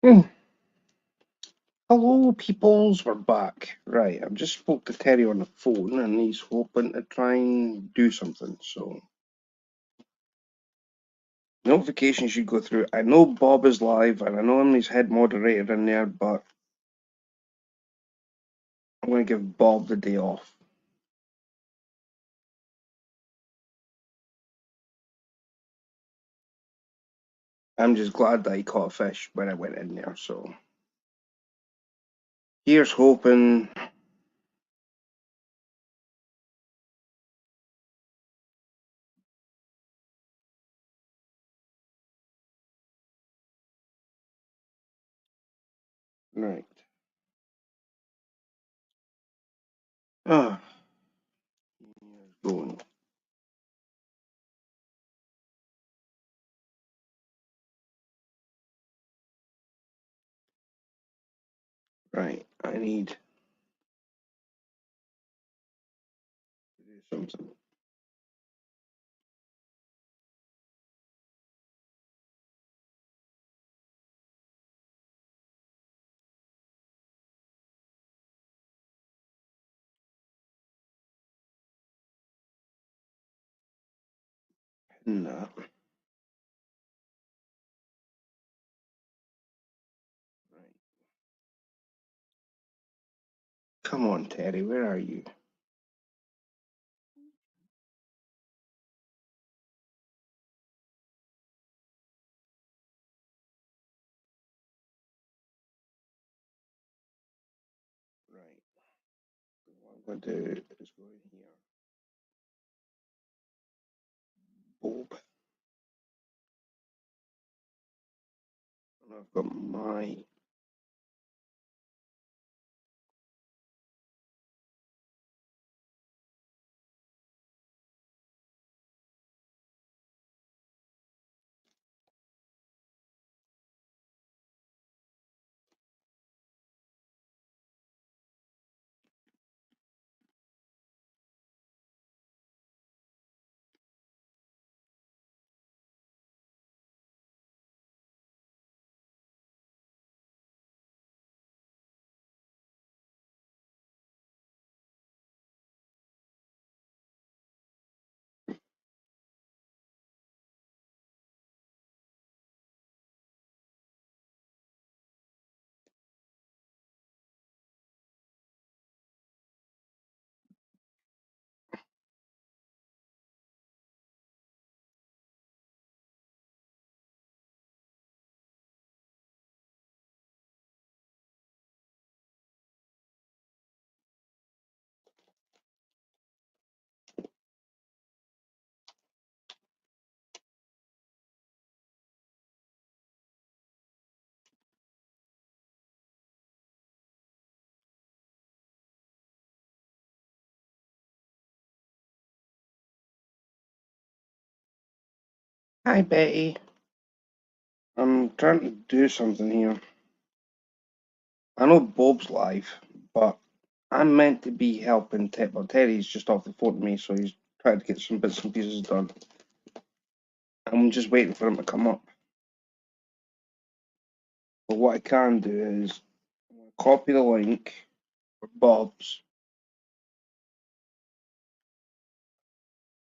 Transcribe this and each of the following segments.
Hmm. Hello, peoples. We're back. Right, I've just spoke to Terry on the phone, and he's hoping to try and do something. So notifications should go through. I know Bob is live, and I know I'm his head moderator in there, but I'm going to give Bob the day off. I'm just glad that he caught a fish when I went in there. So here's hoping. Right. Ah, going. Right. I need to do something. No. Right. Come on, Terry. Where are you? Right. What I'm going to do is go in here. Bob. And I've got my. Hi, Betty. I'm trying to do something here. I know Bob's live, but I'm meant to be helping Ted. Well, Terry's just off the phone to me, so he's trying to get some bits and pieces done. I'm just waiting for him to come up. But what I can do is copy the link for Bob's,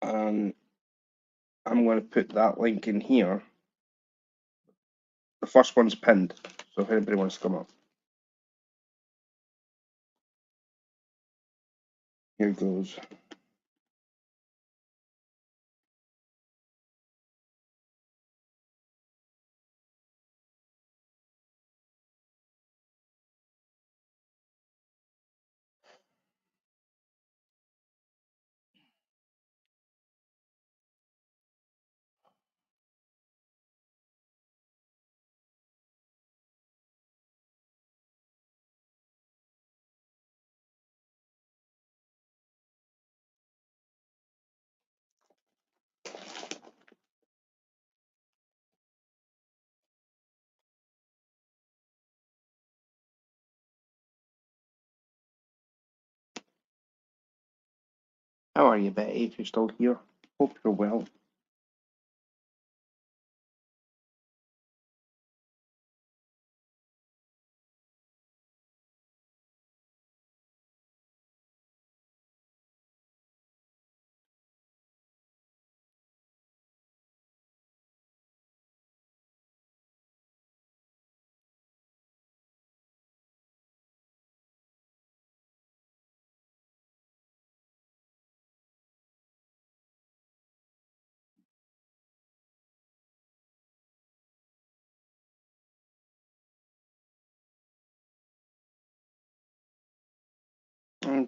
and I'm going to put that link in here. The first one's pinned, so if anybody wants to come up, here goes. How are you, Betty? If you're still here, hope you're well.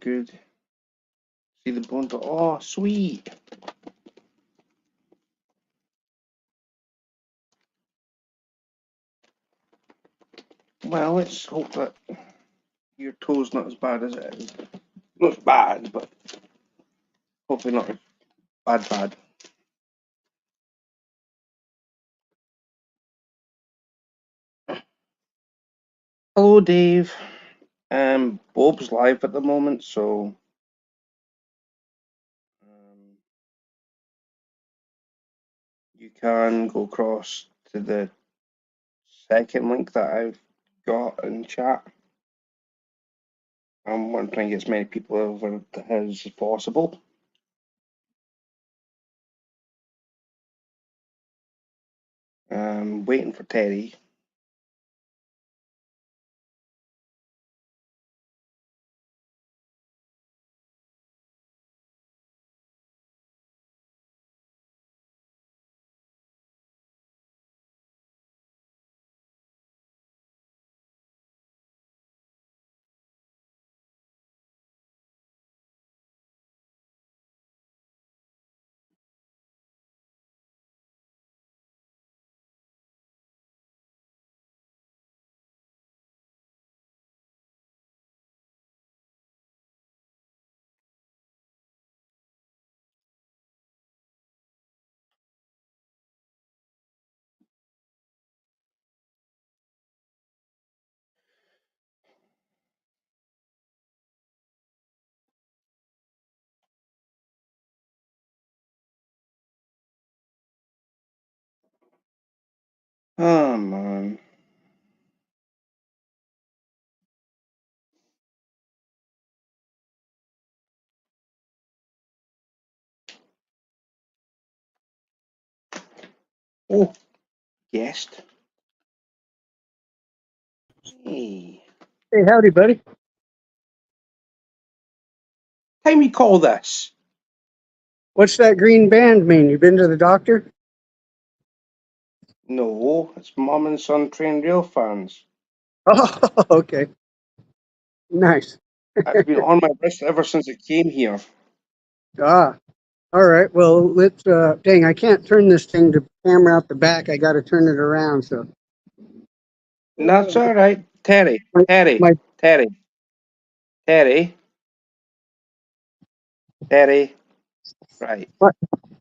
good. See the bones? Oh, sweet. Well, let's hope that your toe's not as bad as it is. Not as bad, but hopefully not as bad. Hello, Dave. Bob's live at the moment, so you can go across to the second link that I've got in chat. I'm want to try and get as many people over to his as possible. Waiting for Terry. Oh man. Oh, guest. Hey. Hey, howdy, buddy. Time you call this? What's that green band mean? You been to the doctor? No, it's Mum and Son Train Rail fans. Oh, okay. Nice. It's been on my wrist ever since it came here. Ah, all right. Well, let's, dang, I can't turn this thing to camera out the back. I got to turn it around. So, That's all right. Terry, my, Terry, my, Terry, Terry, Terry. Right. what,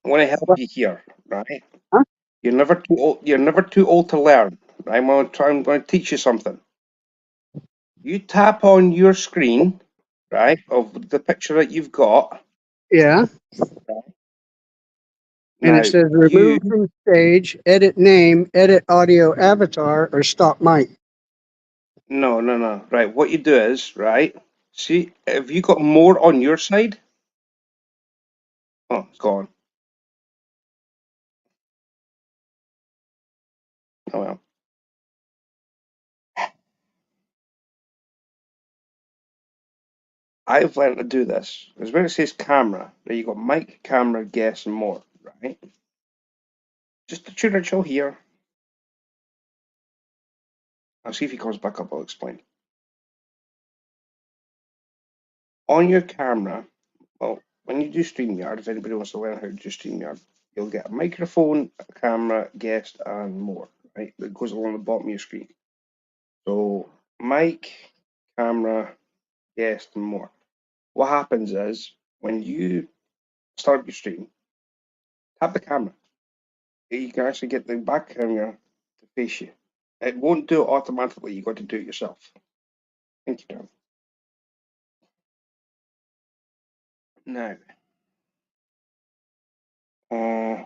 I want to help what, you here, right? huh? You're never too old. You're never too old to learn. Right? I'm going to teach you something. You tap on your screen, right, of the picture that you've got. Yeah. And Now it says you remove from stage, edit name, edit audio avatar, or stop mic. no. Right. What you do is, right. See, have you got more on your side? Oh, it's gone. Oh well. I've learned to do this. Because where it says camera, right, you got mic, camera, guest, and more, right? Just the tutorial here. I'll see if he comes back up, I'll explain. On your camera, well, when you do StreamYard, if anybody wants to learn how to do StreamYard, you'll get a microphone, a camera, guest, and more, right? That goes along the bottom of your screen. So, mic, camera, guest, and more. What happens is, when you start your stream, tap the camera. You can actually get the back camera to face you. It won't do it automatically, you've got to do it yourself. Thank you, Tom. Now, uh,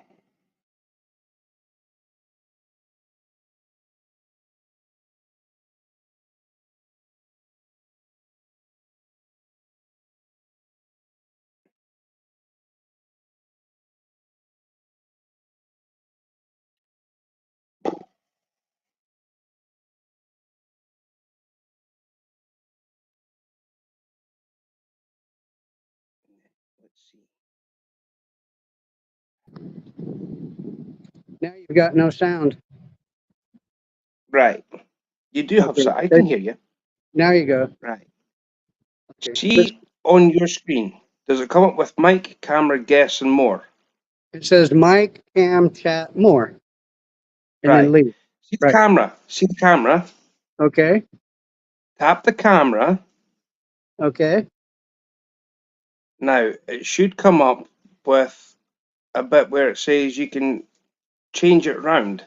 let's see. Now you've got no sound. Right. You do have Okay. I can hear you. Now you go. Right. Okay. See, on your screen? Does it come up with mic, camera, guests, and more? It says mic, cam, chat, more, and then Right. leave. See the Right. camera. See the camera. Okay. Tap the camera. Okay. Now it should come up with a bit where it says you can change it around.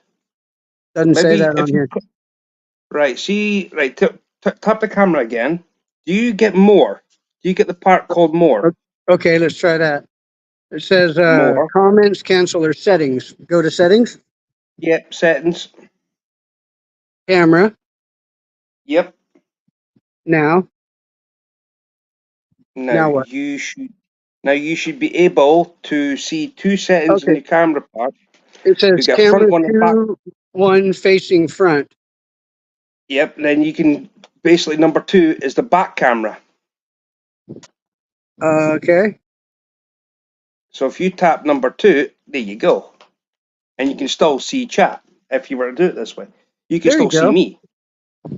Doesn't say Maybe that if on you here. right, see right, tap the camera again. Do you get more? Do you get the part called more? Okay, let's try that. It says More. comments, cancel, or settings. Go to settings, Yep. Settings. camera, Yep. now. Now Now what? you should be able to see two settings in Okay. your camera part. It You says got front camera one and back. 2, 1 facing front. Yep. Then you can basically number 2 is the back camera. Okay. So if you tap number 2, there you go. And you can still see chat if you were to do it this way. You can There you still see go. me.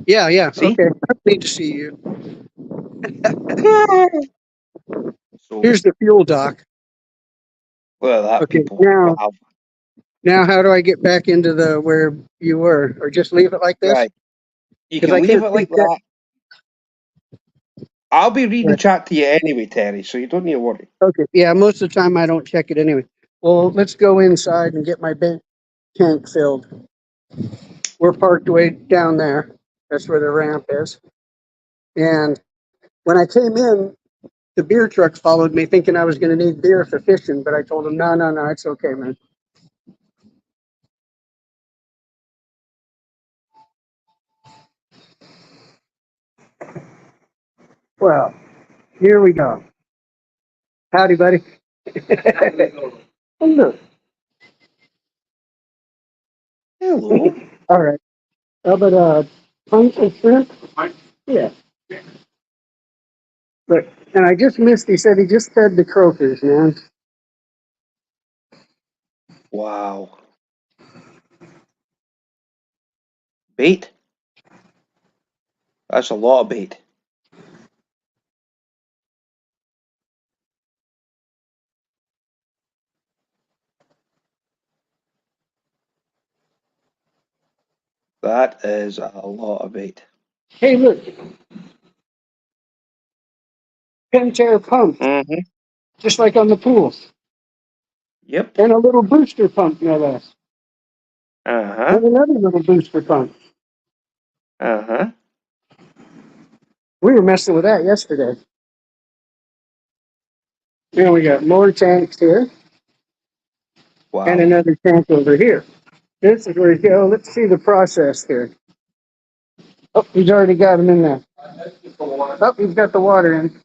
Yeah, yeah. See? Okay. I need to see you. So, Here's the fuel dock. look at that, Okay. people. Now, Wow. now how do I get back into the where you were? Or just leave it like this? Right. You Because can I leave can't it see like that. that. I'll be reading Right. chat to you anyway, Terry, so you don't need to worry. Okay. Yeah, most of the time I don't check it anyway. Well, let's go inside and get my bank tank filled. We're parked way down there. That's where the ramp is. And when I came in, the beer truck followed me thinking I was going to need beer for fishing, but I told him, no, no, no, it's okay, man. Well, here we go. Howdy, buddy. Hello. Hello. All right. How about pint of shrimp? Yeah. But, and I just missed, he said he just fed the croakers, man. Wow. Bait? That's a lot of bait. That is a lot of bait. Hey, look. Pentair pump, Mm-hmm. just like on the pools. Yep. And a little booster pump, no less. Uh-huh. And another little booster pump. Uh-huh. We were messing with that yesterday. Now we got more tanks here and Wow. another tank over here. This is where you go. Let's see the process here. Oh, he's already got them in there. Oh, he's got the water in.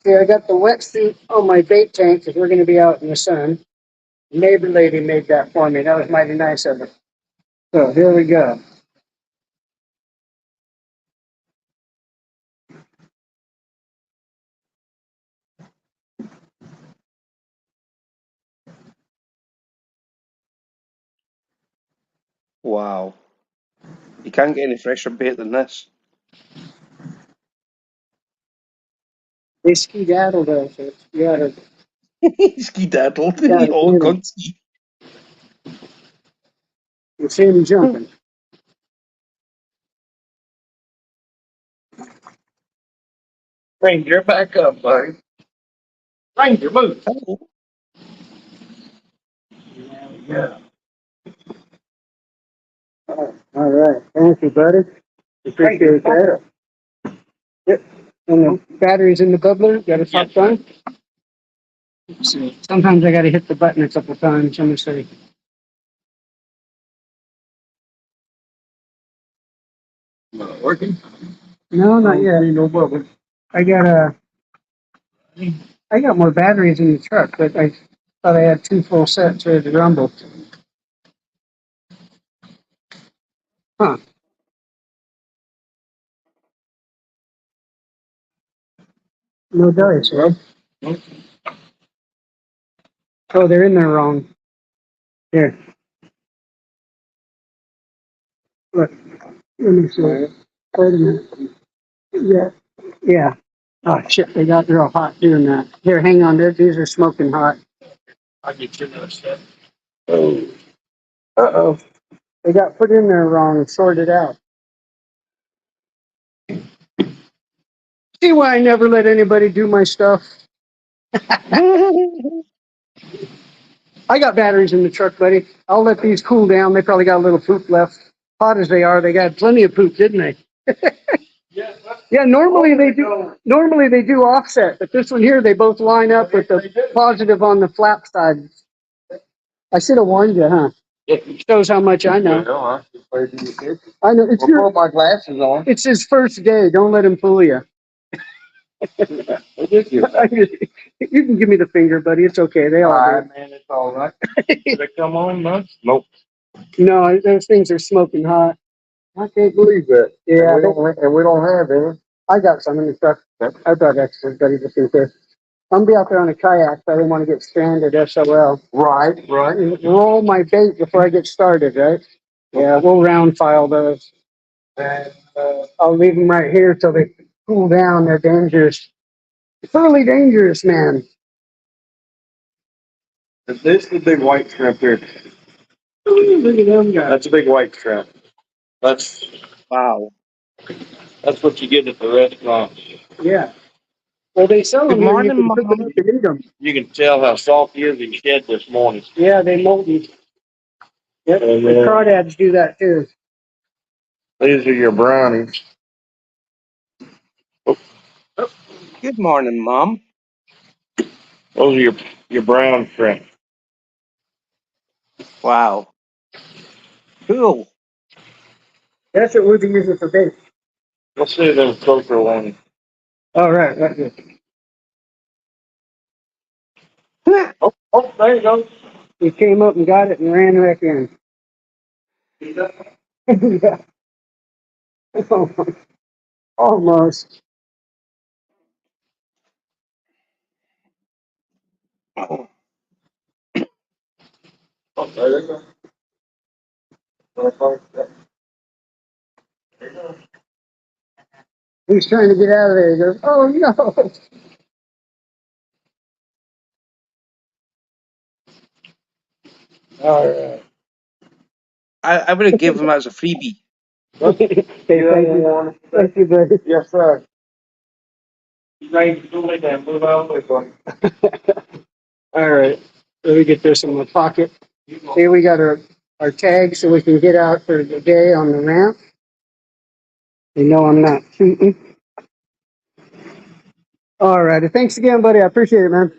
See, I got the wetsuit on my bait tank because we're going to be out in the sun. Neighbor lady made that for me. That was mighty nice of her. So here we go. Wow. You can't get any fresher bait than this. They skedaddle though, so Skedaddled. you gotta Oh, get 'em. cunty. You see them jumping. Ranger, back up, buddy. Ranger, move. Hello. Yeah. All right. Thank you, buddy. Appreciate that. Yep. And the battery's in the bubbler. Got it popped on. Let's see. Sometimes I got to hit the button a couple times. Let me see. Not working? No, not yet. Ain't no bubble. I got I got more batteries in the truck, but I thought I had two full sets ready to rumble. Huh. No dice, huh? Nope. Oh, they're in there wrong. Here. Look. Let me see. Wait a minute. Yeah. Yeah. Oh shit, they got real hot doing that. Here, hang on, these are smoking hot. I'll get you another step. Oh. Uh-oh. They got put in there wrong and sorted out. See why I never let anybody do my stuff? I got batteries in the truck, buddy. I'll let these cool down. They probably got a little poop left. Hot as they are, they got plenty of poop, didn't they? Yeah, normally they do. Normally they do offset, but this one here, they both line up with the positive on the flap side. I should have warned you, huh? It shows how much I know. I know it's I'll put my glasses on. It's his first day. Don't let him fool you. You can give me the finger, buddy. It's okay. They all Alright, man, it's all right. Did it come on, man? Nope. do. No, those things are smoking hot. I can't believe that. Yeah, And we don't have any. I got some in the truck. I brought extra, buddy, just in case. I'm gonna be out there on a kayak, so I didn't want to get stranded. SOL. Right. Roll my bait before I get started, right? Yeah, we'll round file those. And, I'll leave them right here till they cool down. They're dangerous. Thoroughly dangerous, man. this is the big white shrimp here. Look at them guys. That's a big white shrimp. That's Wow. what you get at the restaurant. Yeah. Well, they sell them Good here. morning, You can cook them, Mom. you can eat them. You can tell how soft he is. He shed this morning. Yeah, they moldy. Yep. And, The crawdads do that too. These are your brownies. Good morning, Mom. Those are your brown shrimp. Wow. Cool. That's what we'll be using for bait. Let's see them closer ones. All right, right here. Oh, there you go. He came up and got it and ran back in. Yeah. Almost. Oh, Oh, there you go. He's trying to get out of there. He goes, oh no. All right. I would have given him as a freebie. Okay, thank you. Thank you, buddy. Yes, sir. You ready to do it then? Move out of the way. All right. Let me get this in my pocket. Here we got our tag so we can get out for the day on the ramp. You know I'm not cheating. All righty. Thanks again, buddy. I appreciate it, man.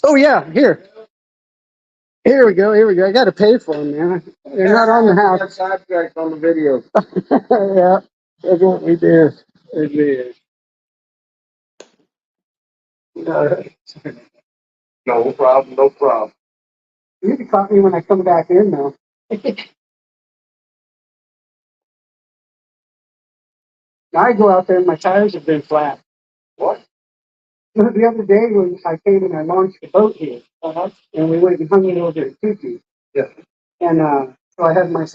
Oh, yeah. Here. Here we go. Here we go. I got to pay for them, man. They're not on the house. Sidetracked on the video. Yeah. That's what we do. It is. All right. No problem. No problem. You can caught me when I come back in, though. I go out there and my tires have been flat. What? The other day when I came and I launched the boat here, and we went and hung it over at Tuki. Yeah. And so I had my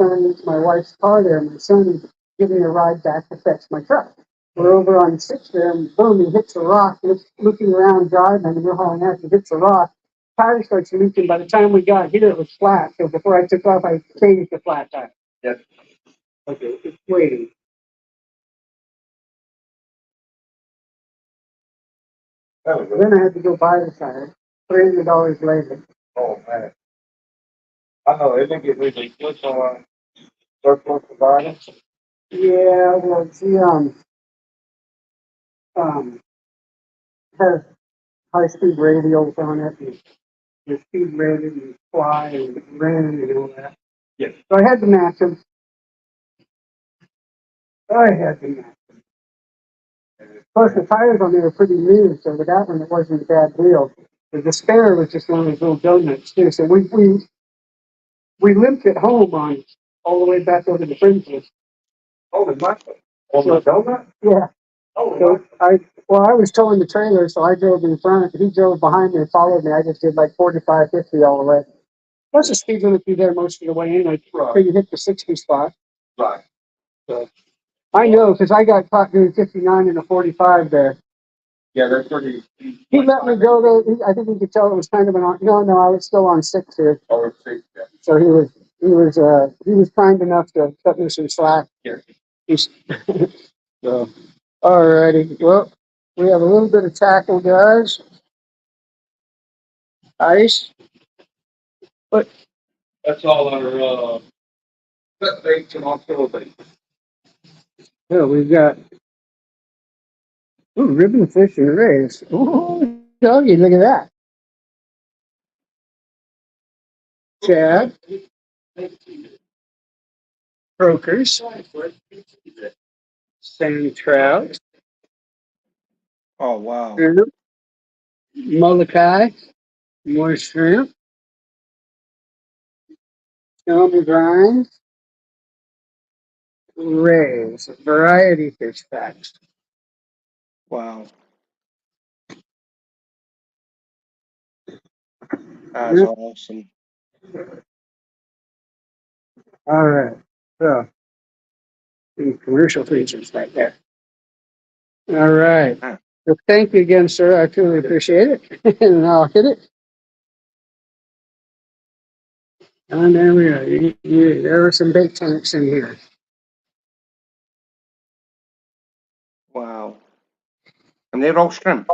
wife's car there, and my son giving me a ride back to fetch my truck. We're over on 6 there, and boom, he hits a rock, looking around driving, and we're hauling out, he hits a rock. Tire starts leaking. By the time we got here, it was flat. So before I took off, I changed the flat tire. Yes. Okay, it's waiting. Then I had to go buy the tire. $300 later. Oh, man. I know. They didn't get really good on surplus providers. Yeah, well, she has high-speed radials on it, and the speed rated and fly and ran and all that. Yes. So I had to match them. Plus, the tires on there were pretty new, so with that one, it wasn't a bad deal. But the spare was just one of those little donuts, too. So we limped it home on all the way back over to Princeton. Oh, the Michael. On the donut? Yeah. Oh, So I was towing the trailer, so I drove in front. He drove behind me and followed me. I just did like 45, 50 all the way. Plus, the speed limit through there most of the way anyway. So you hit the 60 spot. right. So I know, because I got caught doing 59 and a 45 there. Yeah, that's pretty. He let me go though. I think he could tell it was kind of an on. No, I was still on 6 here. Or 6, yeah. So he was kind enough to cut me some slack. Yeah. He's so alrighty. Well, we have a little bit of tackle, guys. Ice. But That's all our cut baits and offshore baits. yeah, we've got ribbon fish and rays. Ooh, doggy, look at that. Chad. Croakers. Sand trout. Oh, wow. Shrimp. Molokai. More shrimp. Elm grinds. Rays. Variety fish facts. Wow. That's Yep. awesome. All right. So, the commercial features right there. All right. Ah. Well, thank you again, sir. I truly appreciate it. And I'll hit it. And there we are. There are some bait tanks in here. Wow. And they're all shrimp.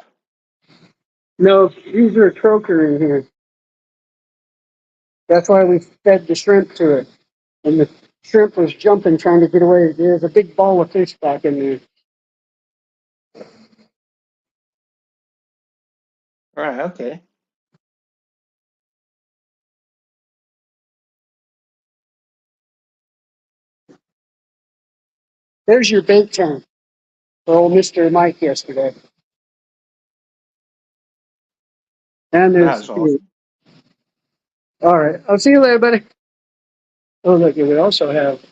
No, these are a croaker in here. That's why we fed the shrimp to it. And the shrimp was jumping, trying to get away. There's a big ball of fish back in there. Right, okay. There's your bait tank for old Mr. Mike yesterday. And there's That's awesome. all right. I'll see you later, buddy. Oh, look, we also have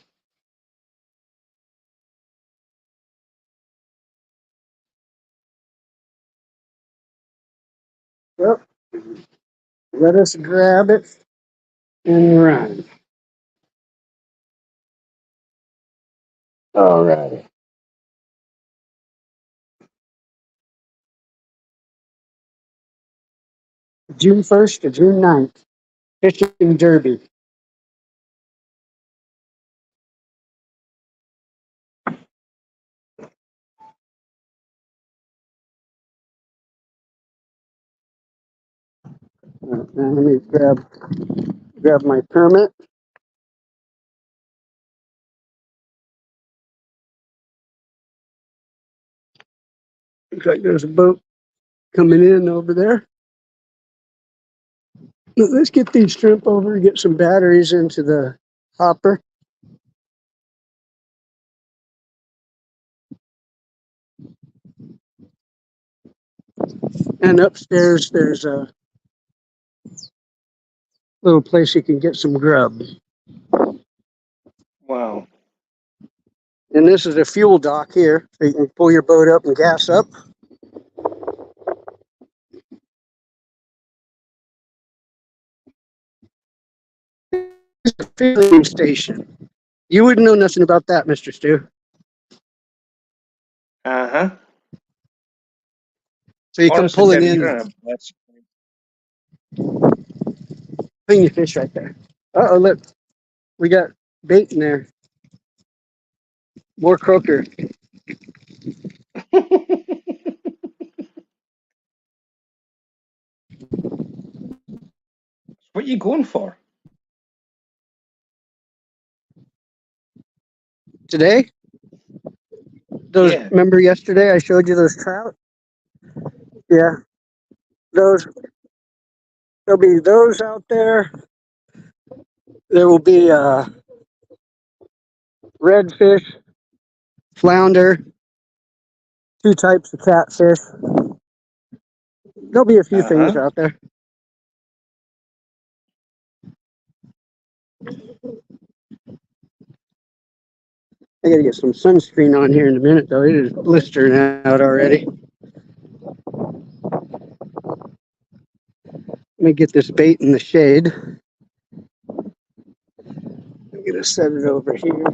well, let us grab it and run. All righty. June 1st to June 9th. Fishing Derby. Now let me grab my permit. Looks like there's a boat coming in over there. Let's get these shrimp over and get some batteries into the hopper. And upstairs, there's a little place you can get some grub. Wow. And this is a fuel dock here, so you can pull your boat up and gas up. This is a filling station. You wouldn't know nothing about that, Mr. Stu. Uh-huh. So you come Honestly, pulling Debbie, in, you're in a blessing. clean your fish right there. Uh-oh, look. We got bait in there. More croaker. What are you going for? Today? Those, Yeah. remember yesterday I showed you those trout? Yeah. Those, there'll be those out there. There will be redfish, flounder, 2 types of catfish. There'll be a few things Uh-huh. out there. I gotta get some sunscreen on here in a minute though. It is blistering out already. Let me get this bait in the shade. I'm gonna set it over here.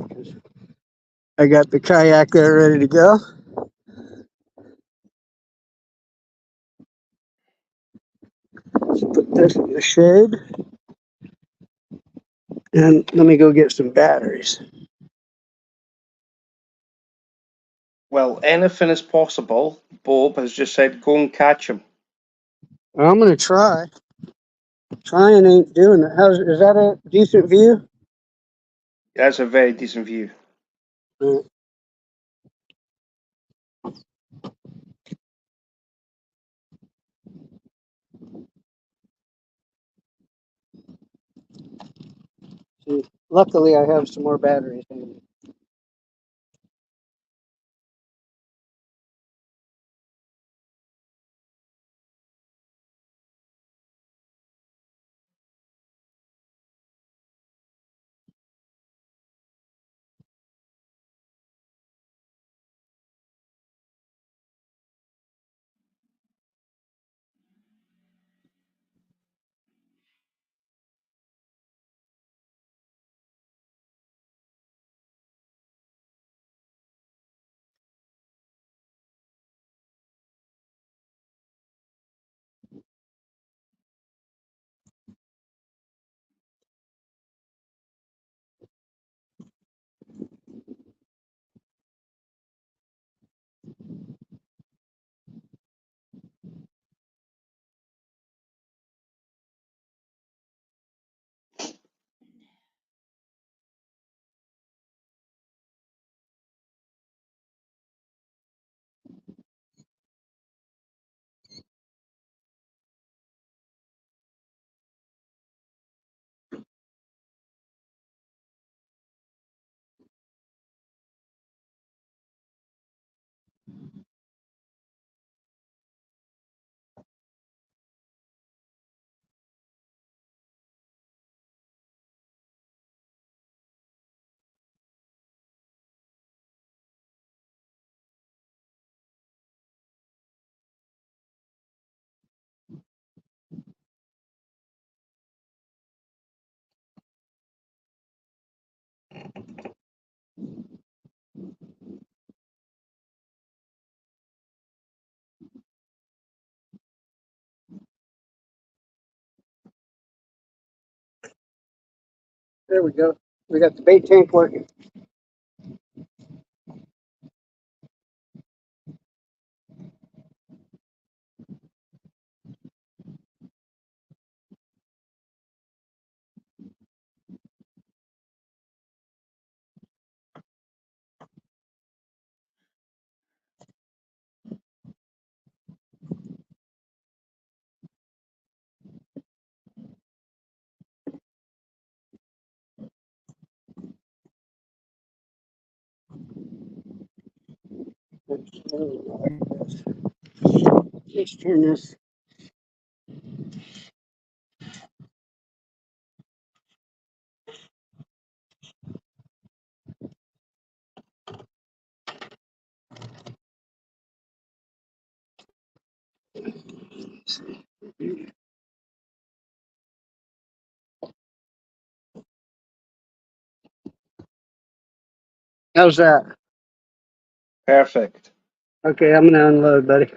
I got the kayak there ready to go. Let's put this in the shade. And let me go get some batteries. Well, anything is possible. Bob has just said go and catch him. Well, I'm going to try. Trying ain't doing it. Is that a decent view? That's a very decent view. Luckily, I have some more batteries. There we go. We got the bait tank working. Let's turn this. How's that? Perfect. Okay, I'm gonna unload, buddy.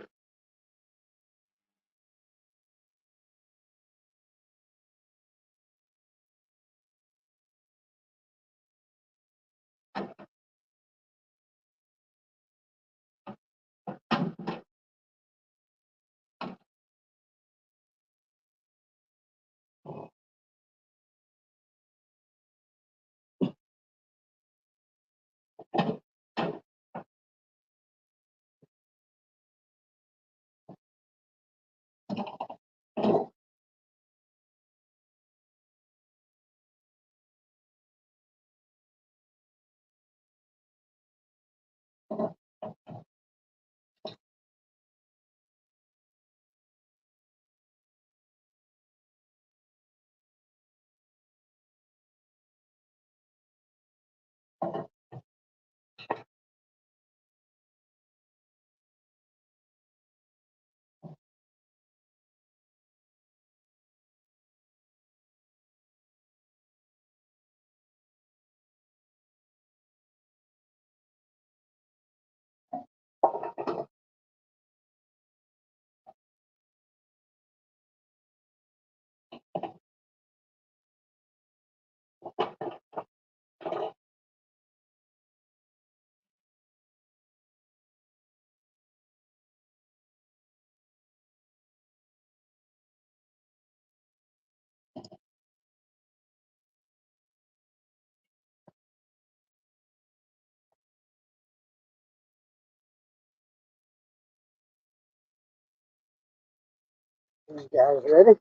You guys ready?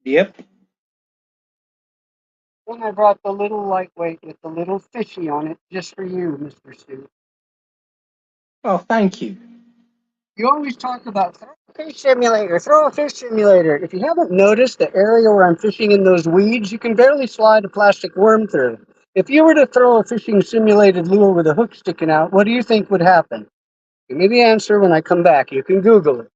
Yep. Then I brought the little lightweight with the little fishy on it just for you, Mr. Stu. Oh, thank you. You always talk about throw a fish simulator, throw a fish simulator. If you haven't noticed the area where I'm fishing in those weeds, you can barely slide a plastic worm through. If you were to throw a fishing simulated lure with a hook sticking out, what do you think would happen? Give me the answer when I come back. You can Google it.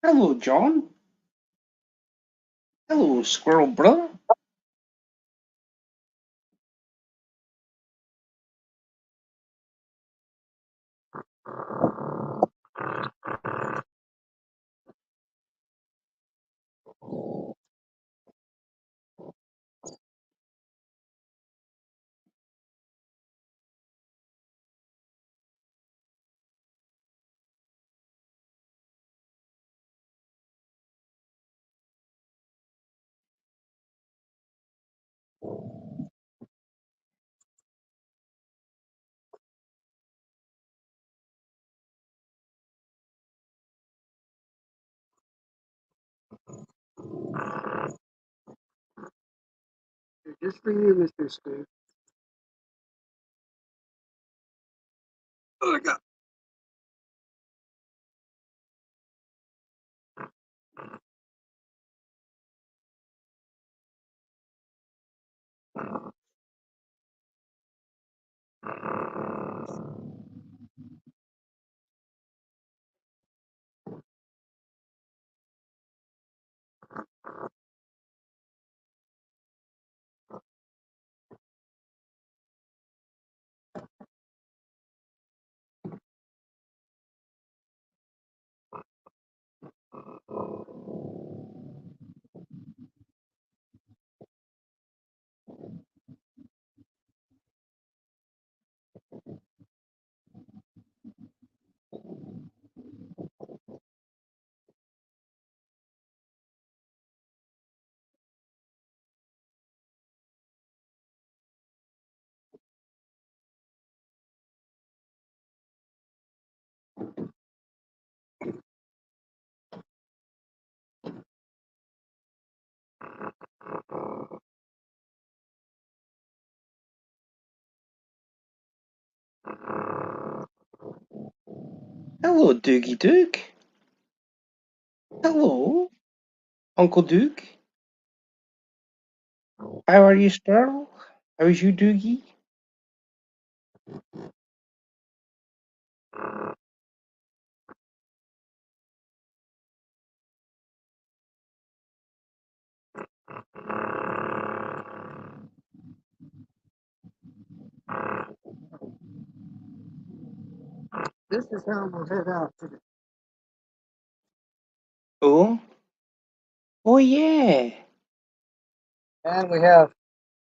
Hello, John. Hello, squirrel brother. Just for you, Mr. Stu. Oh, God. Hello, Doogie Duke. Hello, Uncle Duke. How are you, Sparrow? How's you, Doogie? This is how we'll head out today. Oh? Oh, yeah. And we have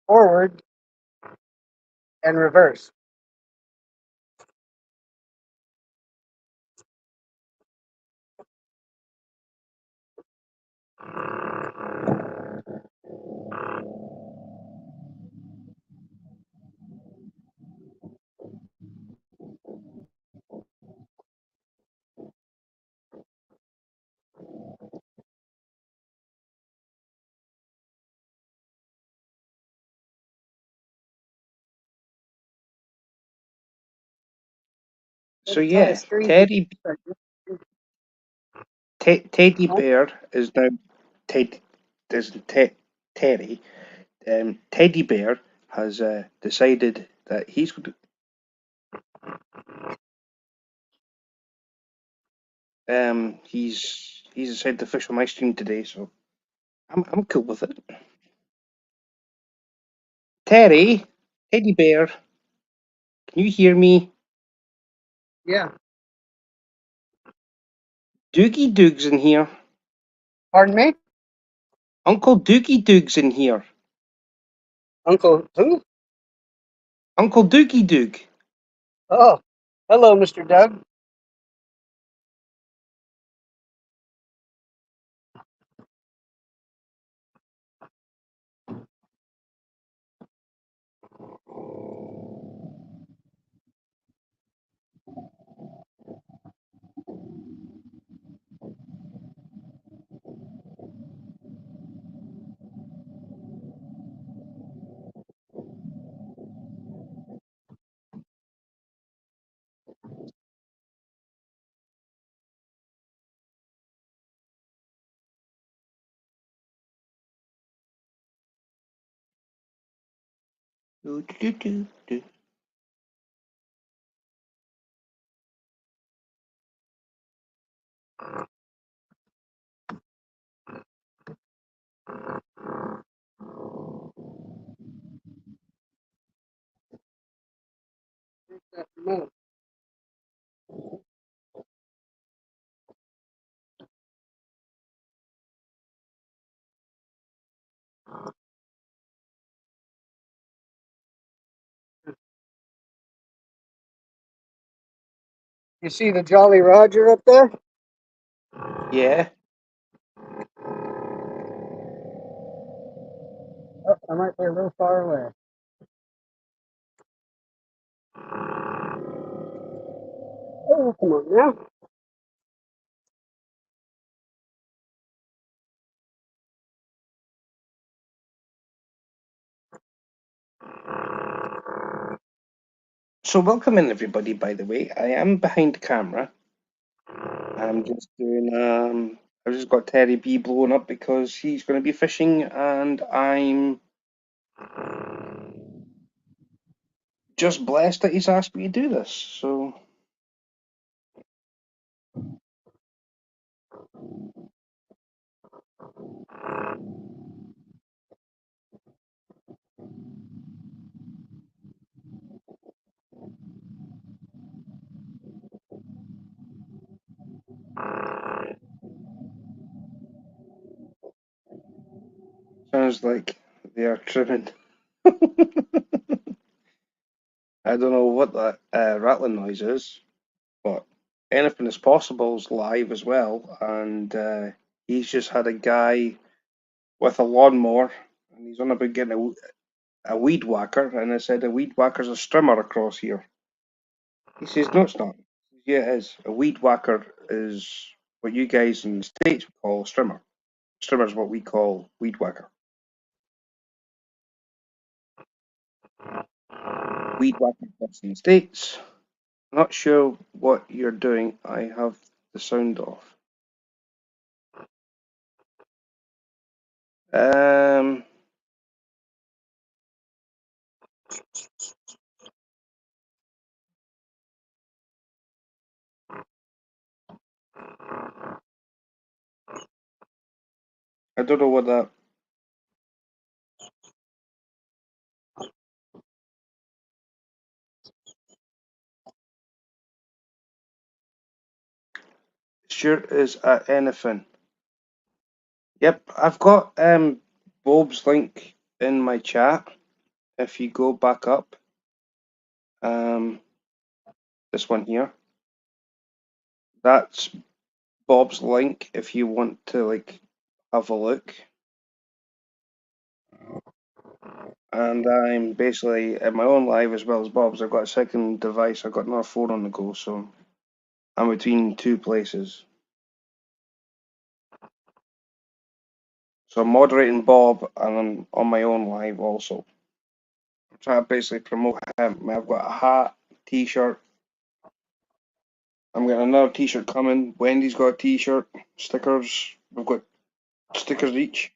forward and reverse. So, yeah, Teddy Bear is now Terry. Teddy Bear has decided that he's going to. He's decided to fish on my stream today, so I'm cool with it. Teddy Bear, can you hear me? Yeah. Doogie Doog's in here. Pardon me? Uncle Doogie Doog's in here. Uncle who? Uncle Doogie Doog. Oh, hello, Mr. Doug. Doo, doo, doo, doo. You see the Jolly Roger up there? Yeah. Oh, I might be a little far away. Oh, come on now. So welcome in everybody. By the way, I am behind the camera. I'm just doing. I've just got Terry B blowing up because he's going to be fishing, and I'm just blessed that he's asked me to do this. So sounds like they are trimming. I don't know what that rattling noise is, but anything is possible is live as well. And he's just had a guy with a lawnmower, and he's on about getting a weed whacker, and I said a weed whacker's a strimmer across here. He says no, it's not. Yeah, it is. A weed whacker is what you guys in the States would call a strimmer. Strimmer is what we call weed whacker. Weed whacker in the States. Not sure what you're doing. I have the sound off. Um, I don't know what that. Sure is at anything. Yep, I've got Bob's link in my chat. If you go back up, um, this one here, that's Bob's link. If you want to like have a look, and I'm basically at my own live as well as Bob's. I've got a second device. I've got another phone on the go, so I'm between two places. So I'm moderating Bob, and I'm on my own live also. I'm trying to basically promote him. I've got a hat, T-shirt. I'm getting another T-shirt coming. Wendy's got a T-shirt, stickers. We've got stickers each.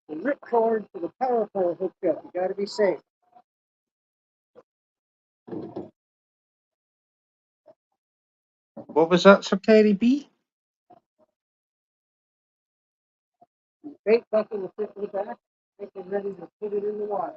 The ripcord for the power pole hooked up. You got to be safe. What was that, Sir Terry B? Bait bucket will fit in the back. Make it ready to put it in the water.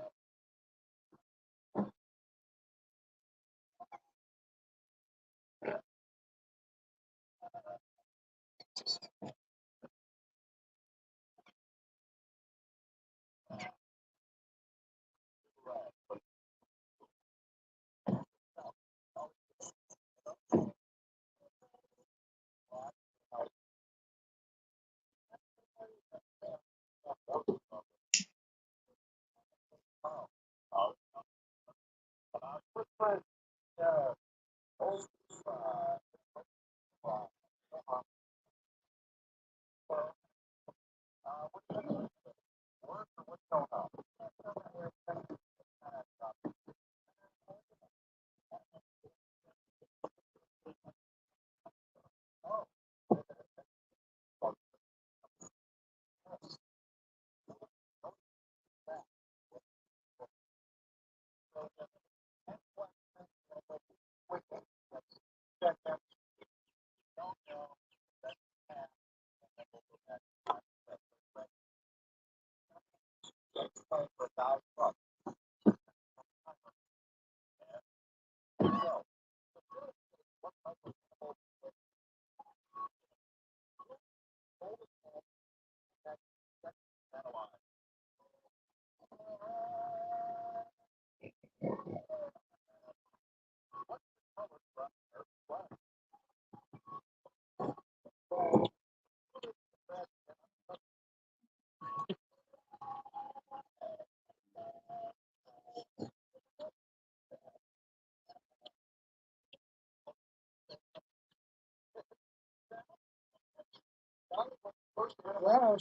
Wow,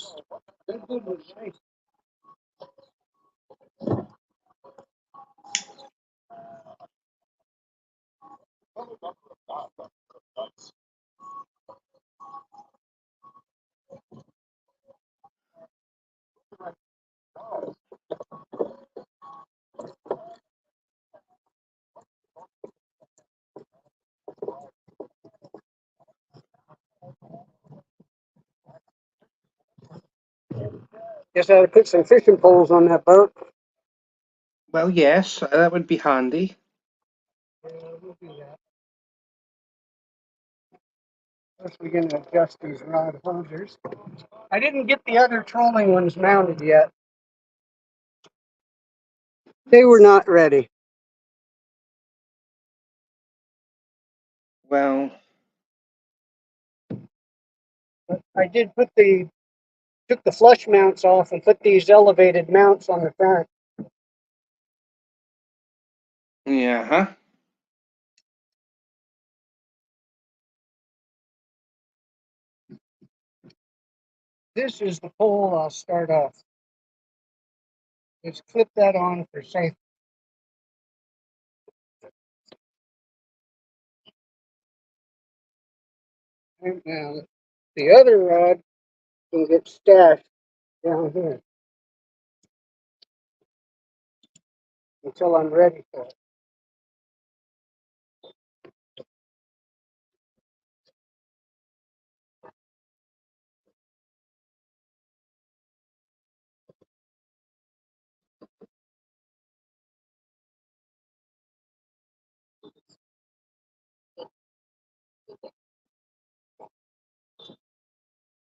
that good was nice. Guess I had to put some fishing poles on that boat. Well, yes, that would be handy. We'll do that. First, we're going to adjust these rod holders. I didn't get the other trolling ones mounted yet. They were not ready. Well, But I did took the flush mounts off and put these elevated mounts on the front. yeah, huh? This is the pole I'll start off. Let's clip that on for safety. And now the other rod can get stashed down here until I'm ready for it.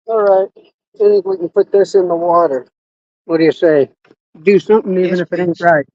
All right, I think we can put this in the water. What do you say? Do something even Yes, if it ain't please. right.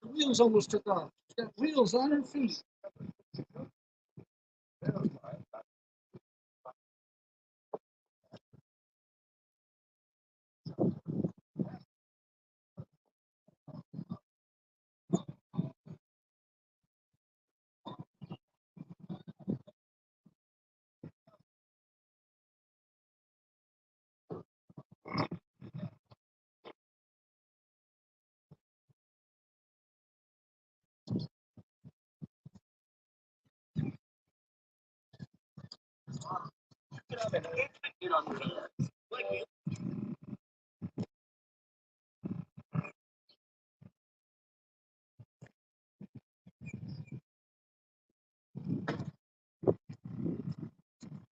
The wheels almost took off. It's got wheels on her feet.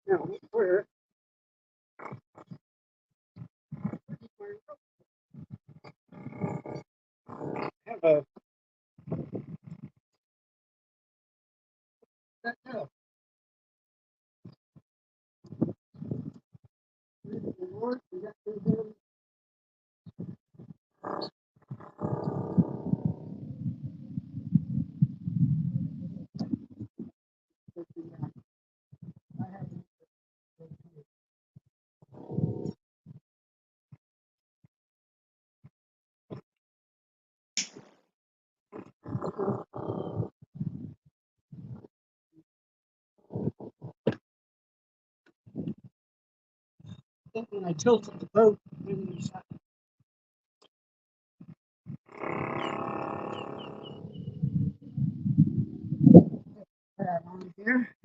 Now, where have a that now? When I tilted the boat, that on here.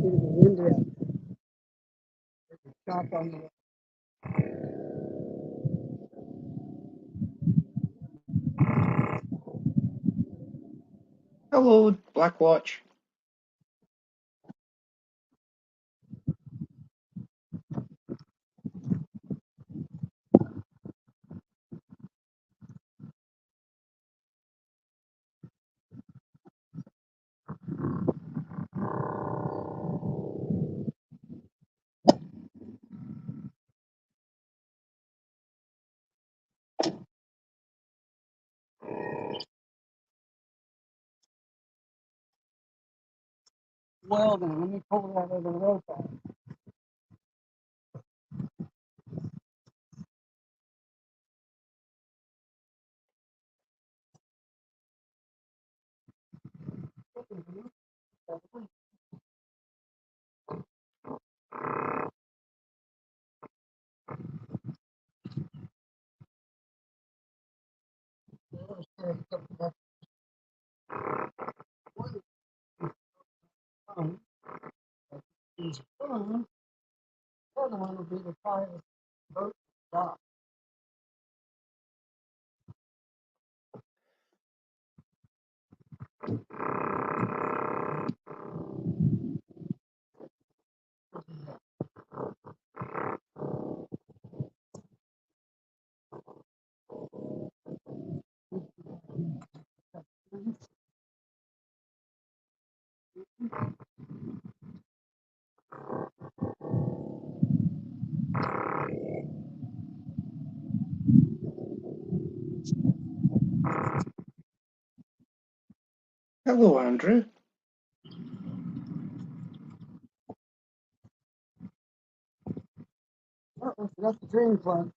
Chop on the Hello, Black Watch. well then. Let me pull that other rope out. He's fun. The other one will be the fire boat dock. Hello, Andrew. Oh, I forgot the drain plug.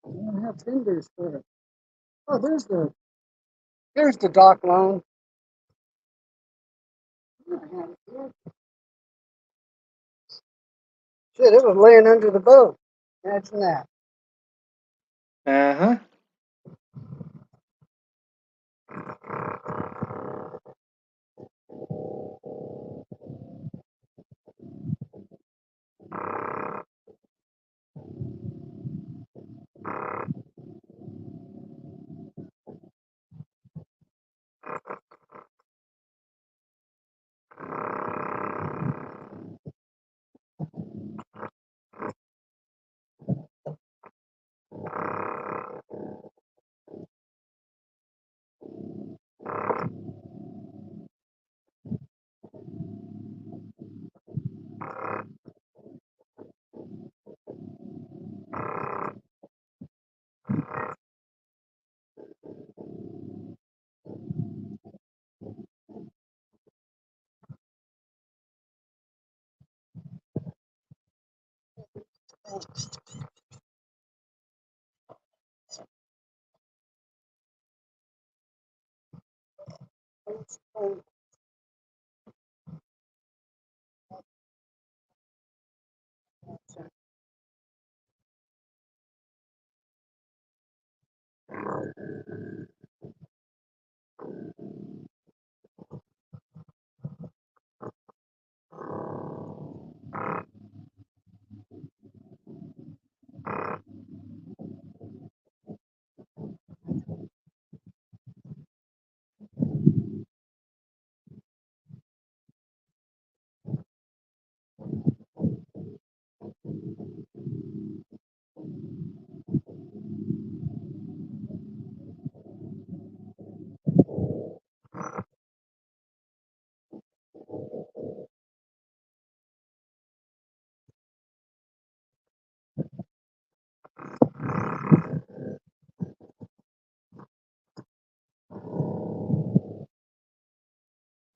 I don't have fingers for it. Oh, there's the dock loan. Shit, it was laying under the boat. Imagine that. Uh-huh.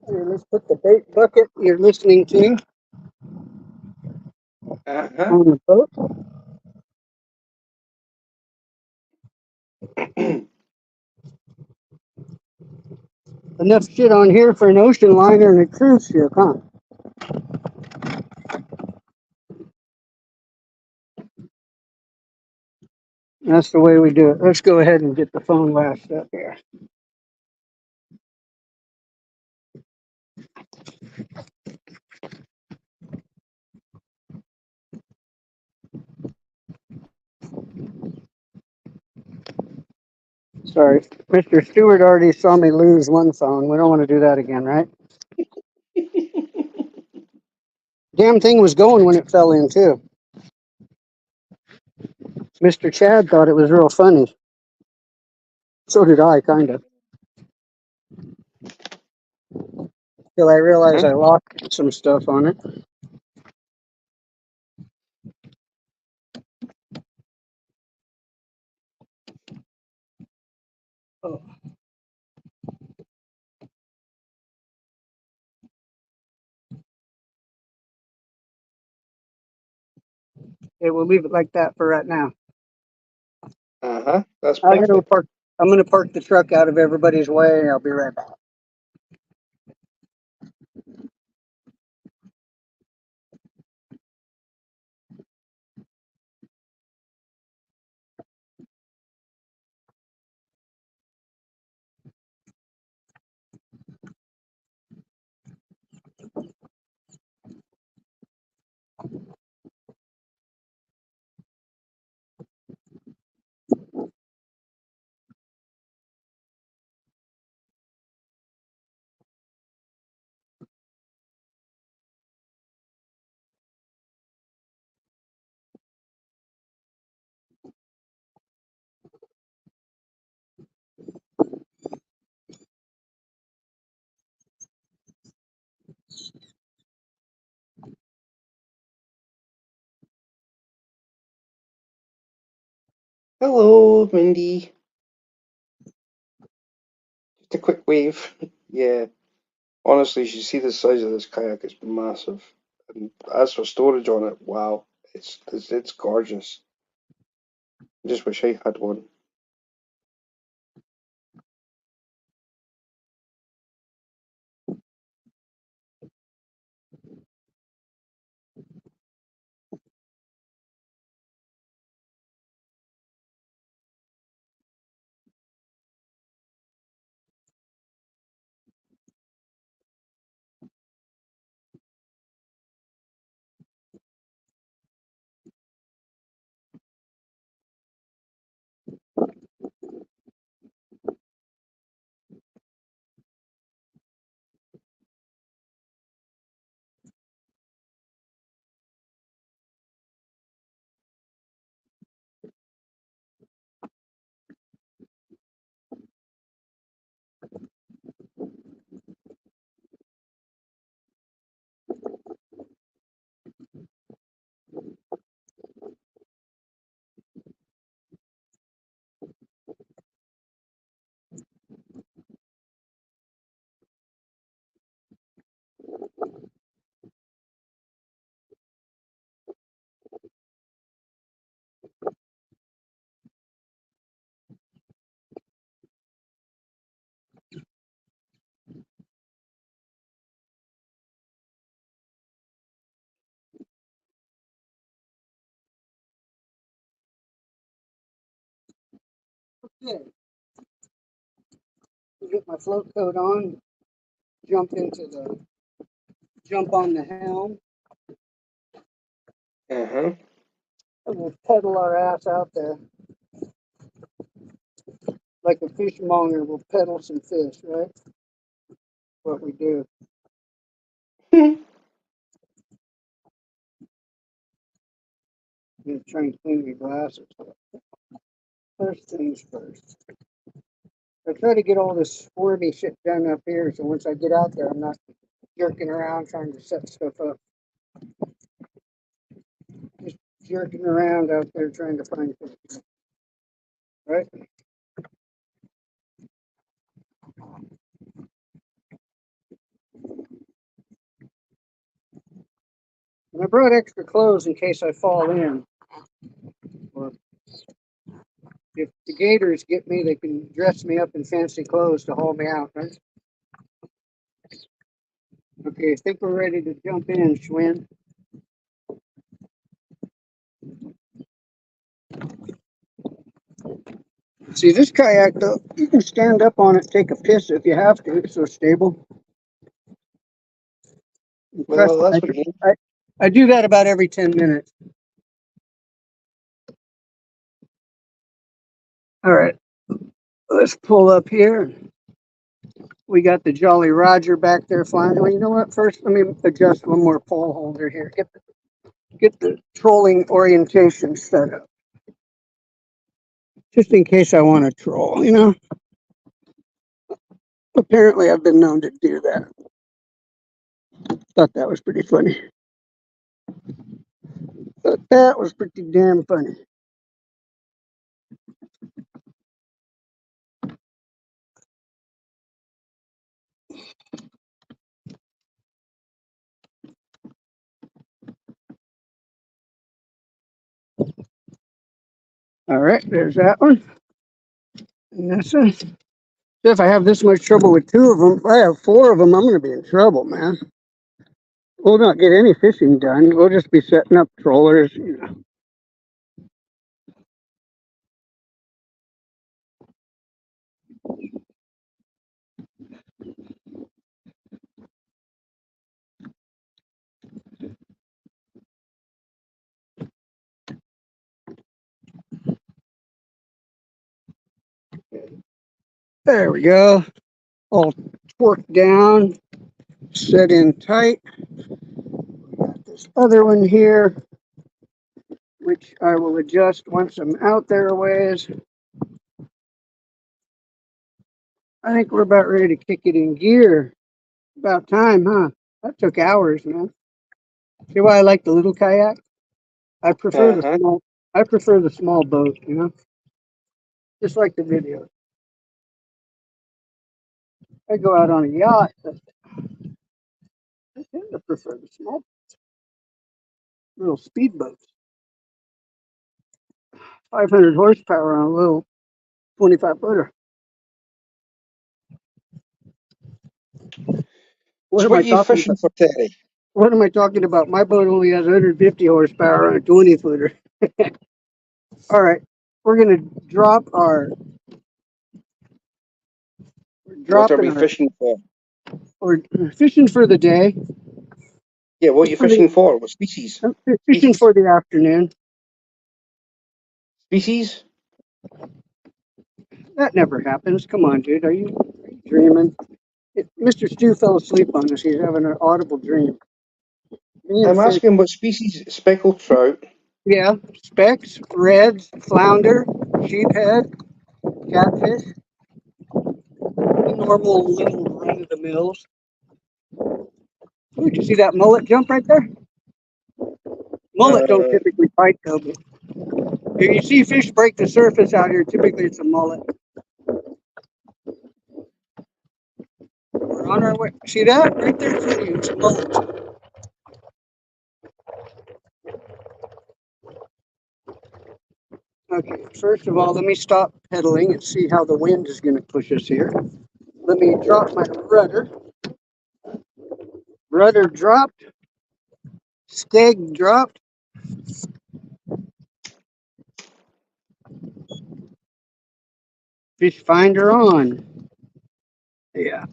Here, let's put the bait bucket you're listening to. Uh-huh. on the boat. Enough shit on here for an ocean liner and a cruise ship, huh? That's the way we do it. Let's go ahead and get the phone lashed up here. Sorry, Mr. Stewart already saw me lose one phone. We don't want to do that again, right? Damn thing was going when it fell in too. Mr. Chad thought it was real funny. So did I, kind of. Till I realized Huh? I lost some stuff on it. Oh. Okay, we'll leave it like that for right now. Uh-huh. That's I'm gonna perfect. park. I'm gonna park the truck out of everybody's way, and I'll be right back. Hello, Mindy. Just a quick wave. Yeah. Honestly, you should see the size of this kayak. It's massive. And as for storage on it, wow. It's gorgeous. I just wish I had one. Okay, get my float coat on. Jump on the helm, Uh-huh. and we'll pedal our ass out there like a fishmonger. We'll pedal some fish, right? What we do. I'm gonna try and clean your glasses. First things first. I try to get all this squirmy shit done up here, so once I get out there, I'm not jerking around trying to set stuff up. Just jerking around out there trying to find things, right? And I brought extra clothes in case I fall in. Or if the gators get me, they can dress me up in fancy clothes to haul me out, right? Okay, I think we're ready to jump in, Schwinn. See, this kayak, though, you can stand up on it, take a piss if you have to. It's so stable. Well, that's what you need. I do that about every 10 minutes. All right, let's pull up here. We got the Jolly Roger back there flying. Well, you know what? First, let me adjust one more pole holder here. Get the trolling orientation set up. Just in case I want to troll, you know? Apparently, I've been known to do that. Thought that was pretty funny. Thought that was pretty damn funny. All right, there's that one. And that's it. If I have this much trouble with two of them, if I have four of them, I'm going to be in trouble, man. We'll not get any fishing done. We'll just be setting up trollers, you know. There we go. All torqued down, set in tight. Got this other one here, which I will adjust once I'm out there a ways. I think we're about ready to kick it in gear. About time, huh? That took hours, man. See why I like the little kayak? I prefer the small. I prefer the small boat, you know, just like the video. I go out on a yacht, but I tend to prefer the small little speedboats. 500 horsepower on a little 25-footer. What are you fishing for, Terry? What am I talking about? My boat only has 150 horsepower on a 20-footer. All right, we're gonna drop our. What are we fishing for? We're fishing for the day. Yeah, what are you fishing for? What species? I'm fishing for the afternoon. Species? That never happens. Come on, dude. Are you dreaming? Mr. Stu fell asleep on us. He's having an audible dream. I'm asking what species. Speckled trout. Yeah, specks, reds, flounder, sheephead, catfish. Normal little run of the mills. Ooh, did you see that mullet jump right there? Mullet don't typically bite though, but if you see fish break the surface out here, typically it's a mullet. We're on our way. See that? Right there in front of you, it's a mullet. Okay, first of all, let me stop pedaling and see how the wind is going to push us here. Let me drop my rudder. Rudder dropped. Skeg dropped. Fish finder on. Yeah.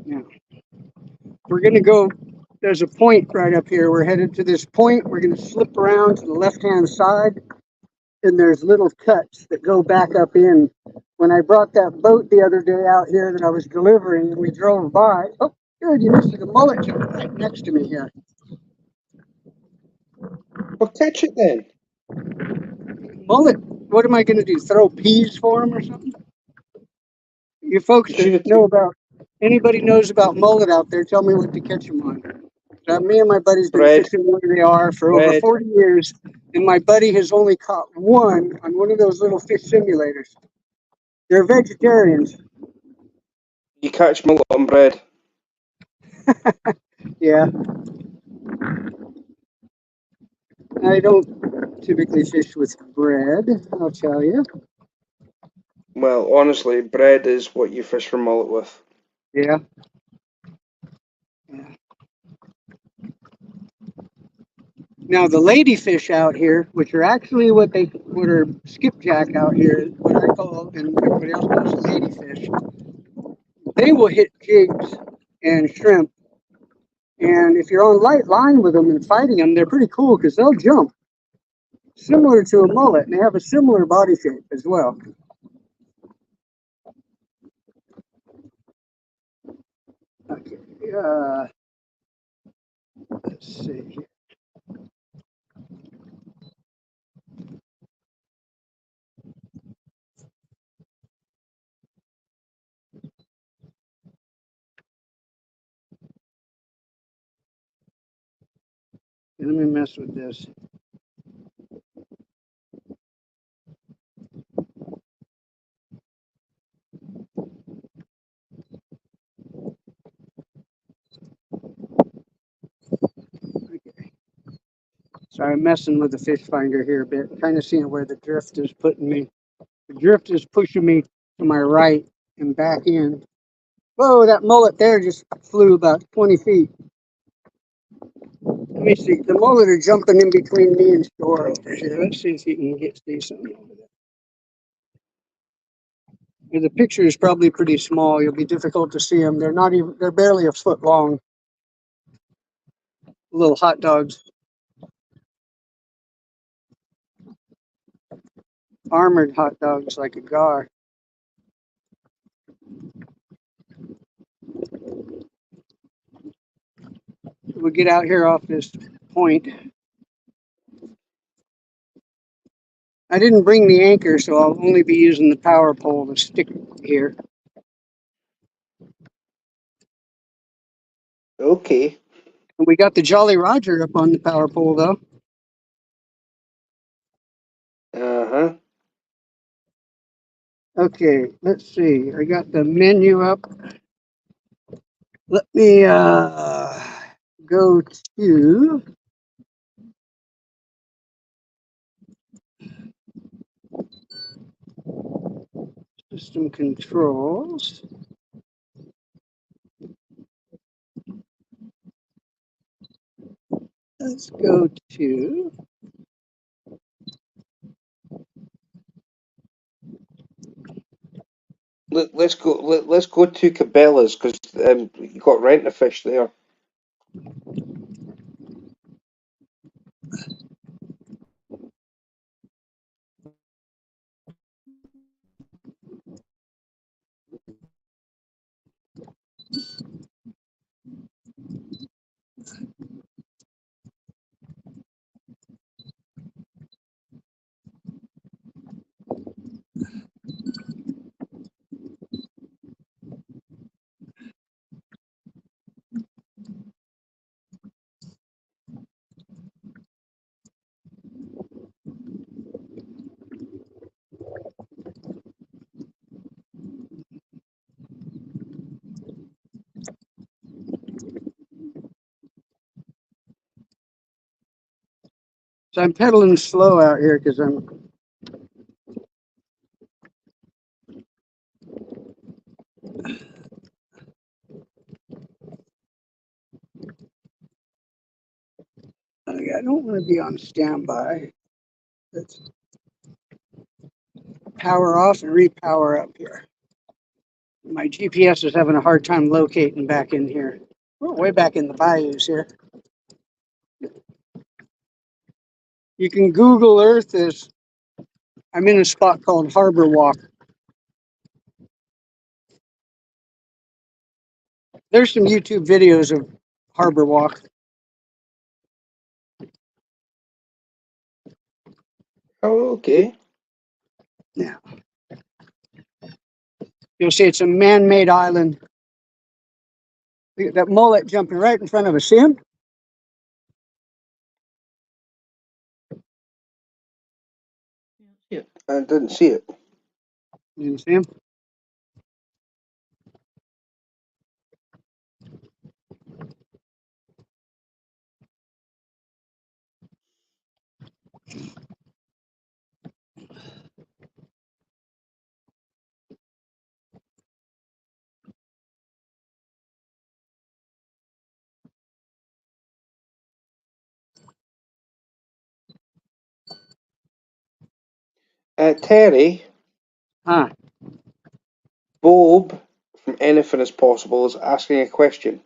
Now, we're going to go, there's a point right up here. We're headed to this point. We're going to slip around to the left-hand side, and there's little cuts that go back up in. When I brought that boat the other day out here that I was delivering, and we drove by, oh, good, you missed the mullet jumped right next to me here. Well, catch it then. Mullet, what am I going to do? Throw peas for him or something? You folks that know about, anybody knows about mullet out there, tell me what to catch them on. Me and my buddies been fishing where they are for over 40 years, and my buddy has only caught one on one of those little fish simulators. They're vegetarians. You catch mullet on bread. Yeah. I don't typically fish with bread, I'll tell you. Well, honestly, bread is what you fish for mullet with. Yeah. Now the ladyfish out here, which are actually what are skipjack out here, what I call and everybody else calls ladyfish, they will hit jigs and shrimp. And if you're on light line with them and fighting them, they're pretty cool because they'll jump, similar to a mullet, and they have a similar body shape as well. Okay, let's see here. Let me mess with this. Okay. Sorry, I'm messing with the fish finder here a bit, kind of seeing where the drift is putting me. The drift is pushing me to my right and back in. Whoa, that mullet there just flew about 20 feet. Let me see. The mullet are jumping in between me and Store over here. Let's see if you can see something over there. The picture is probably pretty small. You'll be difficult to see them. They're barely a foot long. Little hot dogs. Armored hot dogs like a gar. We'll get out here off this point. I didn't bring the anchor, so I'll only be using the power pole to stick here. Okay. And we got the Jolly Roger up on the power pole, though. Uh-huh. Okay, let's see. I got the menu up. Let me go to system controls. Let's go to Let's go to Cabela's because you got rent a fish there. So I'm pedaling slow out here because I don't want to be on standby. Let's power off and repower up here. My GPS is having a hard time locating back in here. We're way back in the bayous here. You can Google Earth this. I'm in a spot called Harbor Walk. There's some YouTube videos of Harbor Walk. Oh, okay. Yeah. You'll see it's a man-made island. Look at that mullet jumping right in front of us. See him? I didn't see it. You didn't see him? Terry, Huh. Bob from Anything Is Possible is asking a question.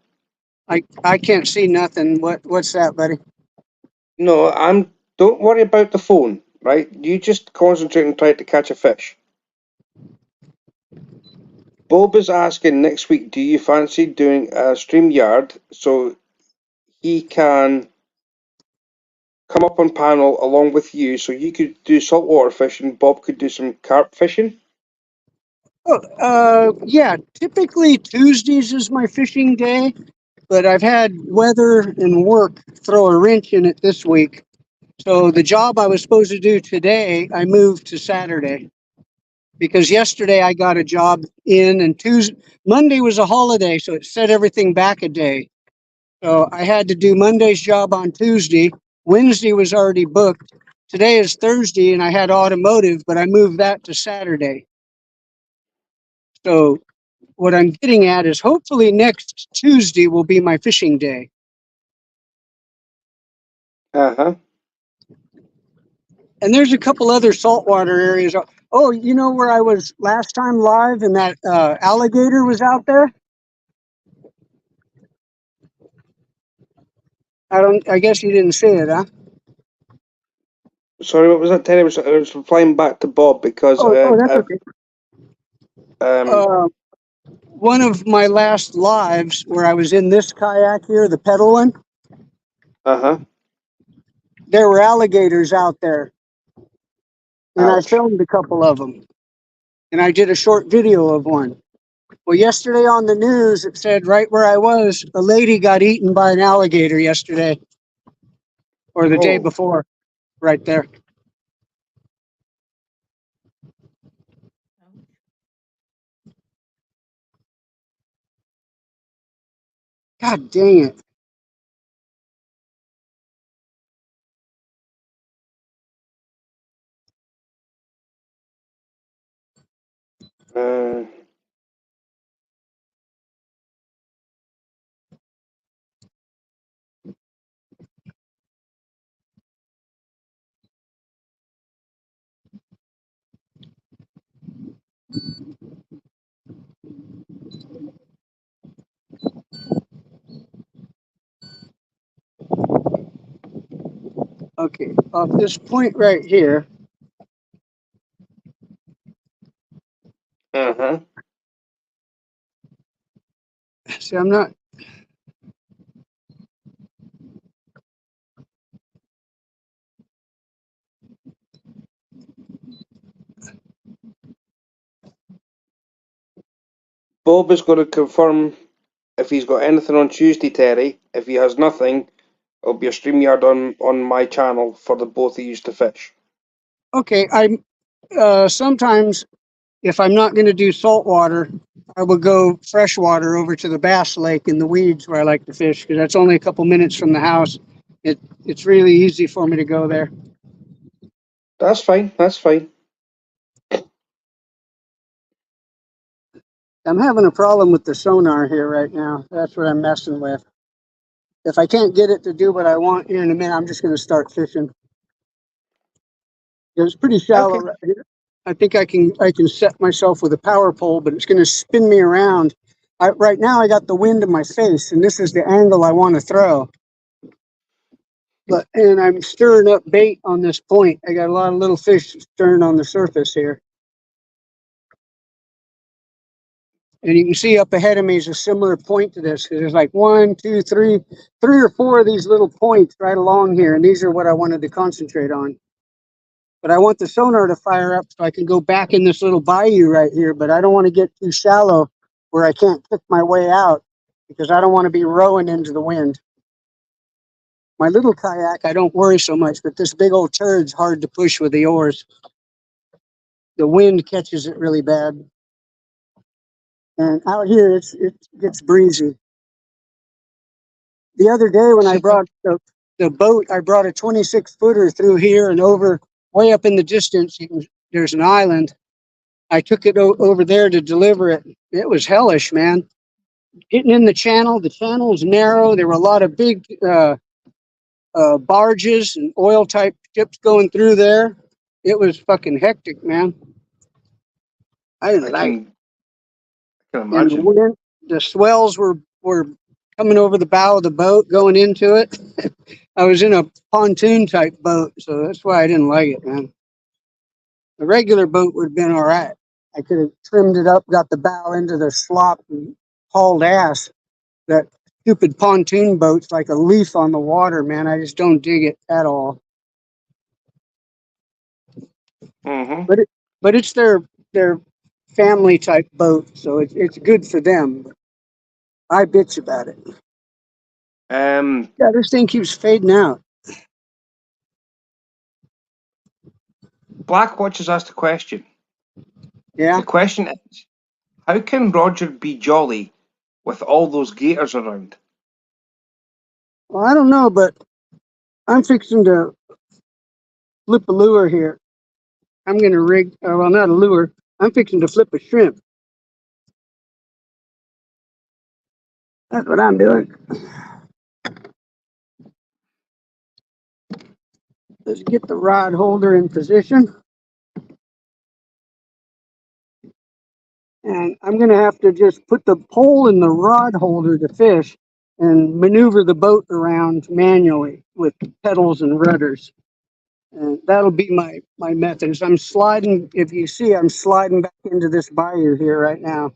I can't see nothing. What's that, buddy? No, don't worry about the phone, right? You just concentrate and try to catch a fish. Bob is asking next week, do you fancy doing a StreamYard so he can come up on panel along with you, so you could do saltwater fishing, Bob could do some carp fishing? Oh, yeah. Typically Tuesdays is my fishing day, but I've had weather and work throw a wrench in it this week. So the job I was supposed to do today, I moved to Saturday because yesterday I got a job in, and Monday was a holiday, so it set everything back a day. So I had to do Monday's job on Tuesday. Wednesday was already booked. Today is Thursday, and I had automotive, but I moved that to Saturday. So what I'm getting at is hopefully next Tuesday will be my fishing day. Uh-huh. And there's a couple other saltwater areas. Oh, you know where I was last time live and that alligator was out there? I guess you didn't see it, huh? Sorry, what was that, Terry? I was replying back to Bob because That's okay. One of my last lives where I was in this kayak here, the pedal one, uh-huh. there were alligators out there. And I Ouch. filmed a couple of them. And I did a short video of one. Well, yesterday on the news, it said right where I was, a lady got eaten by an alligator yesterday or the day Oh. before, right there. God dang it. Uh, Okay, off this point right here. uh-huh. See, I'm not. Bob is going to confirm if he's got anything on Tuesday, Terry. If he has nothing, it'll be a StreamYard on my channel for the both of you to fish. Okay, sometimes if I'm not going to do saltwater, I will go freshwater over to the Bass Lake in the weeds where I like to fish because that's only a couple minutes from the house. It's really easy for me to go there. That's fine. That's fine. I'm having a problem with the sonar here right now. That's what I'm messing with. If I can't get it to do what I want here in a minute, I'm just going to start fishing. It's pretty shallow Okay. right here. I think I can set myself with a power pole, but it's going to spin me around. Right now I got the wind in my face, and this is the angle I want to throw. And I'm stirring up bait on this point. I got a lot of little fish stirring on the surface here. And you can see up ahead of me is a similar point to this because there's like 1, 2, 3 or 4 of these little points right along here. And these are what I wanted to concentrate on. But I want the sonar to fire up so I can go back in this little bayou right here. But I don't want to get too shallow where I can't kick my way out because I don't want to be rowing into the wind. My little kayak, I don't worry so much, but this big old turd's hard to push with the oars. the wind catches it really bad. And out here, it gets breezy. The other day when I See, brought the boat, I brought a 26-footer through here and over, way up in the distance. There's an island. I took it over there to deliver it. It was hellish, man. Getting in the channel's narrow. There were a lot of big barges and oil type ships going through there. It was fucking hectic, man. I didn't like it. I can And the imagine. wind, the swells were coming over the bow of the boat, going into it. I was in a pontoon type boat, so that's why I didn't like it, man. A regular boat would have been all right. I could have trimmed it up, got the bow into the slop, and hauled ass. That stupid pontoon boat's like a leaf on the water, man. I just don't dig it at all. Mm-hmm. But it's their family type boat, so it's good for them. I bitch about it. Yeah, this thing keeps fading out. Blackwatch has asked a question. Yeah. The question is, how can Roger be jolly with all those gators around? Well, I don't know, but I'm fixing to flip a lure here. I'm going to rig, well, not a lure. I'm fixing to flip a shrimp. That's what I'm doing. Let's get the rod holder in position. And I'm going to have to just put the pole in the rod holder to fish and maneuver the boat around manually with pedals and rudders. And that'll be my method. As I'm sliding, if you see, I'm sliding back into this bayou here right now.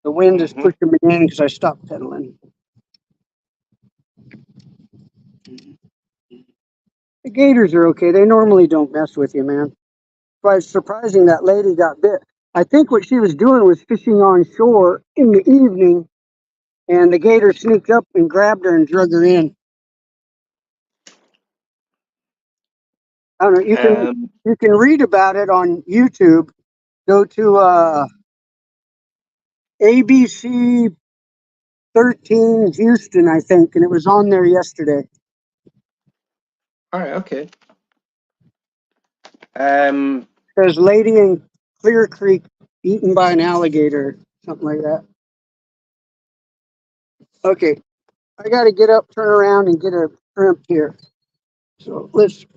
The wind is Mm-hmm. pushing me in because I stopped pedaling. The gators are okay. They normally don't mess with you, man. But it's surprising that lady got bit. I think what she was doing was fishing on shore in the evening, and the gator sneaked up and grabbed her and drug her in. I don't know. You can read about it on YouTube. Go to ABC 13 Houston, I think, and it was on there yesterday. All right. Okay. There's lady in Clear Creek eaten by an alligator, something like that. Okay, I got to get up, turn around, and get a shrimp here. So let's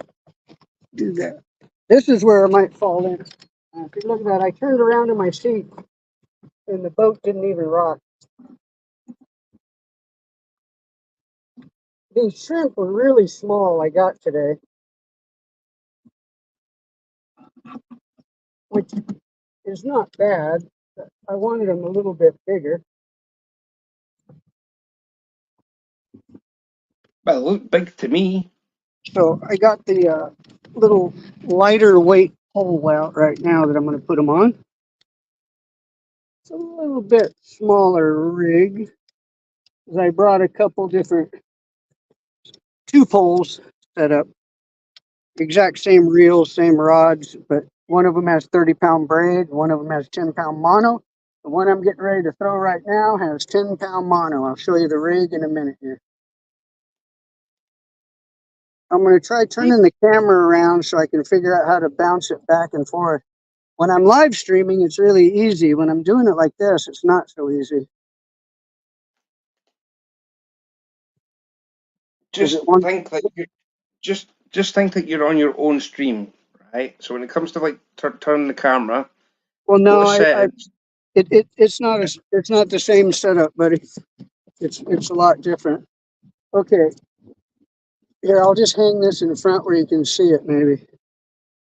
do that. This is where I might fall in. If you look at that, I turned around in my seat, and the boat didn't even rock. These shrimp were really small I got today, which is not bad. I wanted them a little bit bigger. Well, it looked big to me. So I got the little lighter weight pole out right now that I'm going to put them on. It's a little bit smaller rig. I brought a couple different 2 poles set up. Exact same reels, same rods, but one of them has 30-pound braid, one of them has 10-pound mono. The one I'm getting ready to throw right now has 10-pound mono. I'll show you the rig in a minute here. I'm going to try turning the camera around so I can figure out how to bounce it back and forth. When I'm live streaming, it's really easy. When I'm doing it like this, it's not so easy. Just think that you just think that you're on your own stream, right? So when it comes to like turning the camera, Well, go no, to settings. it's not the same setup, but it's a lot different. Okay, here I'll just hang this in front where you can see it. Maybe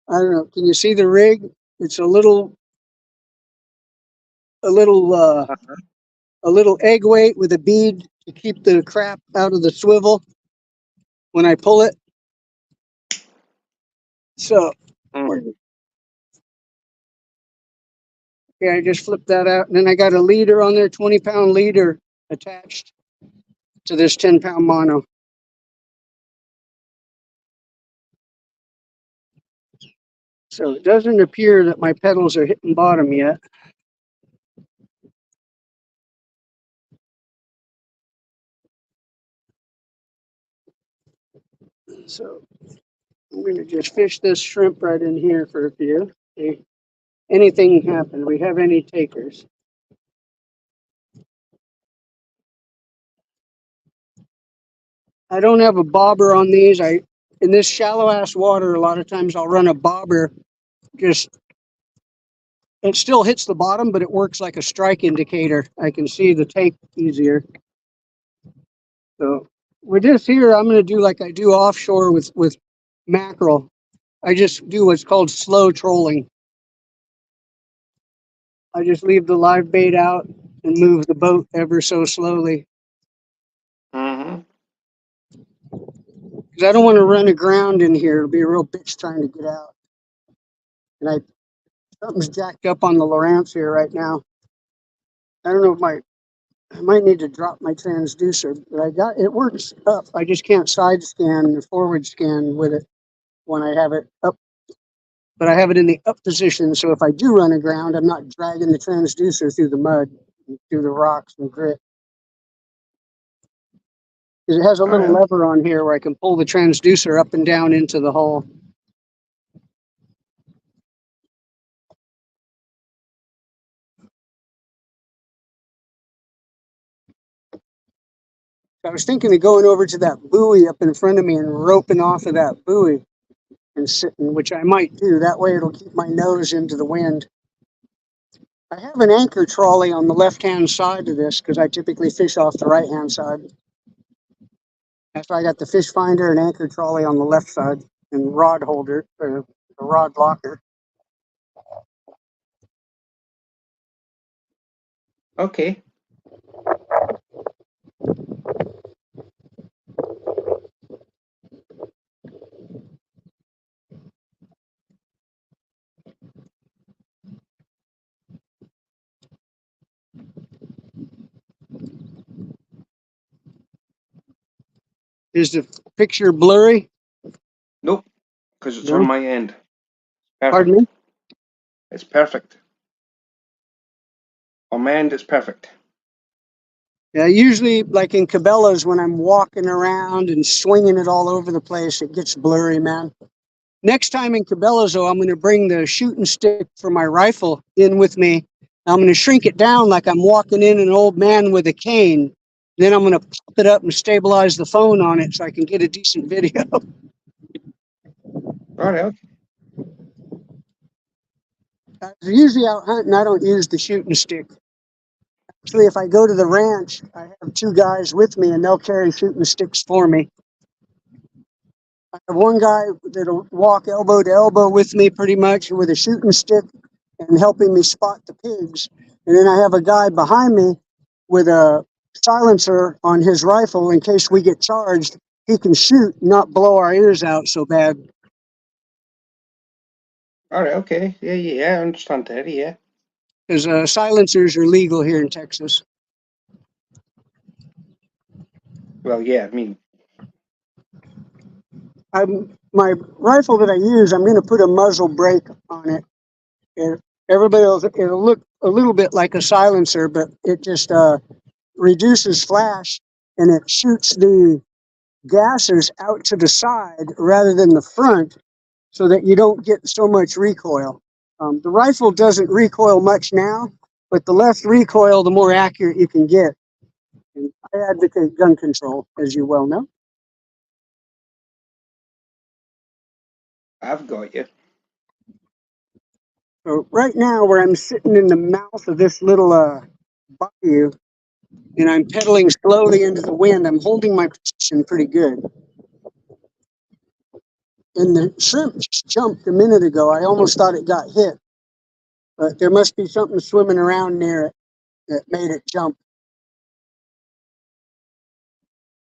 I don't know. Can you see the rig? It's a little egg weight with a bead to keep the crap out of the swivel when I pull it. So, Mm. okay, I just flipped that out, and then I got a leader on there, 20-pound leader attached to this 10-pound mono. So it doesn't appear that my pedals are hitting bottom yet. So I'm going to just fish this shrimp right in here for a few. See, anything can happen. We have any takers? I don't have a bobber on these. In this shallow ass water, a lot of times I'll run a bobber. Just it still hits the bottom, but it works like a strike indicator. I can see the take easier. So with this here, I'm going to do like I do offshore with mackerel. I just do what's called slow trolling. I just leave the live bait out and move the boat ever so slowly Mm-hmm. because I don't want to run aground in here. It'll be a real bitch trying to get out. And something's jacked up on the Lowrance here right now. I don't know if I might need to drop my transducer, but it works up. I just can't side scan or forward scan with it when I have it up. But I have it in the up position, so if I do run aground, I'm not dragging the transducer through the mud, through the rocks and grit. Because it has a little Alright. lever on here where I can pull the transducer up and down into the hole. So I was thinking of going over to that buoy up in front of me and roping off of that buoy and sitting, which I might do. That way it'll keep my nose into the wind. I have an anchor trolley on the left-hand side of this because I typically fish off the right-hand side. That's why I got the fish finder and anchor trolley on the left side and rod holder or the rod locker. Okay. Is the picture blurry? Nope. Because it's on No. my end. Pardon Perfect. me? It's perfect. On my end, it's perfect. Yeah, usually like in Cabela's when I'm walking around and swinging it all over the place, it gets blurry, man. Next time in Cabela's, though, I'm going to bring the shooting stick for my rifle in with me. I'm going to shrink it down like I'm walking in an old man with a cane. Then I'm going to pop it up and stabilize the phone on it so I can get a decent video. Alright. Okay. Usually out hunting, I don't use the shooting stick. Actually, if I go to the ranch, I have two guys with me and they'll carry shooting sticks for me. I have one guy that'll walk elbow to elbow with me pretty much with a shooting stick and helping me spot the pigs. And then I have a guy behind me with a silencer on his rifle in case we get charged. He can shoot, not blow our ears out so bad. Alright. Okay. Yeah. I understand that. Yeah. Because silencers are legal here in Texas. Well, yeah. I mean, My rifle that I use, I'm going to put a muzzle brake on it. It'll look a little bit like a silencer, but it just reduces flash and it shoots the gases out to the side rather than the front so that you don't get so much recoil. The rifle doesn't recoil much now, but the less recoil, the more accurate you can get. And I advocate gun control, as you well know. I've got you. So right now, where I'm sitting in the mouth of this little bayou, and I'm pedaling slowly into the wind, I'm holding my position pretty good. And the shrimp just jumped a minute ago. I almost thought it got hit, but there must be something swimming around near it that made it jump.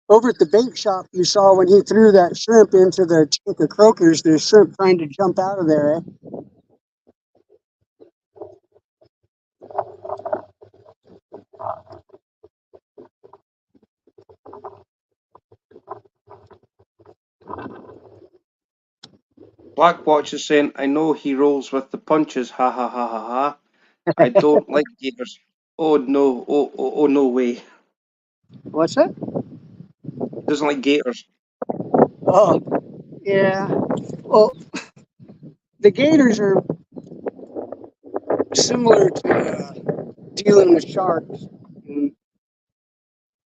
Over at the bait shop, you saw when he threw that shrimp into the tank of croakers, there's shrimp trying to jump out of there, eh? Black Watch is saying, I know he rolls with the punches, ha ha ha ha ha. I don't like gators. Oh no, oh no way. What's that? Doesn't like gators. Oh, yeah. Well, the gators are similar to dealing with sharks.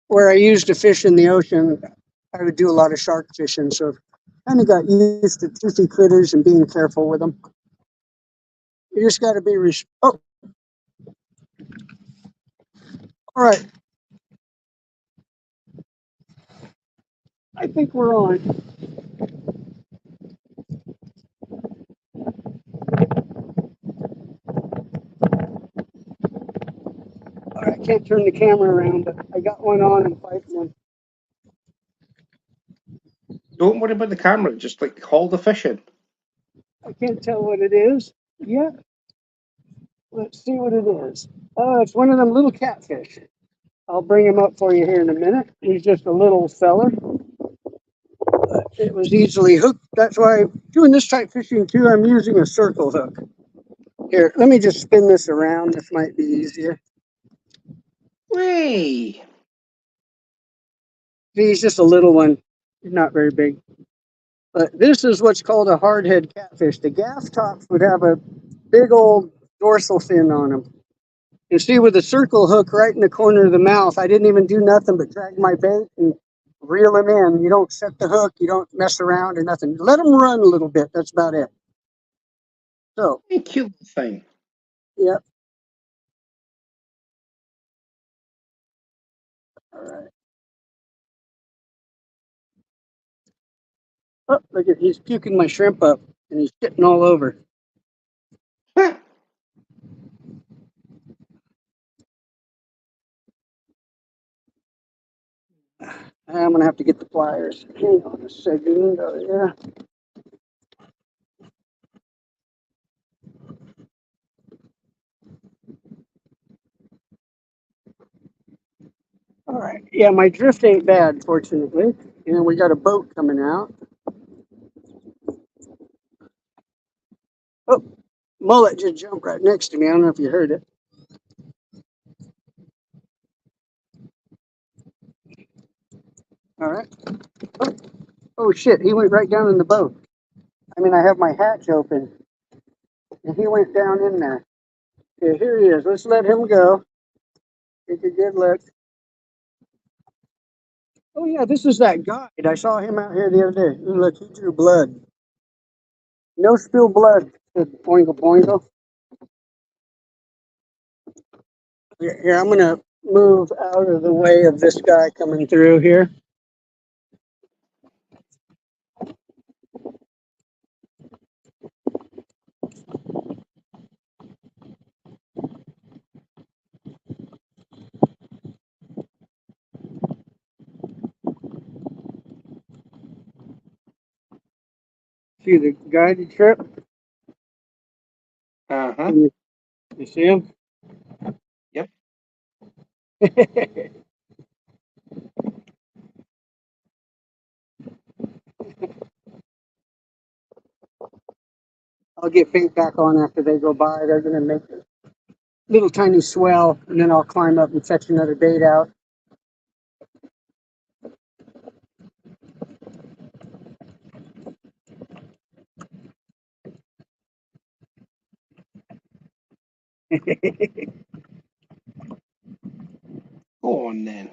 Where I used to fish in the ocean, I would do a lot of shark fishing, so kind of got used to toothy critters and being careful with them. You just got to be oh, all right. I think we're on. All right, I can't turn the camera around, but I got one on and fighting one. Don't worry about the camera, just like haul the fish in. I can't tell what it is yet. Let's see what it is. Oh, it's one of them little catfish. I'll bring him up for you here in a minute. He's just a little feller. It was easily hooked. That's why doing this type fishing too, I'm using a circle hook. Here, let me just spin this around. This might be easier. Way. He's just a little one. He's not very big. But this is what's called a hardhead catfish. The gaff tops would have a big old dorsal fin on them. You see with the circle hook right in the corner of the mouth, I didn't even do nothing but drag my bait and reel him in. You don't set the hook, you don't mess around or nothing. Let him run a little bit. That's about it. So, Hey, cute thing. yep. All right. Oh, look at he's puking my shrimp up and he's shitting all over. I'm gonna have to get the pliers. Hang on a second. Oh, yeah. All right. Yeah, my drift ain't bad, fortunately. And we got a boat coming out. Oh, mullet just jumped right next to me. I don't know if you heard it. All right. Oh shit, he went right down in the boat. I mean, I have my hatch open. And he went down in there. Okay, here he is. Let's let him go. Take a good look. Oh yeah, this is that guide. I saw him out here the other day. Ooh, look, he drew blood. No spill blood, said Boingle Boingle. Here, I'm gonna move out of the way of this guy coming through here. See the guided trip? Uh-huh. You see him? Yep. I'll get bait back on after they go by. They're gonna make a little tiny swell, and then I'll climb up and fetch another bait out. Go on then.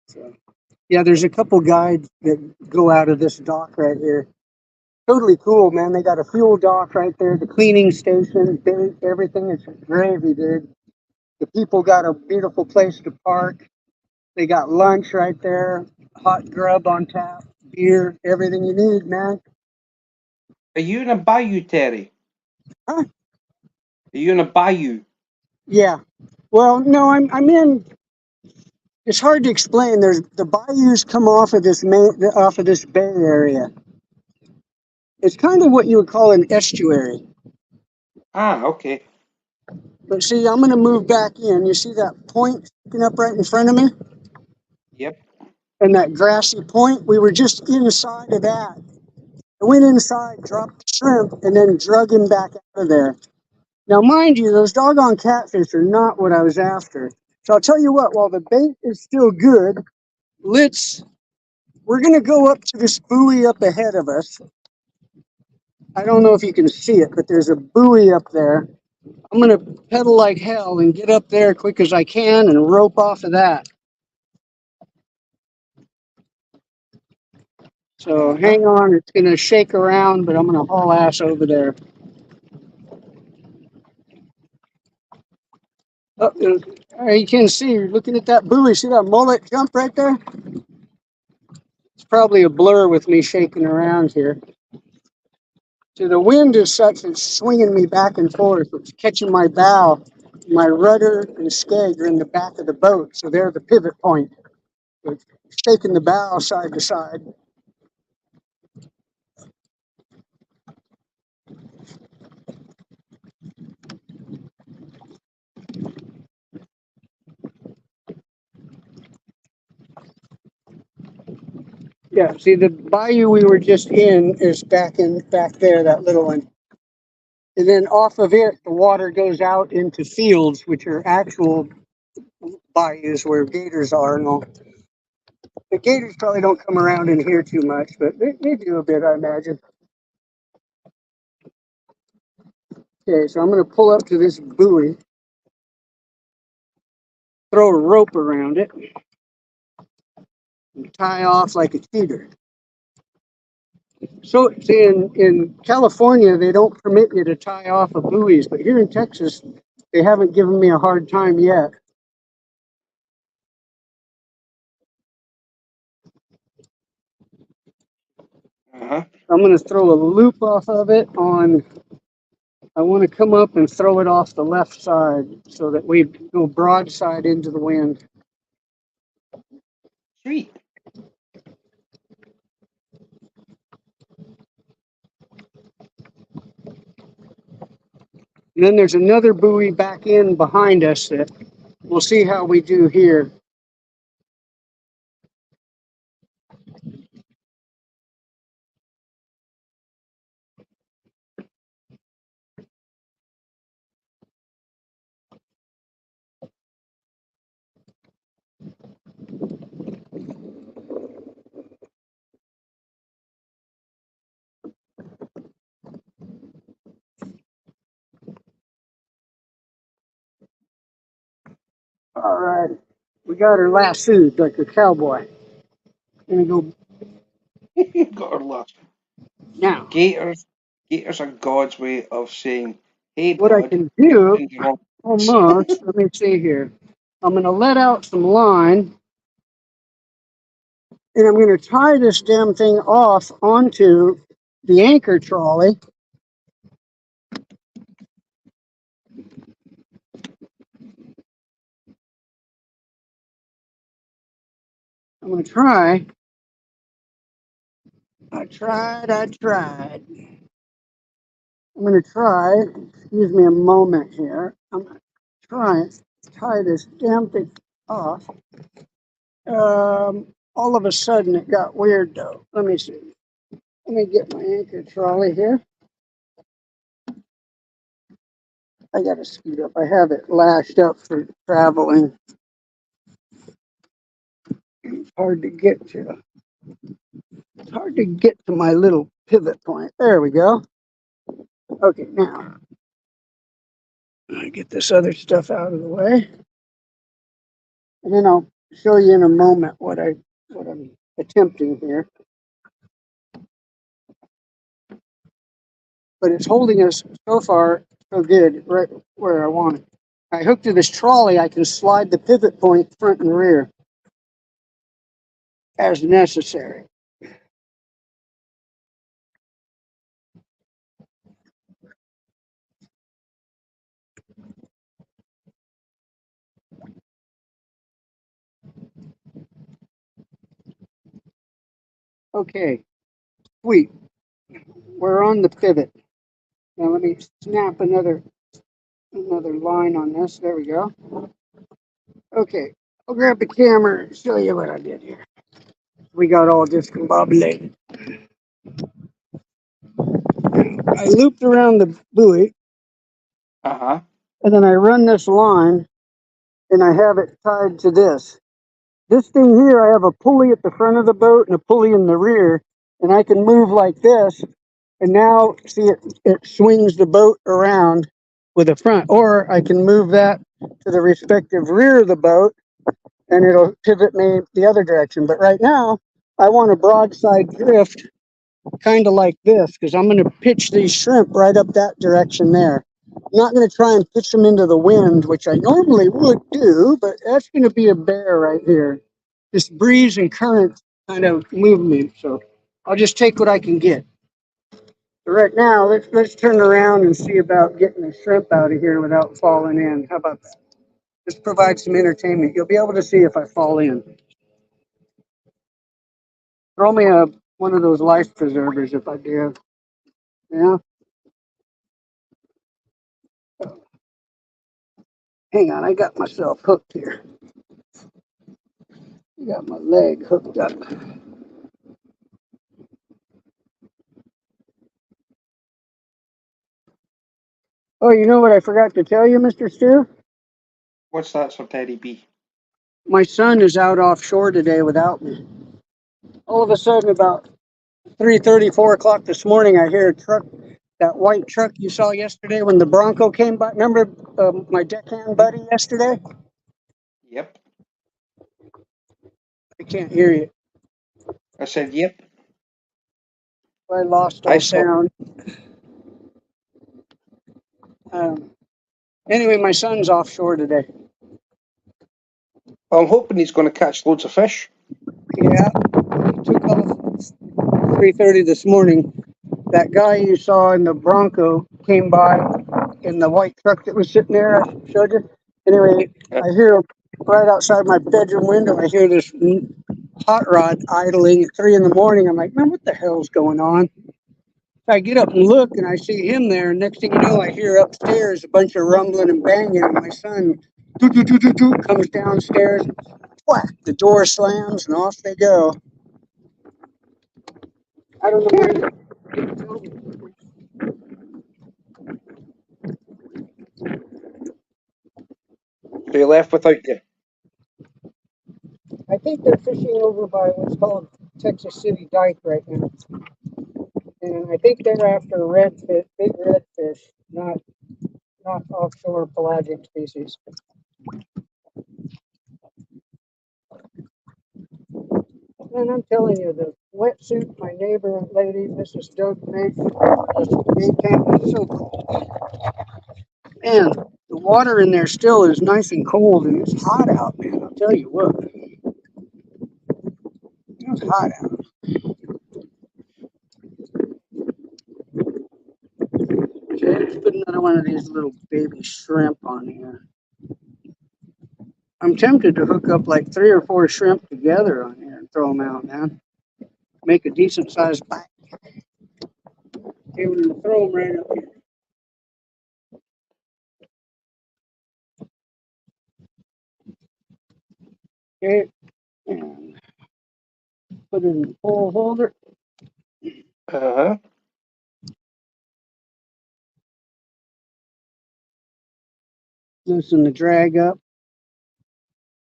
So, yeah, there's a couple guides that go out of this dock right here. Totally cool, man. They got a fuel dock right there, the cleaning station, bait, everything is gravy, dude. The people got a beautiful place to park. They got lunch right there, hot grub on tap, beer, everything you need, man. Are you in a bayou, Terry? Huh? Are you in a bayou? Yeah. Well, no, I'm in. It's hard to explain. There's the bayous come off of this bay area. It's kind of what you would call an estuary. Ah, okay. But see, I'm going to move back in. You see that point sticking up right in front of me? Yep. And that grassy point? We were just inside of that. I went inside, dropped the shrimp, and then drug him back out of there. Now, mind you, those doggone catfish are not what I was after. So I'll tell you what, while the bait is still good, we're going to go up to this buoy up ahead of us. I don't know if you can see it, but there's a buoy up there. I'm going to pedal like hell and get up there quick as I can and rope off of that. So hang on, it's going to shake around, but I'm going to haul ass over there. Oh, you can see, you're looking at that buoy. See that mullet jump right there? It's probably a blur with me shaking around here. So the wind is such it's swinging me back and forth. It's catching my bow. My rudder and skeg are in the back of the boat, so they're the pivot point. It's shaking the bow side to side. Yeah, see the bayou we were just in is back there, that little one. And then off of it, the water goes out into fields, which are actual bayous where gators are and all. The gators probably don't come around in here too much, but they do a bit, I imagine. Okay, so I'm going to pull up to this buoy, throw a rope around it, and tie off like a cheater. So, see, in California, they don't permit you to tie off of buoys, but here in Texas, they haven't given me a hard time yet. I'm going to throw a loop off of it on. I want to come up and throw it off the left side so that we go broadside into the wind. Sweet. And then there's another buoy back in behind us that we'll see how we do here. All right, we got her lassoed like a cowboy. Gonna go Got her lost. now. Gators are God's way of saying, hey What I bud, can you're do, in the wrong place." almost, let me see here. I'm gonna let out some line, and I'm gonna tie this damn thing off onto the anchor trolley. I'm gonna try. I tried. I'm gonna try. Excuse me a moment here. I'm gonna try to tie this damn thing off. All of a sudden it got weird though. Let me see. Let me get my anchor trolley here. I gotta speed up. I have it lashed up for traveling. It's hard to get to. It's hard to get to my little pivot point. There we go. Okay, now I get this other stuff out of the way, and then I'll show you in a moment what I'm attempting here. But it's holding us so far so good, right where I want it. I hooked to this trolley. I can slide the pivot point front and rear as necessary. Okay, sweet. We're on the pivot. Now let me snap another line on this. There we go. Okay, I'll grab the camera and show you what I did here. We got all discombobulated. I looped around the buoy, Uh-huh. and then I run this line, and I have it tied to this. This thing here, I have a pulley at the front of the boat and a pulley in the rear, and I can move like this. And now, see, it swings the boat around with the front, or I can move that to the respective rear of the boat, and it'll pivot me the other direction. But right now, I want a broadside drift, kind of like this, because I'm going to pitch these shrimp right up that direction there. I'm not going to try and pitch them into the wind, which I normally would do, but that's going to be a bear right here. This breeze and current kind of move me, so I'll just take what I can get. So right now, let's turn around and see about getting the shrimp out of here without falling in. How about that? Just provide some entertainment. You'll be able to see if I fall in. Throw me one of those life preservers if I do. Yeah. Hang on, I got myself hooked here. I got my leg hooked up. Oh, you know what I forgot to tell you, Mr. Stu? What's that, Sir Teddy B? My son is out offshore today without me. All of a sudden, about 3:30, 4 o'clock this morning, I hear a truck, that white truck you saw yesterday when the Bronco came by. Remember my deckhand buddy yesterday? Yep. I can't hear you. I said, yep. I lost I all saw. sound. Anyway, my son's offshore today. I'm hoping he's going to catch loads of fish. Yeah, he took off 3:30 this morning. That guy you saw in the Bronco came by in the white truck that was sitting there. I showed you. Anyway, I hear right outside my bedroom window. I hear this hot rod idling at 3 in the morning. I'm like, man, what the hell's going on? I get up and look, and I see him there. Next thing you know, I hear upstairs a bunch of rumbling and banging. And my son comes downstairs. Whack! The door slams, and off they go. I don't know where. So he left without you. I think they're fishing over by what's called Texas City Dike right now, and I think they're after redfish, big redfish, not offshore pelagic species. And I'm telling you, the wetsuit my neighbor lady, Mrs. Doug, made camp is so cool. Man, the water in there still is nice and cold, and it's hot out, man. I'll tell you what, it's hot out. Okay, let's put another one of these little baby shrimp on here. I'm tempted to hook up like 3 or 4 shrimp together on here and throw them out, man. Make a decent sized bite. Okay, we're gonna throw them right up here. Okay, and put it in the pole holder. Uh-huh. Loosen the drag up.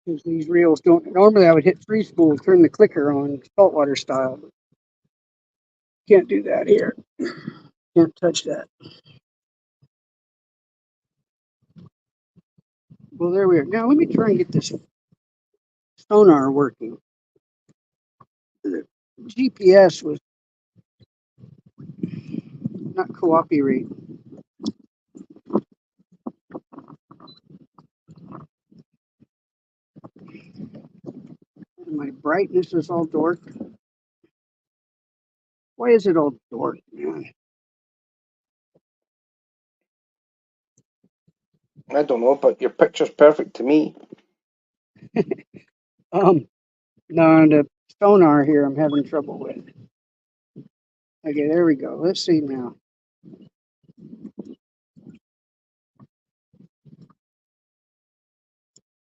Because these reels don't. Normally I would hit free spool, turn the clicker on, saltwater style. But can't do that here. Can't touch that. Well, there we are. Now let me try and get this sonar working. The GPS was not cooperating. My brightness is all dark. Why is it all dark, man? I don't know, but your picture's perfect to me. No, the sonar here I'm having trouble with. Okay, there we go. Let's see now.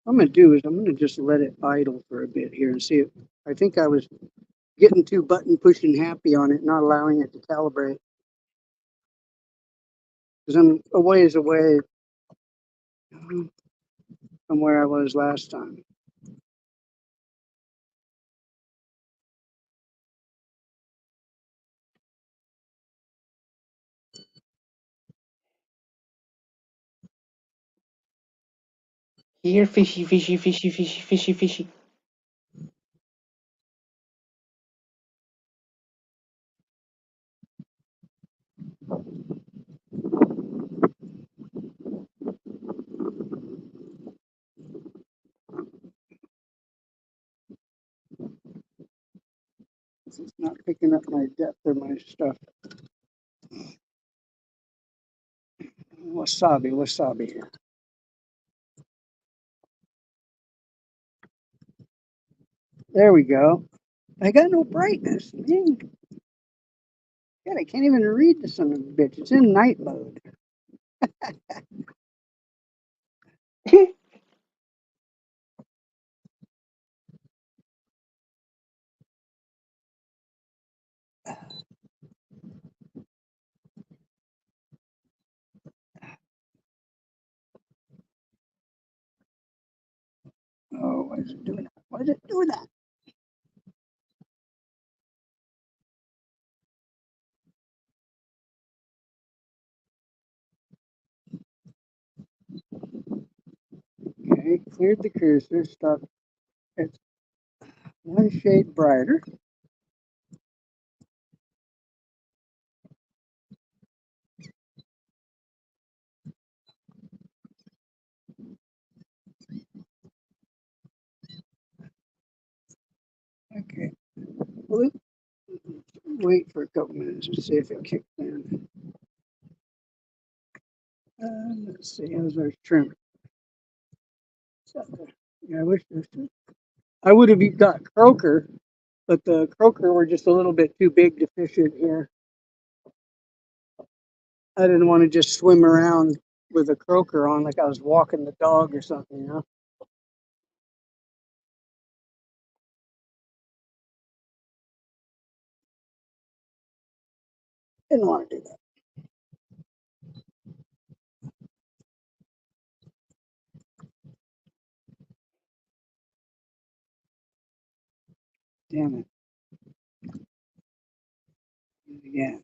What I'm gonna do is I'm gonna just let it idle for a bit here and see it. I think I was getting too button pushing happy on it, not allowing it to calibrate. because I'm a ways away from where I was last time. Here, fishy, fishy, fishy, fishy, fishy, fishy. It's not picking up my depth or my stuff. Wasabi, wasabi. There we go. I got no brightness. Man, God, I can't even read the son of a bitch. It's in night mode. Oh, why is it doing that? Why is it doing that? Okay, cleared the cursor, stop. It's one shade brighter. Okay, well, wait for a couple minutes to see if it kicks in. Let's see, how's our trim? Yeah, I wish I would have got croaker, but the croaker were just a little bit too big to fish in here. I didn't want to just swim around with a croaker on like I was walking the dog or something, you know? Didn't want to do that. Damn it. Yeah.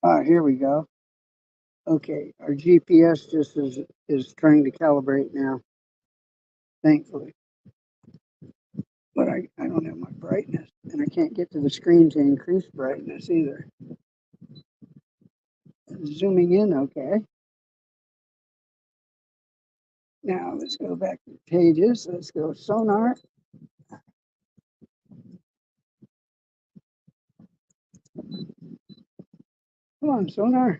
All right, here we go. Okay, our GPS just is trying to calibrate now, thankfully. But I don't have my brightness, and I can't get to the screen to increase brightness either. Zooming in, okay. Now let's go back to pages. Let's go sonar. Come on, sonar.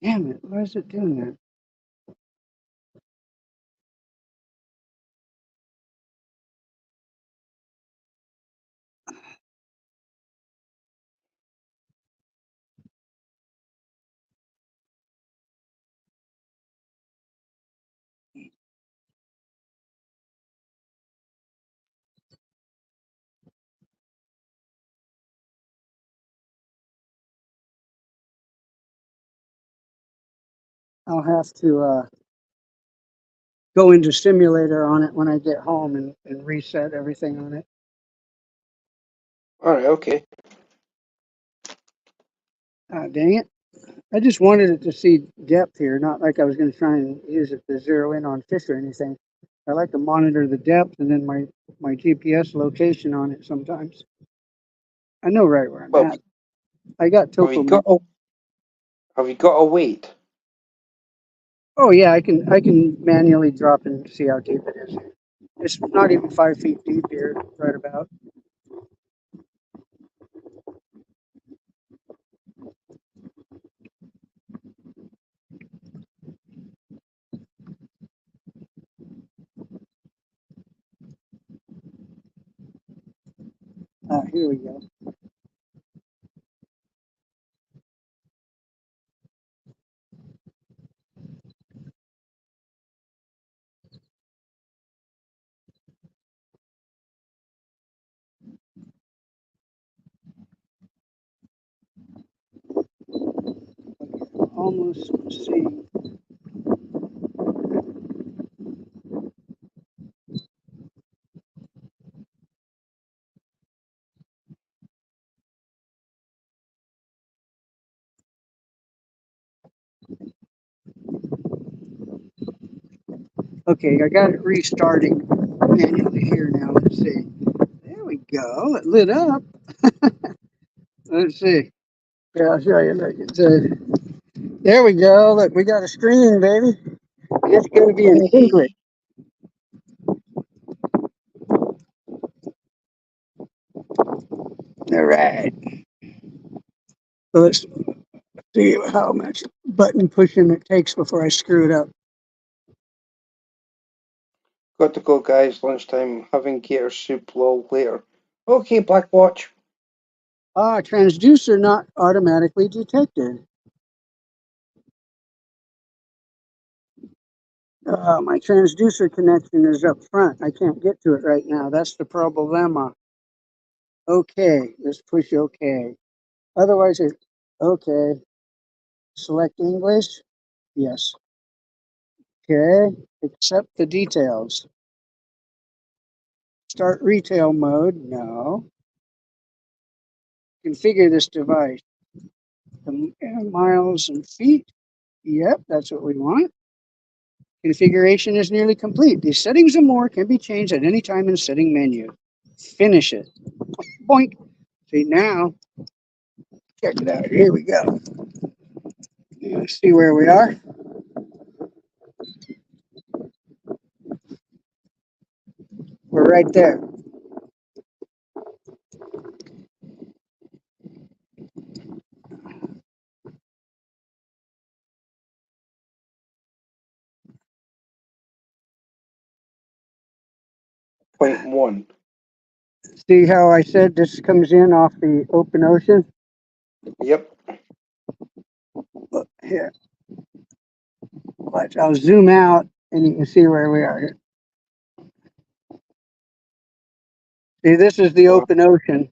Damn it, why is it doing that? I'll have to go into simulator on it when I get home and reset everything on it. All right, okay. Dang it. I just wanted it to see depth here, not like I was going to try and use it to zero in on fish or anything. I like to monitor the depth and then my GPS location on it sometimes. I know right where I'm Well, at. I got have you topo. got a have you got a weight? Oh yeah, I can manually drop and see how deep it is. It's not even 5 feet deep here, right about. Here we go. Almost see. Okay, I got it restarting manually here now. Let's see. There we go. It lit up. Let's see. Yeah, I'll show you. Look, there we go. Look, we got a screen, baby. It's going to be in English. All right. So let's see how much button pushing it takes before I screw it up. Got to go, guys. Lunchtime. Having gator soup. Lol. Later. Okay, Black Watch. Transducer not automatically detected. My transducer connection is up front. I can't get to it right now. That's the problema. Okay, let's push OK. Otherwise, okay. Select English. Yes. Okay. Accept the details. Start retail mode. No. Configure this device. Miles and feet. Yep, that's what we want. Configuration is nearly complete. The settings and more can be changed at any time in the setting menu. Finish it. Boink. See now, check it out. Here we go. Let's see where we are. We're right there. Point one. See how I said this comes in off the open ocean? Yep. Look here. Watch, I'll zoom out and you can see where we are. See, this is the open ocean.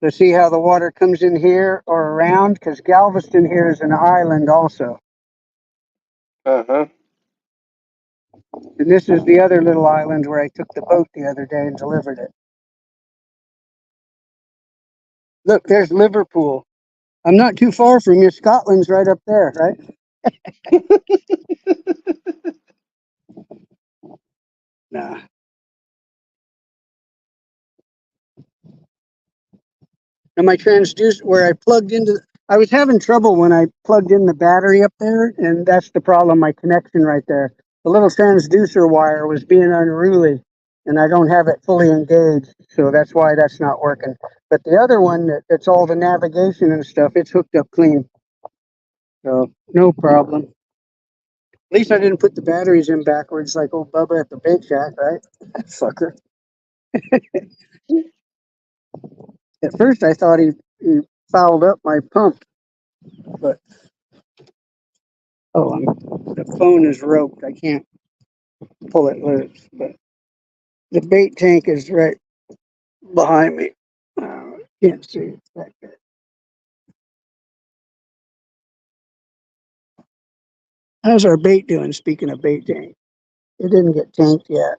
So see how the water comes in here or around? Because Galveston here is an island also. Uh-huh. And this is the other little island where I took the boat the other day and delivered it. Look, there's Liverpool. I'm not too far from you. Scotland's right up there, right? Nah. And my transducer, where I plugged into, I was having trouble when I plugged in the battery up there, and that's the problem, my connection right there. The little transducer wire was being unruly, and I don't have it fully engaged, so that's why that's not working. But the other one, that's all the navigation and stuff, it's hooked up clean. So, no problem. At least I didn't put the batteries in backwards like old Bubba at the bait shack, right? That fucker. At first I thought he fouled up my pump, but the phone is roped. I can't pull it loose, but the bait tank is right behind me. Can't see it back there. How's our bait doing? Speaking of bait tank, It didn't get tanked yet.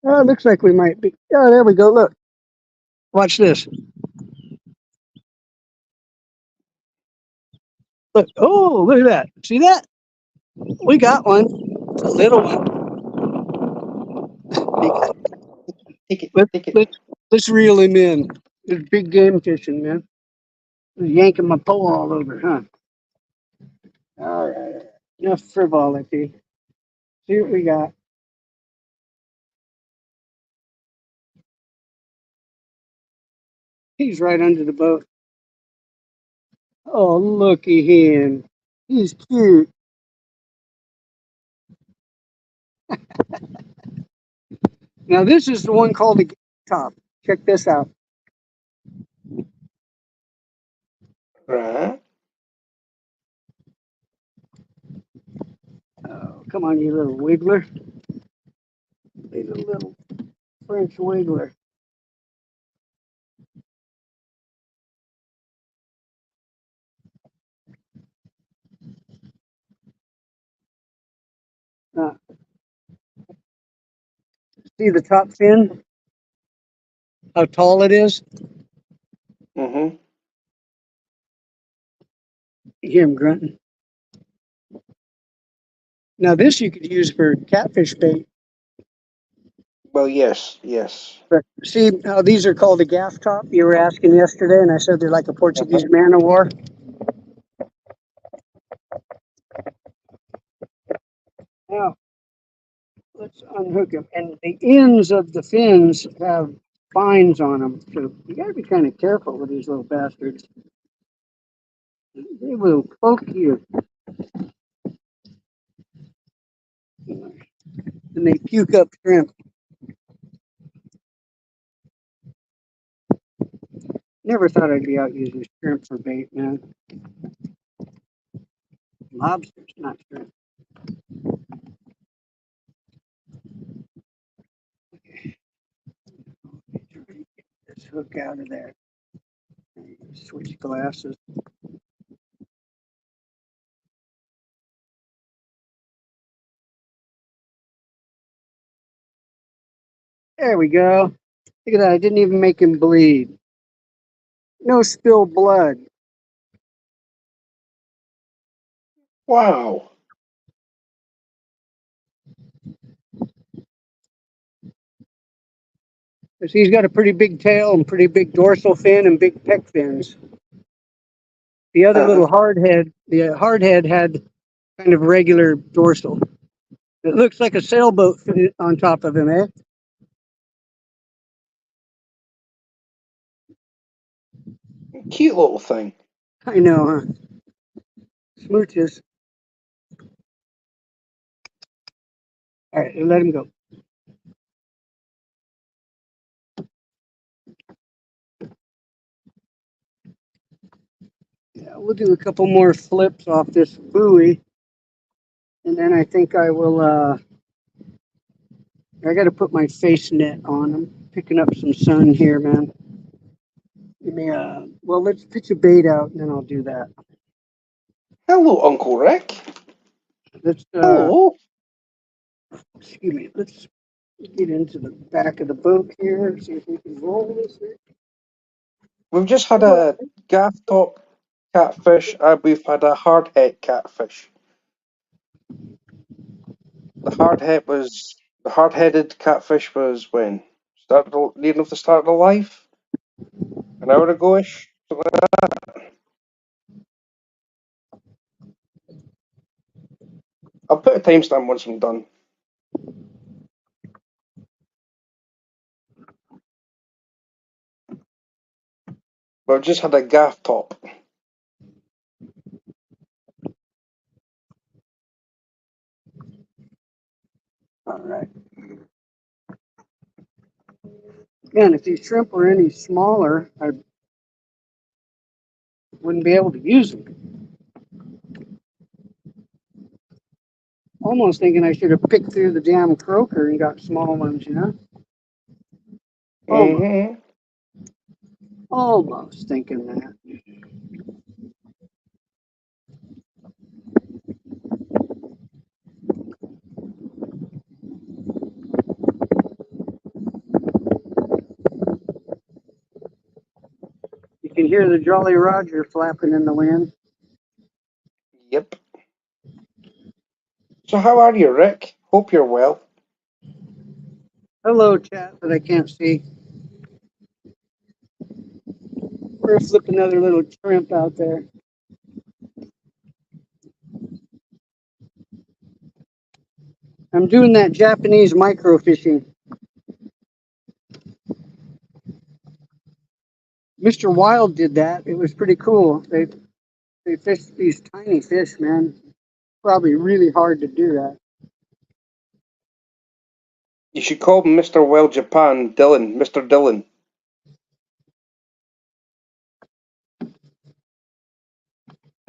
Oh, it looks like we might be. Oh, there we go. Look. Watch this. Look. Oh, look at that. See that? We got one. It's a little one. Take it, Let, take it. let, let's reel him in. It's big game fishing, man. He's yanking my pole all over, huh? All right. Enough frivolity. See what we got. He's right under the boat. Oh, looky him. He's cute. Now, this is the one called the top. Check this out. Right. Oh, come on, you little wiggler. He's a little French wiggler. Uh, see the top fin? How tall it is? Mm-hmm. You hear him grunting. Now, this you could use for catfish bait. Well, yes, yes. But see how these are called a gaff top? You were asking yesterday, and I said they're like a Portuguese man of war. Now, let's unhook them. And the ends of the fins have fines on them. So you got to be kind of careful with these little bastards. They will poke you. And they puke up shrimp. Never thought I'd be out using shrimp for bait, man. Lobsters, not shrimp. Get this hook out of there. Switch glasses. There we go. Look at that. I didn't even make him bleed. No spilled blood. Wow. Because he's got a pretty big tail and pretty big dorsal fin and big pec fins. The other Uh-huh. little hardhead, the hardhead had kind of regular dorsal. It looks like a sailboat on top of him, eh? Cute little thing. I know, huh? Smooches. All right, let him go. Yeah, we'll do a couple more flips off this buoy, and then I think I will. I got to put my face net on. I'm picking up some sun here, man. Give me well, let's pitch a bait out, and then I'll do that. Hello, Uncle Rick. Let's Hello. excuse me. Let's get into the back of the boat here. See if we can roll this thing. We've just had a gaff top catfish, and we've had a hardhead catfish. The hard-headed catfish was when near enough the start of the life, an hour ago-ish. Something like that. I'll put a timestamp once I'm done. We've just had a gaff top. All right. And if these shrimp were any smaller, I wouldn't be able to use them. Almost thinking I should have picked through the damn croaker and got small ones, you know? Almost, Mm-hmm. almost thinking that. you hear the Jolly Roger flapping in the wind? Yep. So how are you, Rick? Hope you're well. Hello, chat that I can't see. We're gonna flip another little shrimp out there. I'm doing that Japanese microfishing. Mr. Wild did that. It was pretty cool. They fished these tiny fish, man. Probably really hard to do that. You should call Mr. Well Japan Dylan, Mr. Dylan.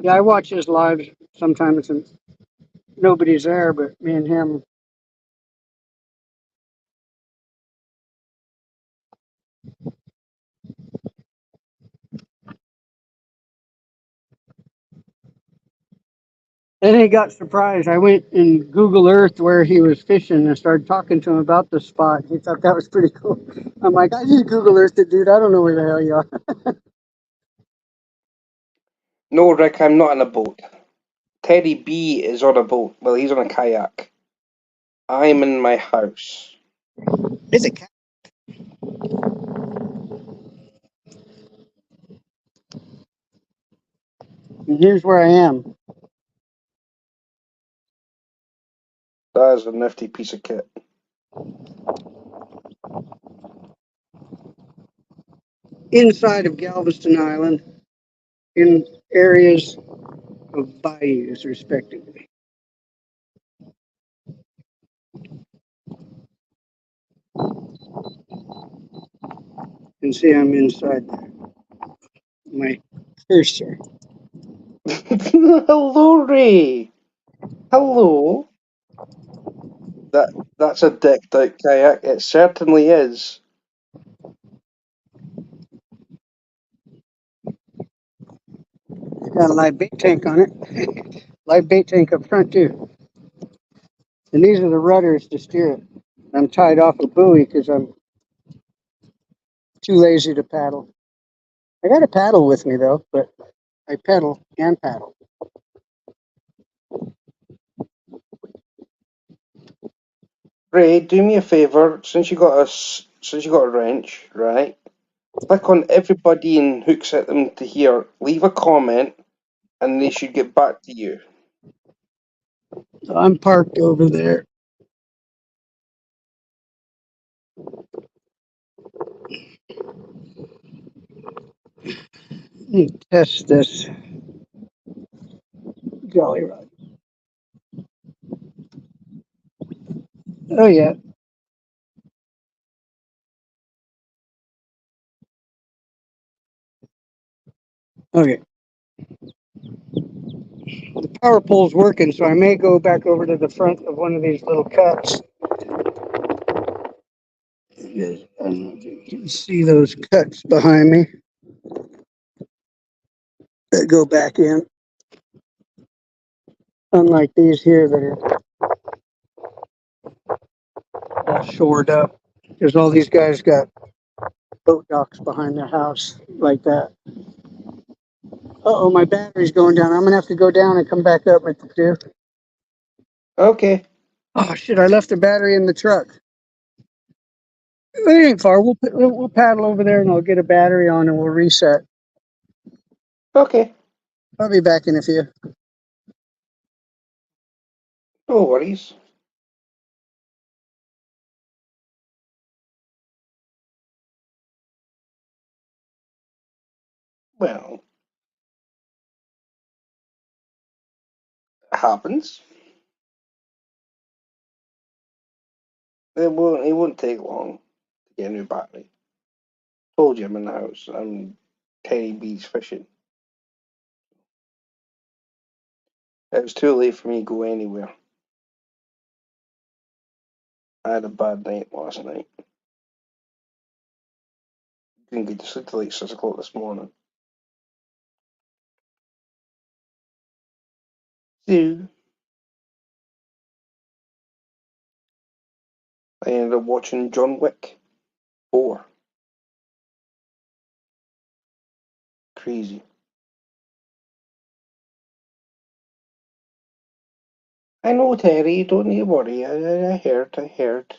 Yeah, I watch his lives sometimes and nobody's there but me and him. And he got surprised. I went in Google Earth where he was fishing and started talking to him about the spot. He thought that was pretty cool. I'm like, I just Google Earthed it, dude. I don't know where the hell you are. No, Rick, I'm not in a boat. Teddy B is on a boat. Well, he's on a kayak. I'm in my house. It's a cat. And here's where I am. That is a nifty piece of kit. Inside of Galveston Island in areas of bayous, respectively. You can see I'm inside my cursor. Hello, Ray. Hello. That's a decked out kayak. It certainly is. It's got a live bait tank on it. Live bait tank up front, too. And these are the rudders to steer it. I'm tied off a buoy because I'm too lazy to paddle. I got a paddle with me, though, but I pedal and paddle. Ray, do me a favor. Since you got a wrench, right? Click on everybody and hook set them to here. Leave a comment, and they should get back to you. So I'm parked over there. Let me test this Jolly Roger. Oh, yeah. Okay. The power pole's working, so I may go back over to the front of one of these little cuts. I don't know if you can see those cuts behind me that go back in. Unlike these here that are all shored up. Because all these guys got boat docks behind their house like that. Uh-oh, my battery's going down. I'm going to have to go down and come back up with the two. Okay. Oh, shit, I left the battery in the truck. It ain't far. We'll paddle over there and I'll get a battery on and we'll reset. Okay. I'll be back in a few. No worries. Well, it happens. It won't take long to get a new battery. Told you I'm in the house. I'm Teddy B's fishing. It was too late for me to go anywhere. I had a bad night last night. Didn't get to sleep till like 6 o'clock this morning. So I ended up watching John Wick 4. crazy. I know, Terry. Don't need to worry. I heard. I heard.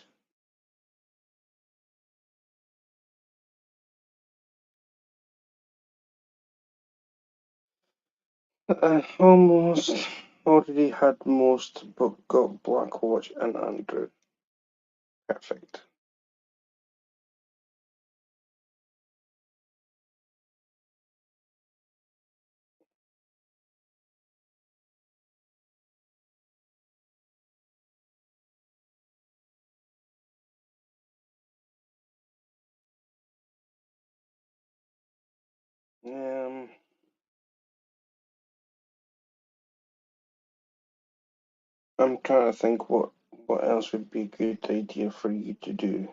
Almost already had most, but got Blackwatch and Andrew. Perfect. Um, I'm trying to think what else would be a good idea for you to do.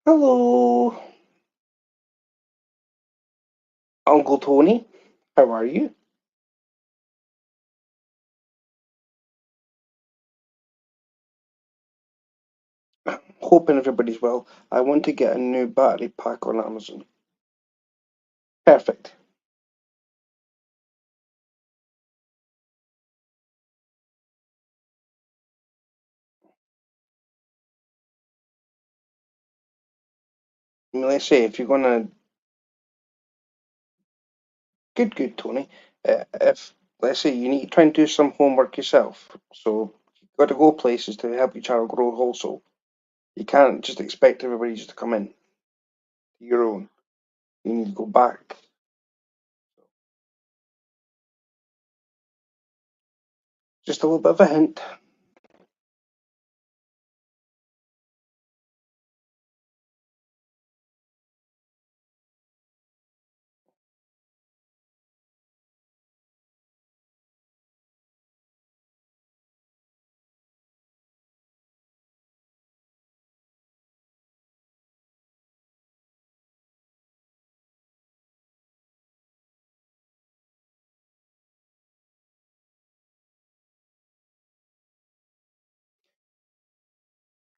Hello, Uncle Tony. How are you? Hoping everybody's well. I want to get a new battery pack on Amazon. Perfect. I mean, let's say if you're gonna good, Tony. If let's say you need to try and do some homework yourself, so you've got to go places to help your child grow. Also, you can't just expect everybody just to come in to your own. You need to go back. Just a little bit of a hint.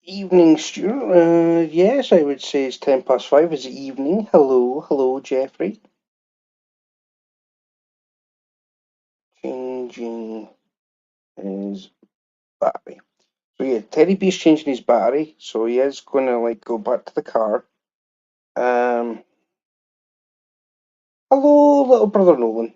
Evening, Stuart. Yes, I would say it's 5:10. Is it evening? Hello, Jeffrey. Changing his battery. So yeah, Teddy B's changing his battery, so he is going to like go back to the car. Hello, little brother Nolan.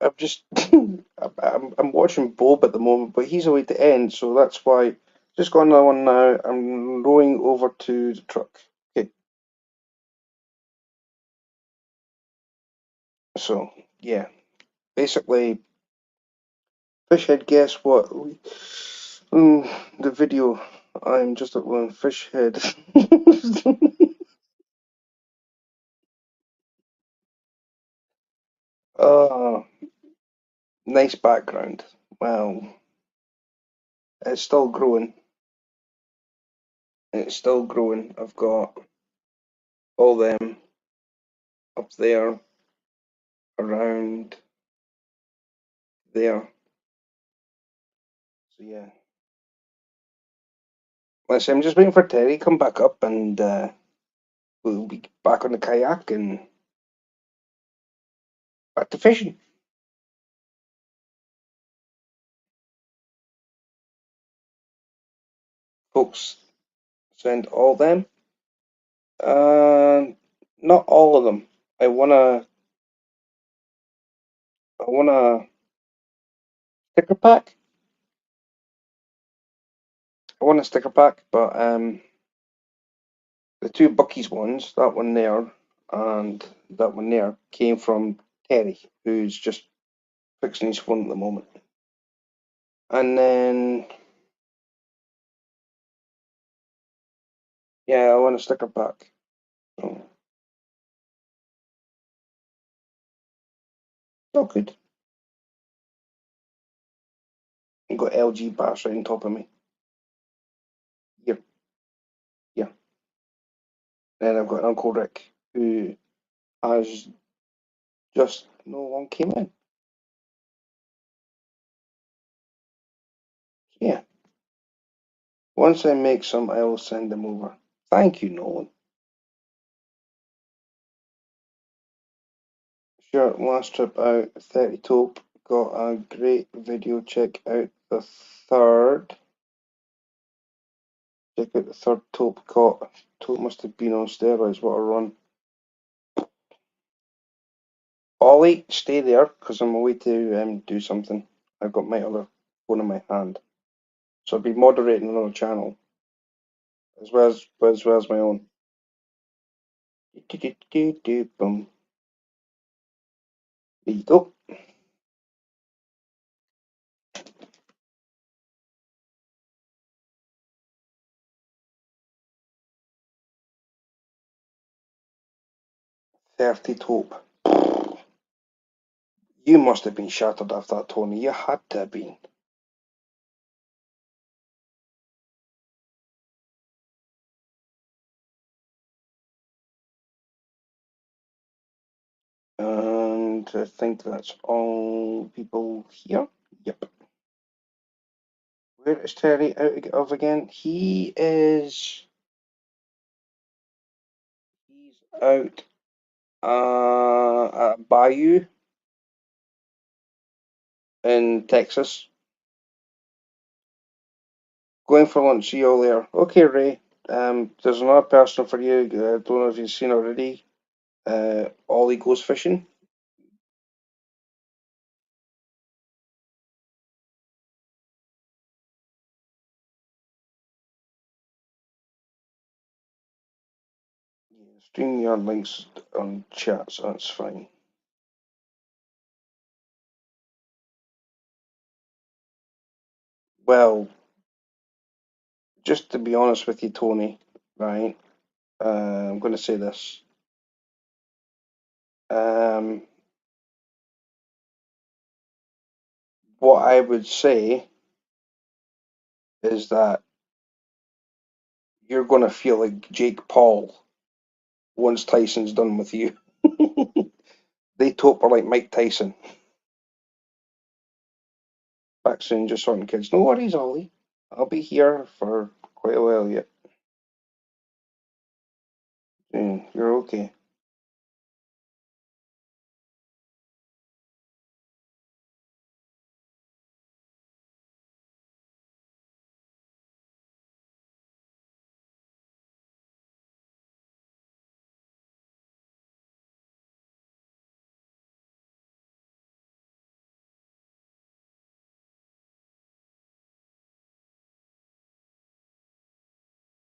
I'm just I'm watching Bob at the moment, but he's away to end, so that's why. Just got another one now. I'm rowing over to the truck. Okay, so yeah, basically, Fishhead. Guess what? The video. I'm just at one Fishhead. Ah, nice background. Well, it's still growing. It's still growing. I've got all them up there, around there. So yeah. Listen, I'm just waiting for Terry to come back up and we'll be back on the kayak and back to fishing. Folks, send all them. Uh, not all of them. I want a sticker pack. I want a sticker pack, but the two Bucky's ones, that one there and that one there, came from Terry, who's just fixing his phone at the moment. And then yeah, I want a sticker pack. So, oh good. I've got LG bars right on top of me. Here. Here. Then I've got an Uncle Rick who has just no long came in. So yeah. Once I make some, I will send them over. Thank you, Nolan. Sure, last trip out, 30 taupe, got a great video. Check out the third. Check out the third taupe caught. Taupe must have been on steroids, what a run. Ollie, stay there, because I'm away to do something. I've got my other phone in my hand. So I'll be moderating another channel, as well as my own. Boom. There you go. Thirty taupe. You must have been shattered after that, Tony. You had to have been. And I think that's all people here. Yep. Where is Terry out of again? He's out at Bayou in Texas. Going for lunch. See you all there. Okay, Ray. There's another person for you. I don't know if you've seen already. Ollie goes fishing. Yeah, StreamYard links on chat, so that's fine. Well, just to be honest with you, Tony, right? I'm going to say this. What I would say is that you're going to feel like Jake Paul once Tyson's done with you. They taupe are like Mike Tyson. Back soon, just sorting kids. No worries, Ollie. I'll be here for quite a while yet. You're okay.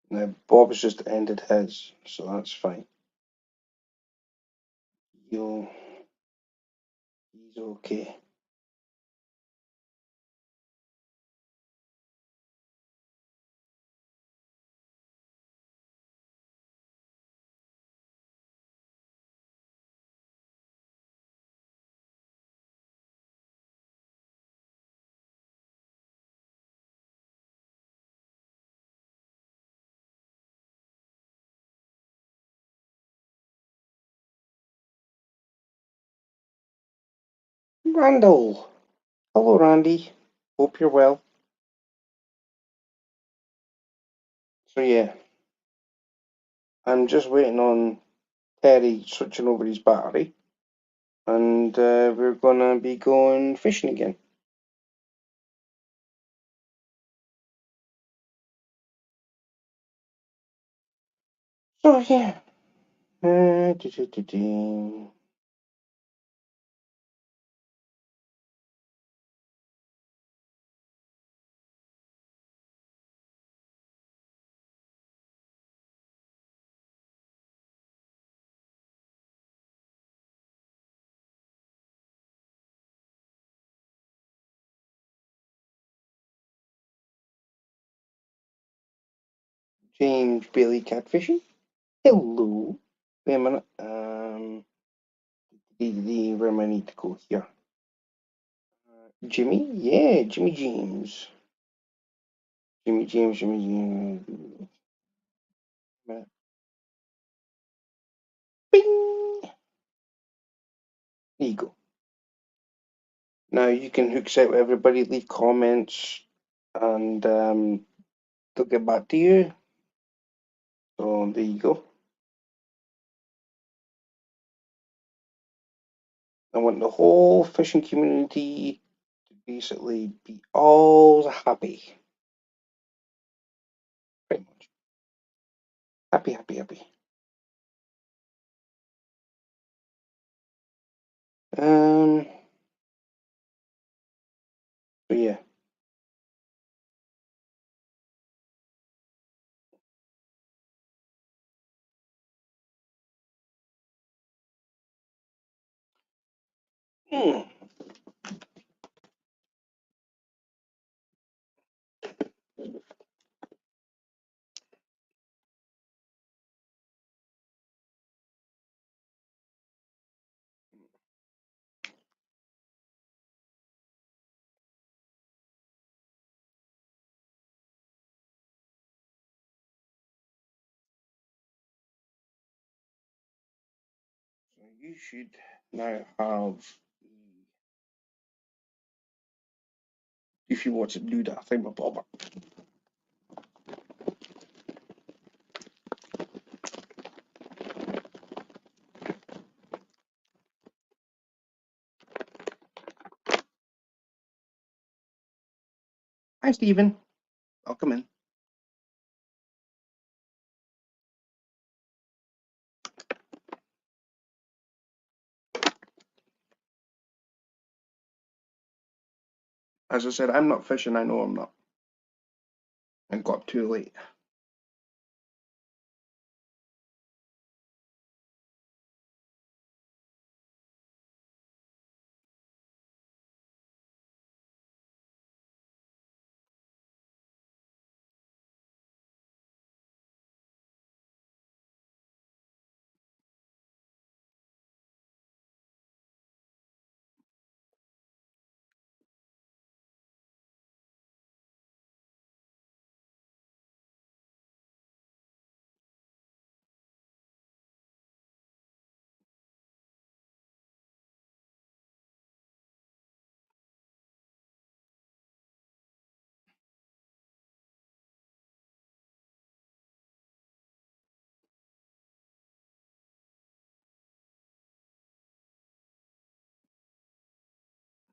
Now, Bob's just ended his, so that's fine. He's okay. Randall. Hello, Randy. Hope you're well. So yeah, I'm just waiting on Terry switching over his battery, and we're gonna be going fishing again. So yeah. James Bailey catfishing. Hello. Wait a minute. Where am I need to go here? Jimmy? Yeah, Jimmy James. Jimmy James, Jimmy James. Bing! There you go. Now you can hook set with everybody, leave comments, and they'll get back to you. So there you go. I want the whole fishing community to basically be all happy. Pretty much. Happy, happy, happy. So yeah. Hmm. So you should now have, if you want to do that thing with Bob. Hi, Stephen. Welcome in. As I said, I'm not fishing. I know I'm not. I got up too late.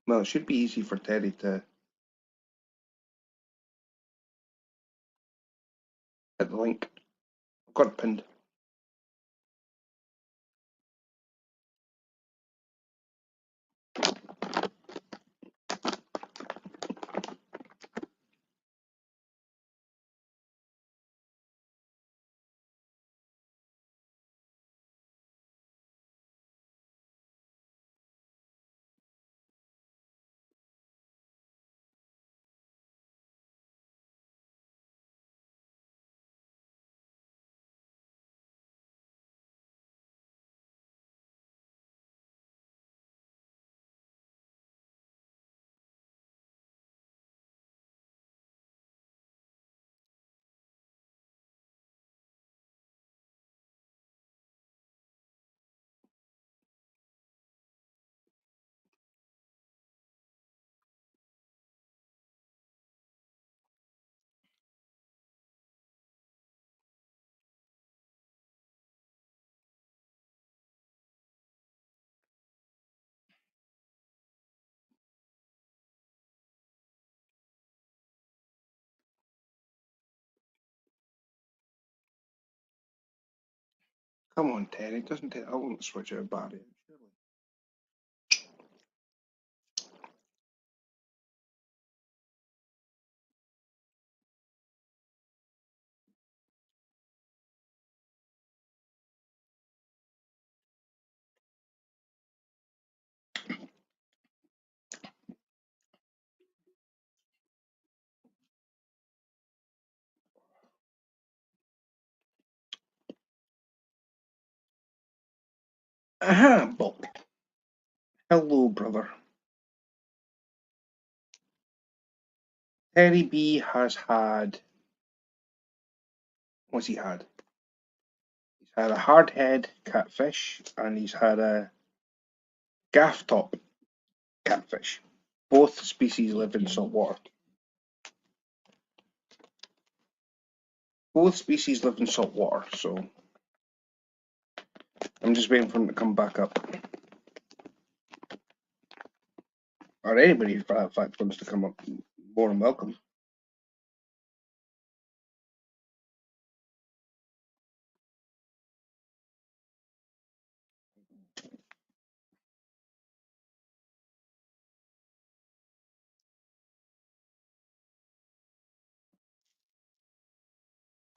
Well, it should be easy for Teddy to hit the link. I've got it pinned. Come on, Teddy. It doesn't take. I won't switch out battery. Surely. Aha, Bob. Hello, brother. Teddy B has had, what's he had? He's had a hardhead catfish and he's had a gaff top catfish. Both species live in salt water. Both species live in salt water, so I'm just waiting for them to come back up. Or anybody, for that fact, wants to come up, more than welcome.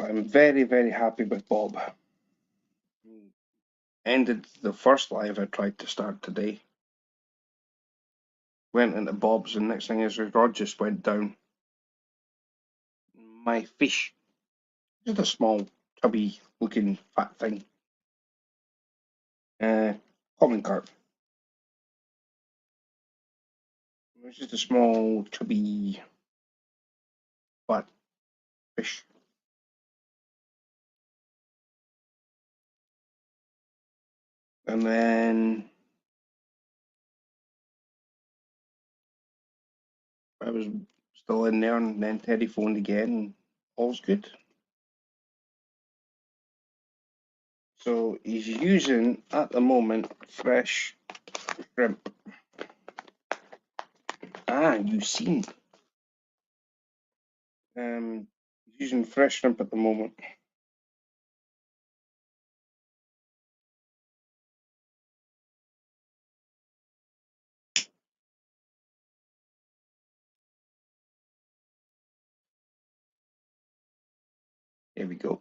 I'm very, very happy with Bob. Ended the first live I tried to start today. Went into Bob's, and next thing is the rod just went down. My fish, just a small, chubby looking fat thing. Common carp. It was just a small, chubby, fat fish. And then I was still in there, and then Teddy phoned again, and all's good. So he's using, at the moment, fresh shrimp. You've seen. He's using fresh shrimp at the moment. There we go.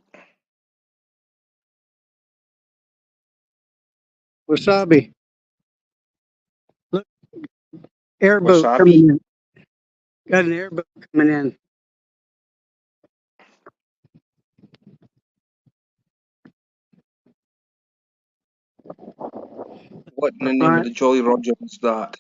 Wasabi. Look, airboat Wasabi? coming in. Got an airboat coming in. What in the name of the Jolly Roger is that?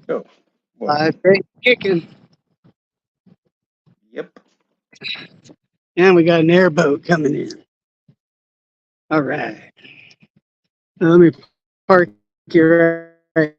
Oh, well, Live bait chicken. yep. And we got an airboat coming in. All right. Now let me park you right.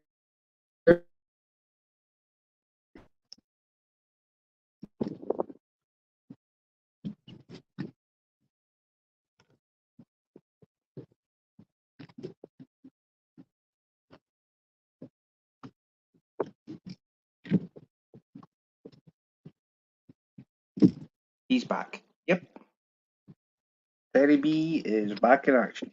He's back. Yep. Teddy B is back in action.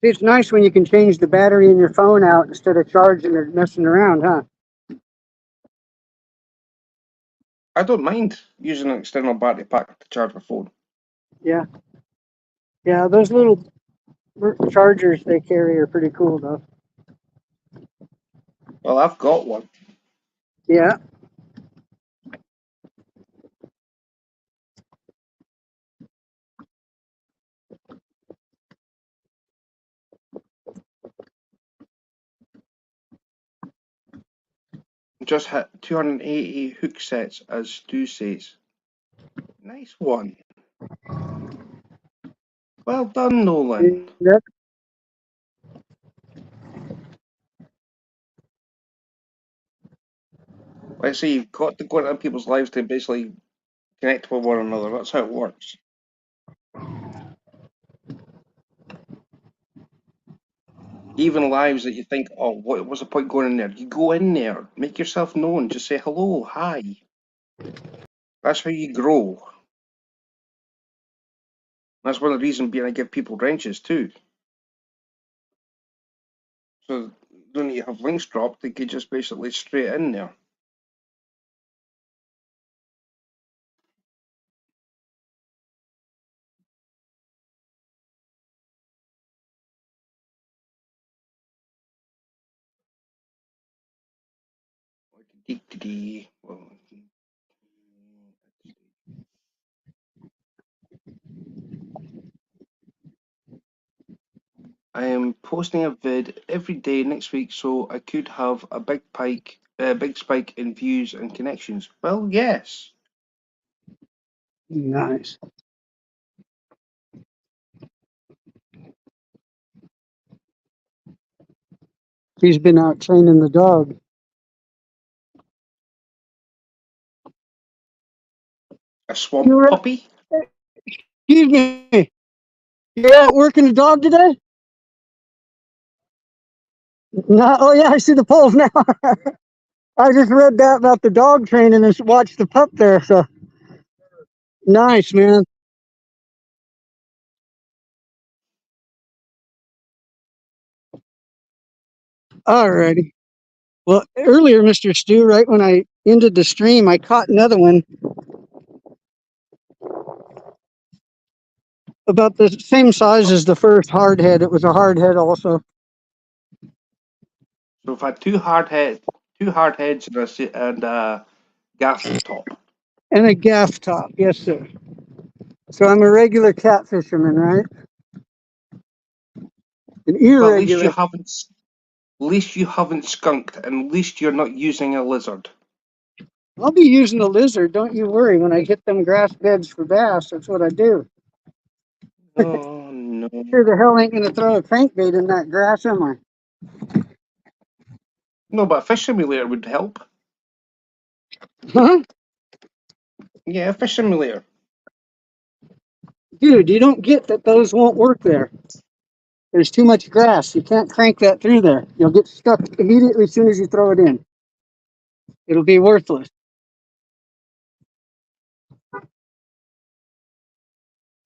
It's nice when you can change the battery in your phone out instead of charging or messing around, huh? I don't mind using an external battery pack to charge my phone. Yeah. Yeah, those little chargers they carry are pretty cool, though. Well, I've got one. Yeah. Just hit 280 hook sets, as Stu says. Nice one. Well done, Nolan. Yep. Like I say, you've got to go into people's lives to basically connect with one another. That's how it works. Even lives that you think, oh, what's the point going in there? You go in there, make yourself known, just say hello, hi. That's how you grow. That's one of the reasons being I give people wrenches too. So don't need to have links dropped, they could just basically straight in there. I am posting a vid every day next week, so I could have a big spike in views and connections. Well, yes. Nice. He's been out training the dog. A swamp You're right. puppy? Excuse me. You're out working the dog today? No. Oh yeah, I see the poles now. I just read that about the dog training and watched the pup there. So nice, man. Alrighty. Well, earlier, Mr. Stu, right when I ended the stream, I caught another one about the same size as the first hardhead. It was a hardhead also. So I've had two hard heads and a gaff top. And a gaff top. Yes, sir. So I'm a regular cat fisherman, right? An Well, at least irregular. you haven't skunked, and at least you're not using a lizard. I'll be using a lizard, don't you worry. When I hit them grass beds for bass, that's what I do. Oh no. Sure the hell ain't gonna throw a crankbait in that grass, am I? No, but a fish simulator would help. Huh? Yeah, a fish simulator. Dude, you don't get that those won't work there. There's too much grass. You can't crank that through there. You'll get stuck immediately as soon as you throw it in. It'll be worthless.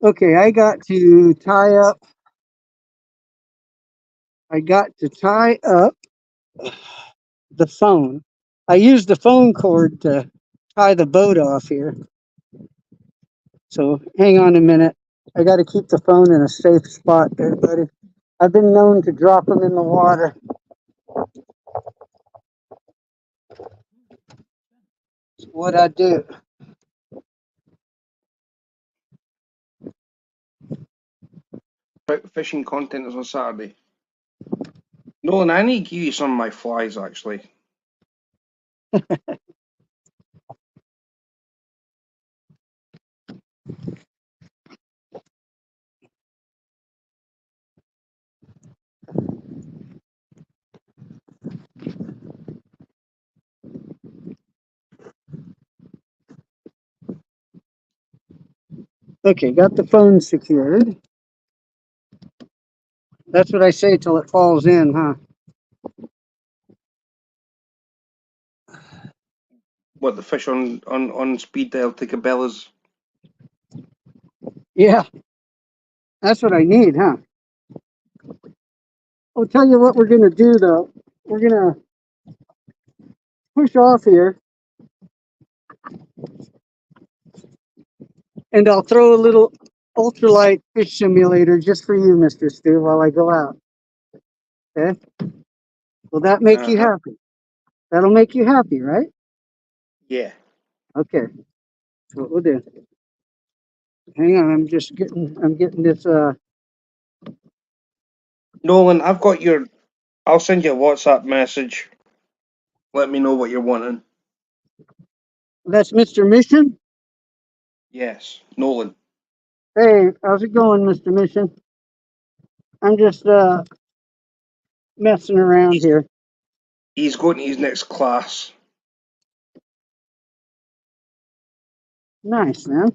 Okay, I got to tie up the phone. I used the phone cord to tie the boat off here. So hang on a minute. I got to keep the phone in a safe spot there, buddy. I've been known to drop them in the water. That's what I do. Fishing content is on Saturday. Nolan, I need to give you some of my flies, actually. Okay, got the phone secured. That's what I say till it falls in, huh? What, the fish on speed dial to Cabela's? Yeah, that's what I need, huh? I'll tell you what we're gonna do though. We're gonna push off here, and I'll throw a little ultralight fish simulator just for you, Mr. Stu, while I go out. Okay? Will that make you happy? That'll make you happy, right? Yeah. Okay. That's what we'll do. Hang on, I'm getting this Nolan, I'll send you a WhatsApp message. Let me know what you're wanting. that's Mr. Mission. Yes, Nolan. Hey, how's it going, Mr. Mission? I'm just messing around here. He's going to his next class. Nice, man.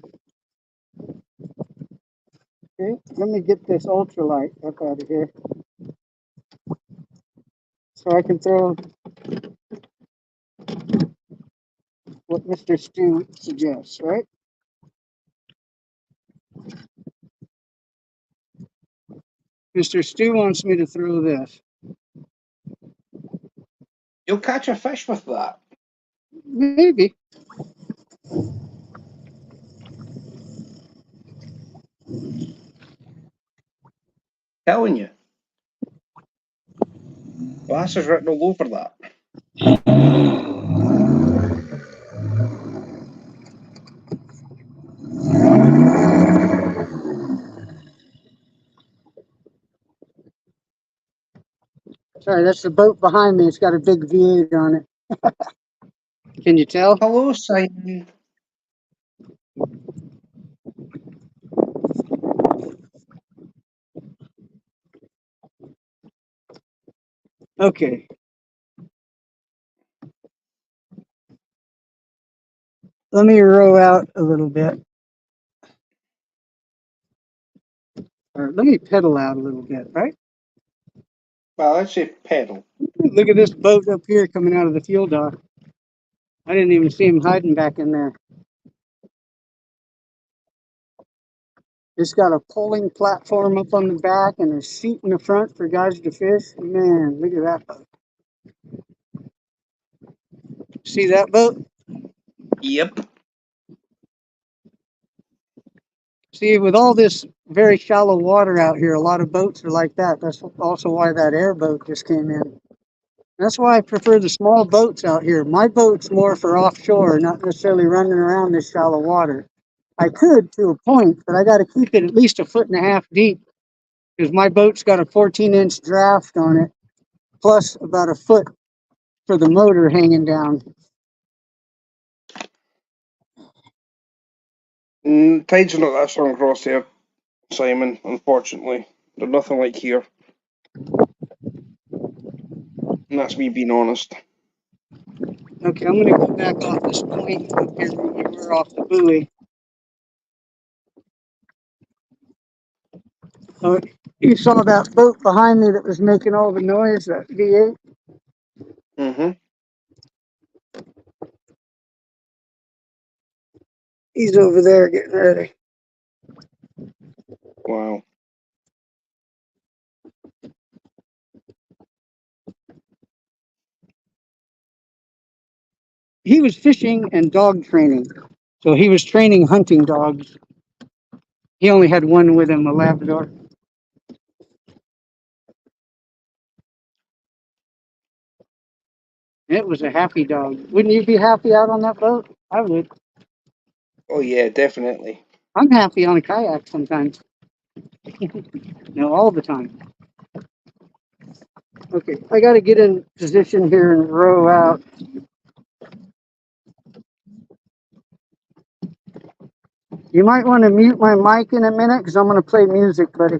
Okay, let me get this ultralight up out of here. So I can throw what Mr. Stu suggests, right? Mr. Stu wants me to throw this. You'll catch a fish with that. Maybe. Telling you. Bass is written all over that. Sorry, that's the boat behind me. It's got a big V8 on it. Can you tell? Hello, Simon. Okay. Let me row out a little bit. Or let me pedal out a little bit, right? Well, let's say pedal. Look at this boat up here coming out of the fuel dock. I didn't even see him hiding back in there. It's got a pulling platform up on the back and a seat in the front for guys to fish. Man, look at that boat. See that boat? Yep. See, with all this very shallow water out here, a lot of boats are like that. That's also why that airboat just came in. That's why I prefer the small boats out here. My boat's more for offshore, not necessarily running around this shallow water. I could to a point, but I got to keep it at least 1.5 feet deep because my boat's got a 14-inch draft on it, plus about a foot for the motor hanging down. Tides are not that strong across there, Simon, unfortunately. They're nothing like here. And that's me being honest. Okay, I'm going to go back off this point up here where we were off the buoy. Oh, you saw that boat behind me that was making all the noise, that V8? Mm-hmm. He's over there getting ready. Wow. He was fishing and dog training. So he was training hunting dogs. He only had one with him, a Labrador. It was a happy dog. Wouldn't you be happy out on that boat? I would. Oh, yeah, definitely. I'm happy on a kayak sometimes. No, all the time. Okay, I got to get in position here and row out. You might want to mute my mic in a minute because I'm going to play music, buddy.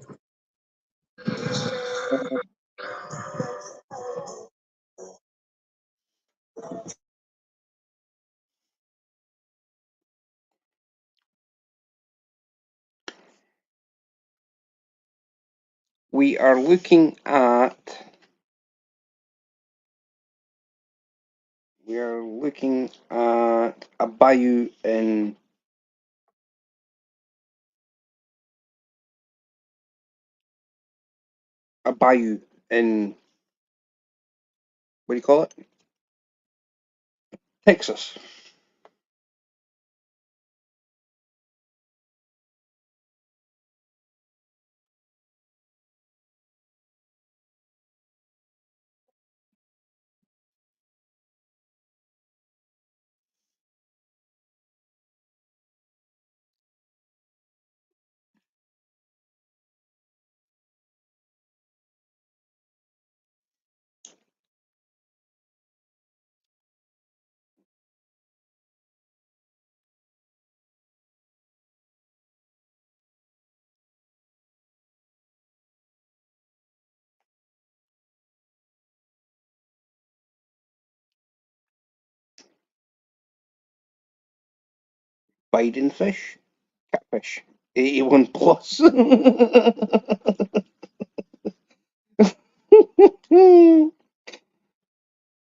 We are looking at a bayou in what do you call it? Texas. Biden fish, catfish, 81 plus.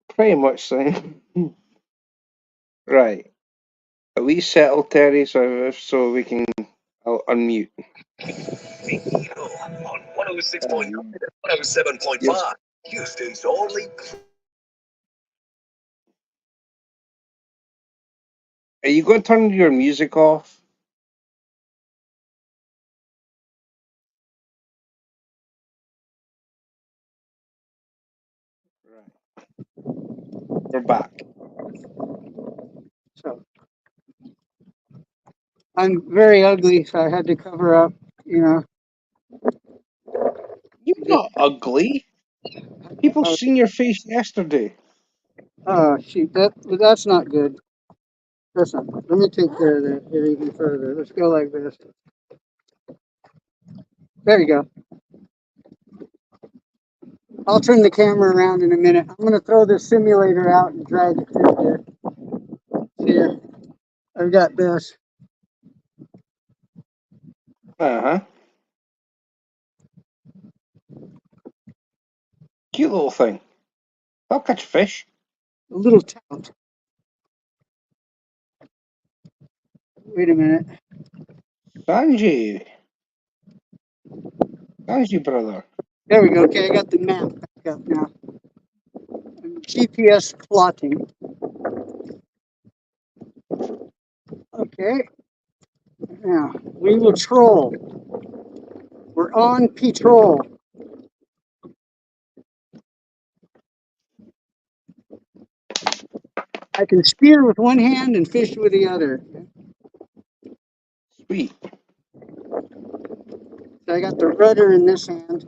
Pretty much so. Right. Are we settled, Terry? So we can. I'll unmute. On 106.9 and 107.5, Houston's only. Are you going to turn your music off? Right. We're back. So I'm very ugly, so I had to cover up, You're not ugly. People seen your face yesterday. Oh, shoot, that's not good. That's not good. Let me take care of that here even further. Let's go like this. There you go. I'll turn the camera around in a minute. I'm going to throw this simulator out and drag it through here. Here, I've got this. Uh-huh. Cute little thing. I'll catch fish. A little tout. Wait a minute. Sanji. Sanji, brother. There we go. Okay, I got the map back up now. GPS plotting. Okay. Now, we will troll. We're on patrol. I can spear with one hand and fish with the other. Sweet. So I got the rudder in this hand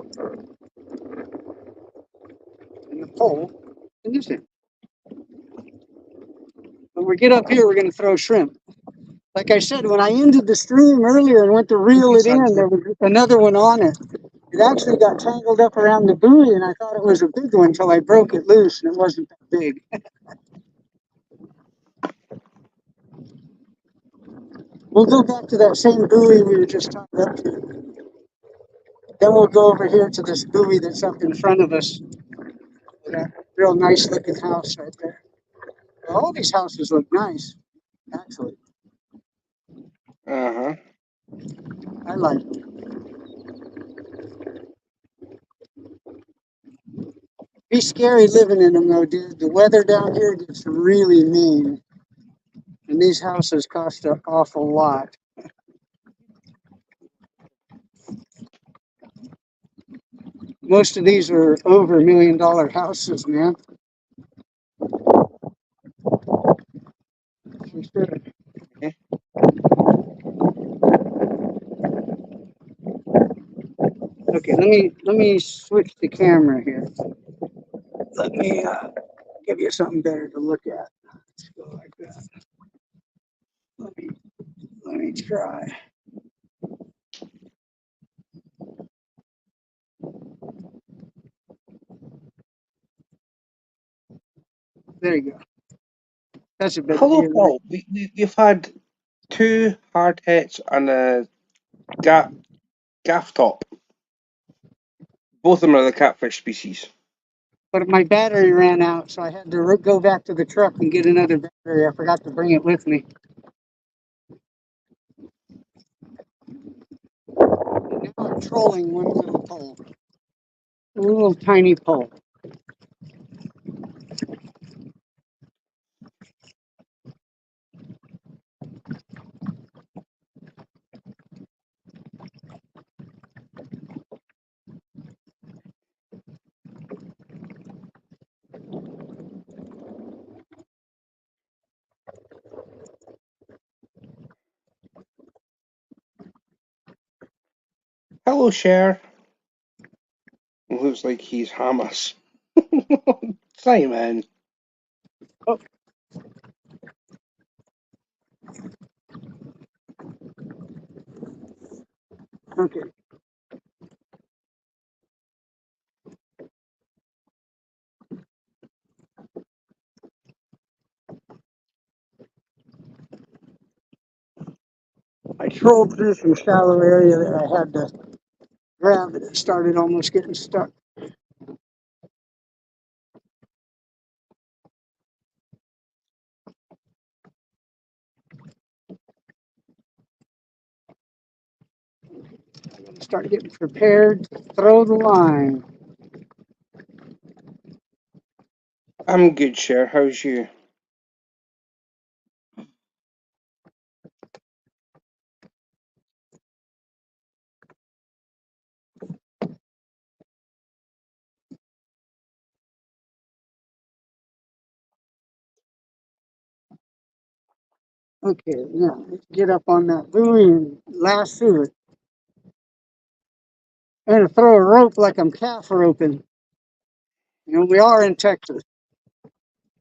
and the pole in this hand. When we get up here, we're going to throw shrimp. Like I said, when I ended the stream earlier and went to reel it in, there was another one on it. It actually got tangled up around the buoy, and I thought it was a big one until I broke it loose, and it wasn't that big. We'll go back to that same buoy we were just tied up to. Then we'll go over here to this buoy that's up in front of us. That real nice looking house right there. All these houses look nice, actually. Uh-huh. I like it. Be scary living in them though, dude. The weather down here gets really mean. And these houses cost an awful lot. Most of these are over $1 million houses, man. For sure. Okay, let me switch the camera here. Let me give you something better to look at. Let's go like that. Let me try. There you go. That's a better Hello, view. Paul. We've had 2 hard hits and a gaff top. Both of them are the catfish species. But my battery ran out, so I had to go back to the truck and get another battery. I forgot to bring it with me. Now I'm trolling one little pole. A little tiny pole. Hello, Cher. Looks like he's Hamas. Simon. Oh. Okay. I trolled through some shallow area that I had to grab, and it started almost getting stuck. I'm going to start getting prepared to throw the line. I'm good, Cher. How's you? Okay, now let's get up on that buoy and lasso it. I'm going to throw a rope like I'm calf roping. You know, we are in Texas.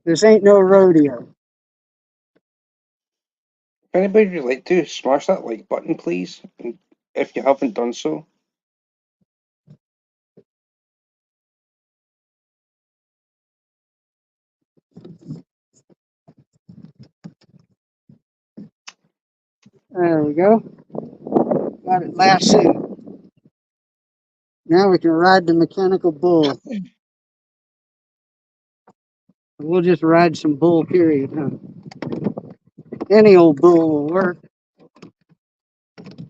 This ain't no rodeo. If anybody would like to, smash that like button, please. And if you haven't done so. There we go. Got it lassoed. Now we can ride the mechanical bull. We'll just ride some bull, period, huh? Any old bull will work.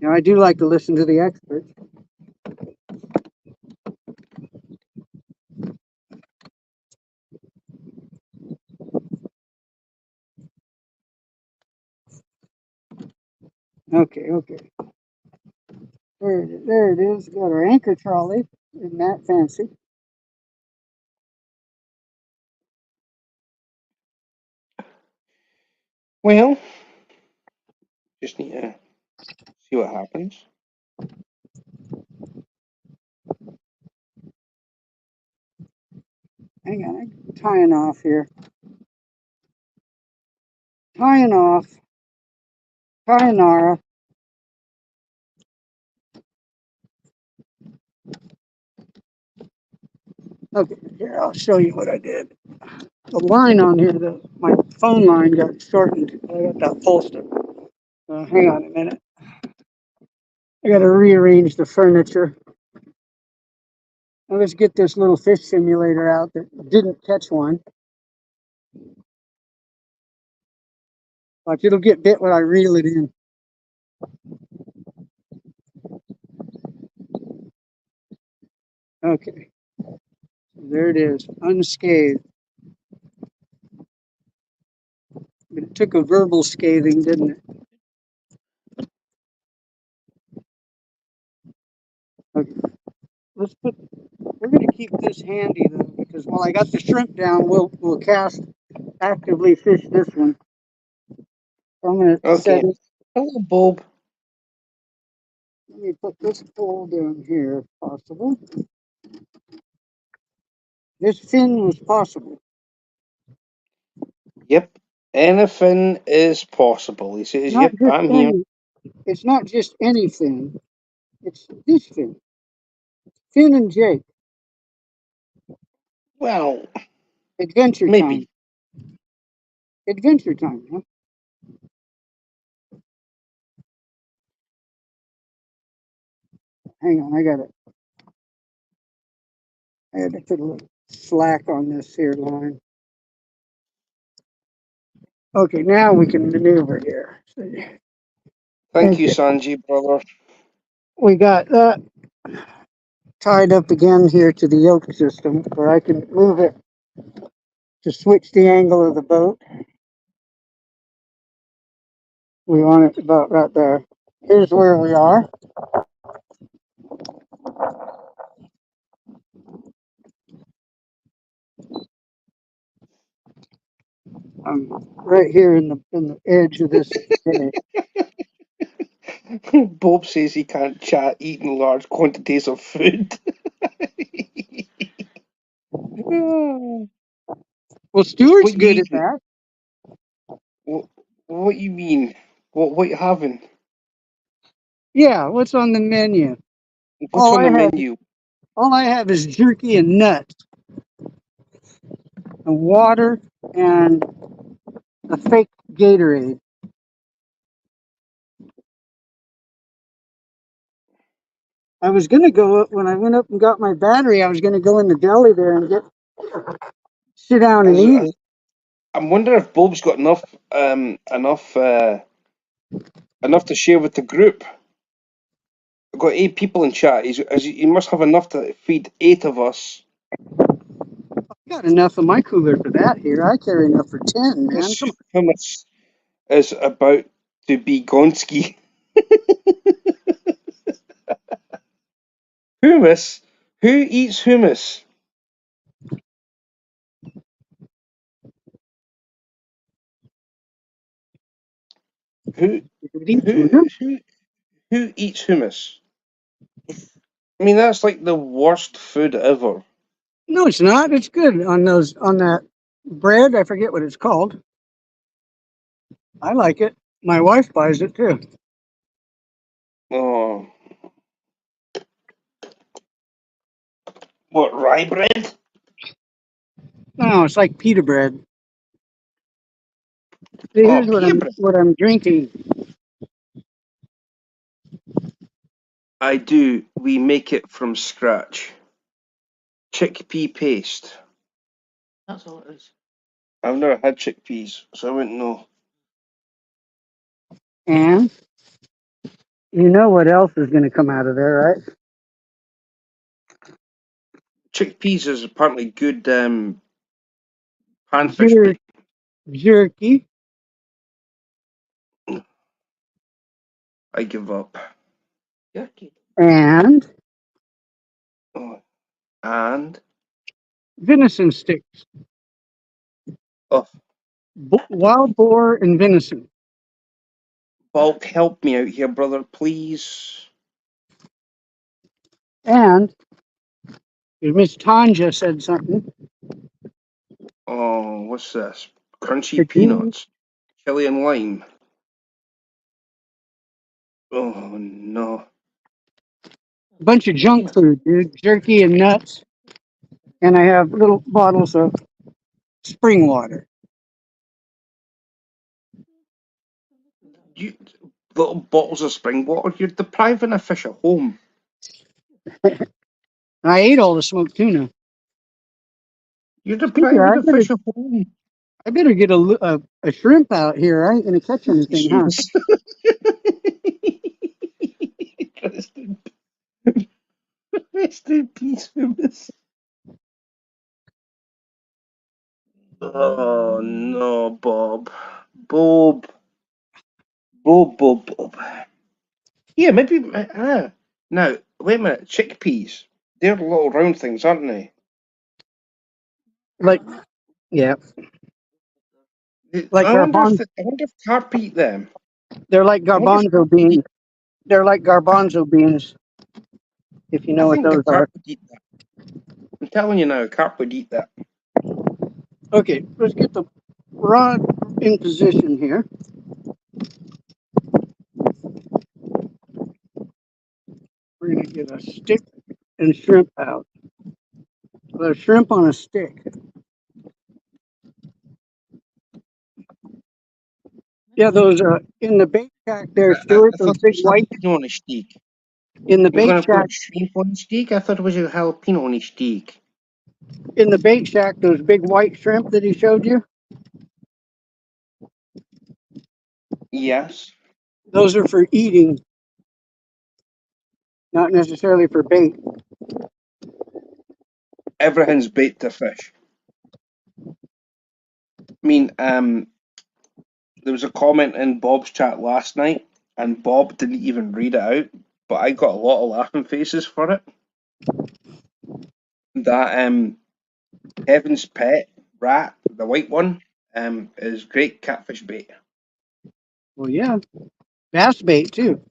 You know, I do like to listen to the experts. Okay. There it is. Got our anchor trolley. Isn't that fancy? Well, just need to see what happens. Hang on, I'm tying off here. Tying off. Sayonara. Okay, here, I'll show you what I did. The line on here, my phone line got shortened. I got that Polster. Hang on a minute. I got to rearrange the furniture. Now let's get this little fish simulator out that didn't catch one. Watch, it'll get bit when I reel it in. Okay. There it is, unscathed. But it took a verbal scathing, didn't it? Okay. We're going to keep this handy though, because while I got the shrimp down, we'll cast actively fish this one. So I'm going to set Okay. it. Hello, Bob. Let me put this pole down here if possible. This fin was possible. Yep. Anything is possible. He says, Not yep, just I'm here. any. It's not just any fin. It's this fin. Finn and Jake. Well, Adventure time. maybe. Adventure time, huh? Hang on, I had to put a little slack on this here line. Okay, now we can maneuver here. Thank you, Okay, Sanji, brother. we got that tied up again here to the yoke system where I can move it to switch the angle of the boat. We want it about right there. Here's where we are. I'm right here in the edge of this bay. Bob says he can't chat eating large quantities of food. Well, Stuart's What you good at eating? that. What you mean? What you having? Yeah, what's on the menu? What's on the All menu? I have is jerky and nuts and water and a fake Gatorade. I was gonna go up when I went up and got my battery. I was gonna go in the deli there and sit down and eat. I'm wondering if Bob's got enough to share with the group. We've got 8 people in chat. He must have enough to feed 8 of us. Got enough in my cooler for that here. I carry enough for 10, man. This Come hummus is about to be Gonski. Hummus? Who eats hummus? Who on. Eat who tuna. who who eats hummus? I mean, that's like the worst food ever. No, it's not. It's good on that bread. I forget what it's called. I like it. My wife buys it too. Oh, what, rye bread? No, it's like pita bread. See, Oh, here's pita bread. what I'm drinking. I do. We make it from scratch. Chickpea paste. That's all it is. I've never had chickpeas, so I wouldn't know. And you know what else is going to come out of there, right? Chickpeas is apparently good panfish Jer- bait. jerky. I give up. Jerky. And Oh, and venison sticks. oh, Wild boar and venison. Bulk, help me out here, brother, please. And Miss Tanja said something. Oh, what's this? Crunchy Zucchini. peanuts, chili and lime. Oh no. A bunch of junk food, dude. Jerky and nuts. And I have little bottles of spring water. You little bottles of spring water. You're depriving a fish at home. I ate all the smoked tuna. You're Yeah, depriving a fish at home. I better get a shrimp out here. I ain't gonna catch anything, huh? Rest in peace, Miss. Oh no, Bob. Bob. Bob. Yeah, maybe. Now, wait a minute. Chickpeas. They're little round things, aren't they? Like, yeah, like I wonder garbanzo. if carp eat them. They're like I wonder if garbanzo carp would beans. eat. They're like garbanzo beans, if you I know what think the those are. carp would eat that. I'm telling you now, carp would eat that. Okay, let's get the rod in position here. We're gonna get a stick and shrimp out. A shrimp on a stick. Yeah, those in the bait shack there, Stuart. I Those thought it big was white jalapeno on a steak. in the You're bait going to put shack. shrimp on a steak? I thought it was a jalapeno on a steak. In the bait shack, those big white shrimp that he showed you. Yes. Those are for eating, not necessarily for bait. Everything's bait to fish. I mean, there was a comment in Bob's chat last night, and Bob didn't even read it out, but I got a lot of laughing faces for it. That Kevin's pet rat, the white one, is great catfish bait. Well, yeah, bass bait too.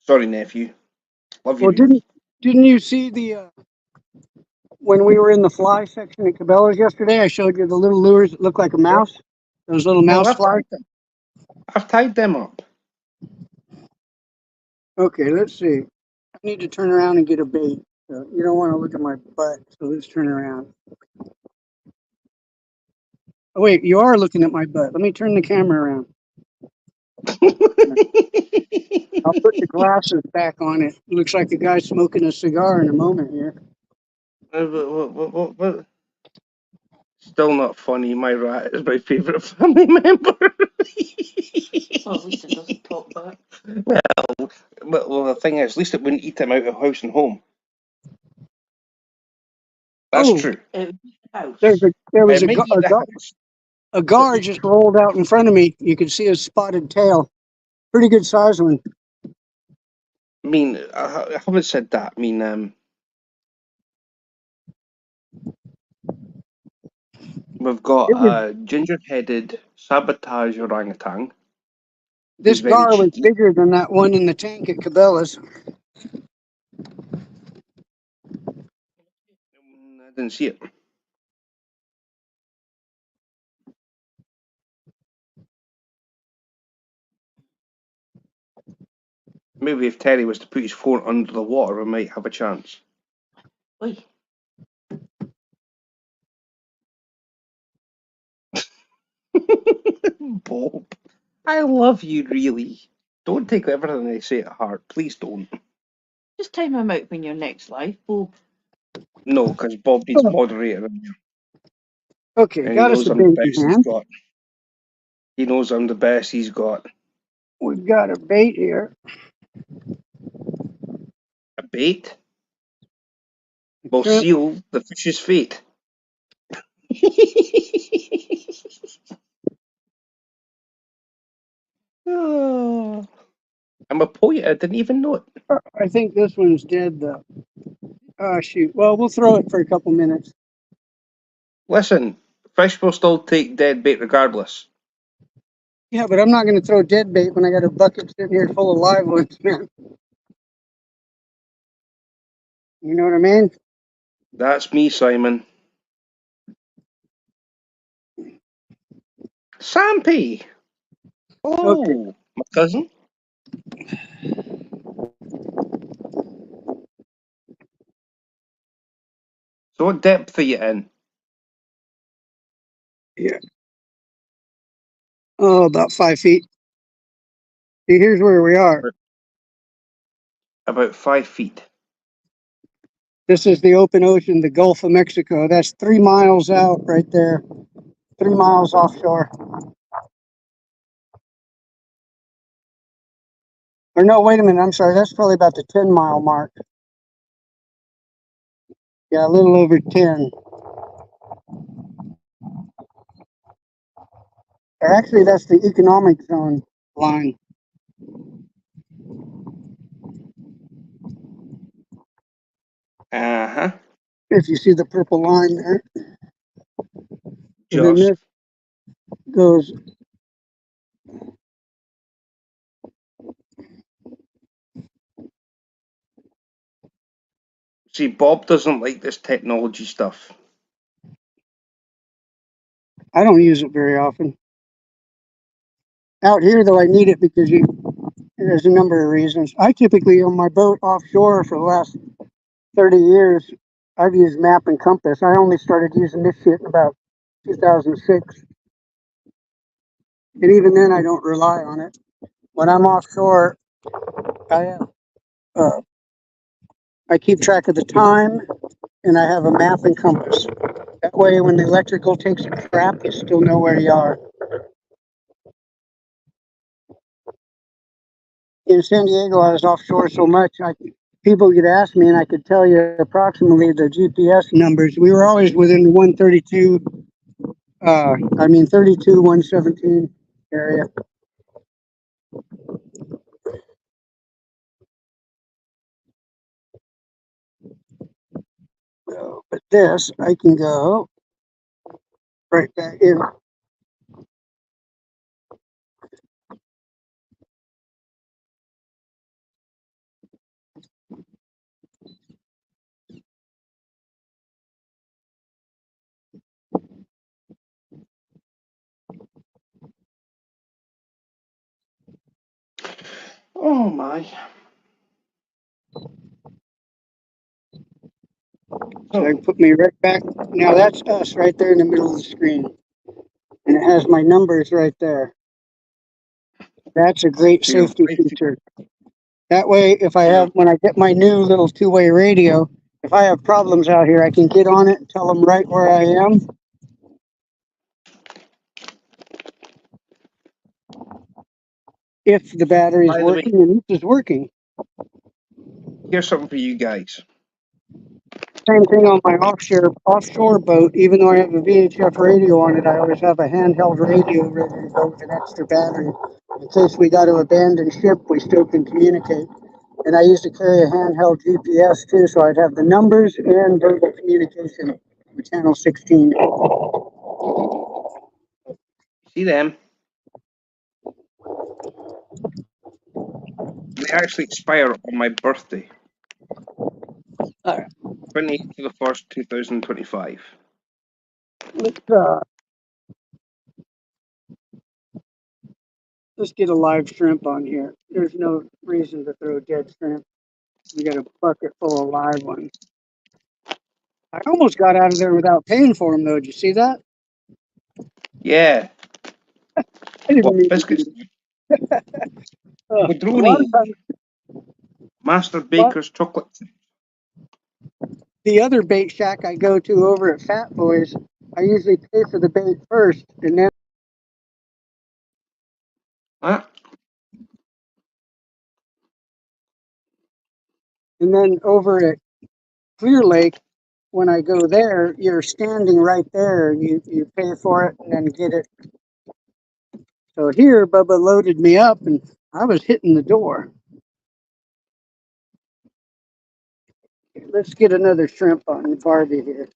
Sorry, nephew. Love you, Well, dude. didn't you see the when we were in the fly section at Cabela's yesterday? I showed you the little lures that look like a mouse. Those little Well, mouse flies. I've tied them up. Okay, let's see. I need to turn around and get a bait. So you don't want to look at my butt, so let's turn around. Oh wait, you are looking at my butt. Let me turn the camera around. I'll put the glasses back on it. Looks like the guy's smoking a cigar in a moment here. What? Still not funny. My rat is my favourite family member. Well, at least it doesn't talk back. Well, the thing is, at least it wouldn't eat him out of house and home. That's Oh, true. House. There was It might eat the house. a gar just rolled out in front of me. You could see his spotted tail. Pretty good size one. I mean, I haven't said that. I mean, we've got It was, a ginger-headed sabotage orangutan. this Who's very gar was cheeky. bigger than that one in the tank at Cabela's. didn't see it. Maybe if Terry was to put his phone under the water, we might have a chance. Oi. Bob, I love you, really. Don't take everything I say to heart. Please don't. Just time him out when you're next live, Bob. No, because Bob needs moderator in there. Okay, And he got us knows a I'm the bait best in he's hand. got. He knows I'm the best he's got. We've got a bait here. A bait will Shrimp. seal the fish's fate. Oh, I'm a poet. I didn't even know it. I think this one's dead though. Oh shoot. Well, we'll throw it for a couple minutes. Listen, fish will still take dead bait regardless. Yeah, but I'm not going to throw dead bait when I got a bucket sitting here full of live ones, man. You know what I mean? That's me, Simon. Sampy! Hello, Okay. my cousin. So what depth are you in? Yeah. Oh, about 5 feet. See, here's where we are. About 5 feet. This is the open ocean, the Gulf of Mexico. That's 3 miles out right there. 3 miles offshore. Or no, wait a minute. I'm sorry. That's probably about the 10-mile mark. Yeah, a little over 10. Or actually, that's the economic zone line. Uh-huh. If you see the purple line there. And then Just. this goes. See, Bob doesn't like this technology stuff. I don't use it very often. Out here, though, I need it because there's a number of reasons. I typically, on my boat offshore for the last 30 years, I've used map and compass. I only started using this shit in about 2006. And even then, I don't rely on it. When I'm offshore, I uh, I keep track of the time, and I have a map and compass. That way, when the electrical takes a crap, you still know where you are. In San Diego, I was offshore so much, people could ask me, and I could tell you approximately the GPS numbers. We were always within the 132, 32, 117 area. But this, I can go right back in. Oh my. So I put me right back. Now that's us right there in the middle of the screen. And it has my numbers right there. That's a great So you're safety 5 feet. feature. That way, if I So have, when I get my new little two-way radio, if I have problems out here, I can get on it and tell them right where I am. If the battery's by the way, working, and this is working. here's something for you guys. Same thing on my offshore boat. Even though I have a VHF radio on it, I always have a handheld radio ready to go with an extra battery. In case we got to abandon ship, we still can communicate. And I used to carry a handheld GPS too, so I'd have the numbers and verbal communication with channel 16. See them? They actually expire on my birthday. All right. 28th to the 1st, 2025. Let's get a live shrimp on here. There's no reason to throw dead shrimp. We got a bucket full of live ones. I almost got out of there without paying for them, though. Did you see that? Yeah. I didn't What, mean to do biscuits? that. A lot of Madroni. times, Master but Baker's chocolate. the other bait shack I go to over at Fat Boys, I usually pay for the bait first, Huh? and then over at Clear Lake, when I go there, you're standing right there. You pay for it and then get it. So here, Bubba loaded me up, and I was hitting the door. Let's get another shrimp on Barbie here.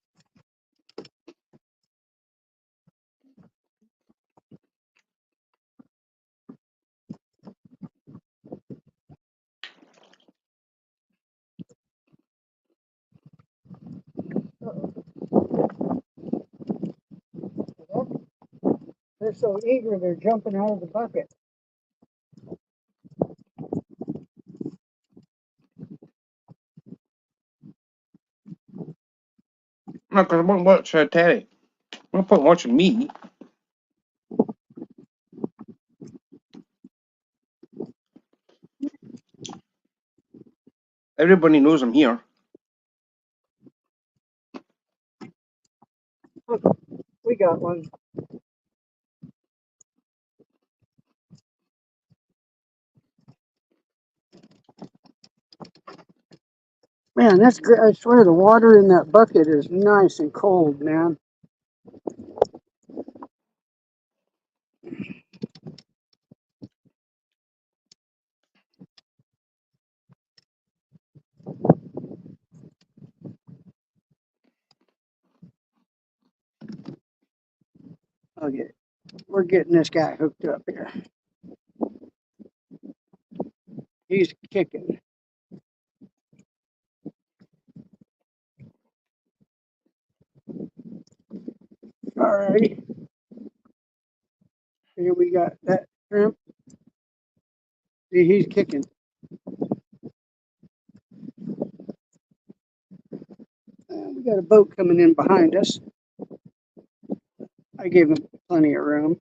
They're so eager, they're jumping out of the bucket. No, because I won't watch Terry. No point watching me. Everybody knows I'm here. Look, we got one. Man, that's great. I swear the water in that bucket is nice and cold, man. Okay, we're getting this guy hooked up here. He's kicking. All right. Here we got that shrimp. See, he's kicking. We got a boat coming in behind us. I gave him plenty of room.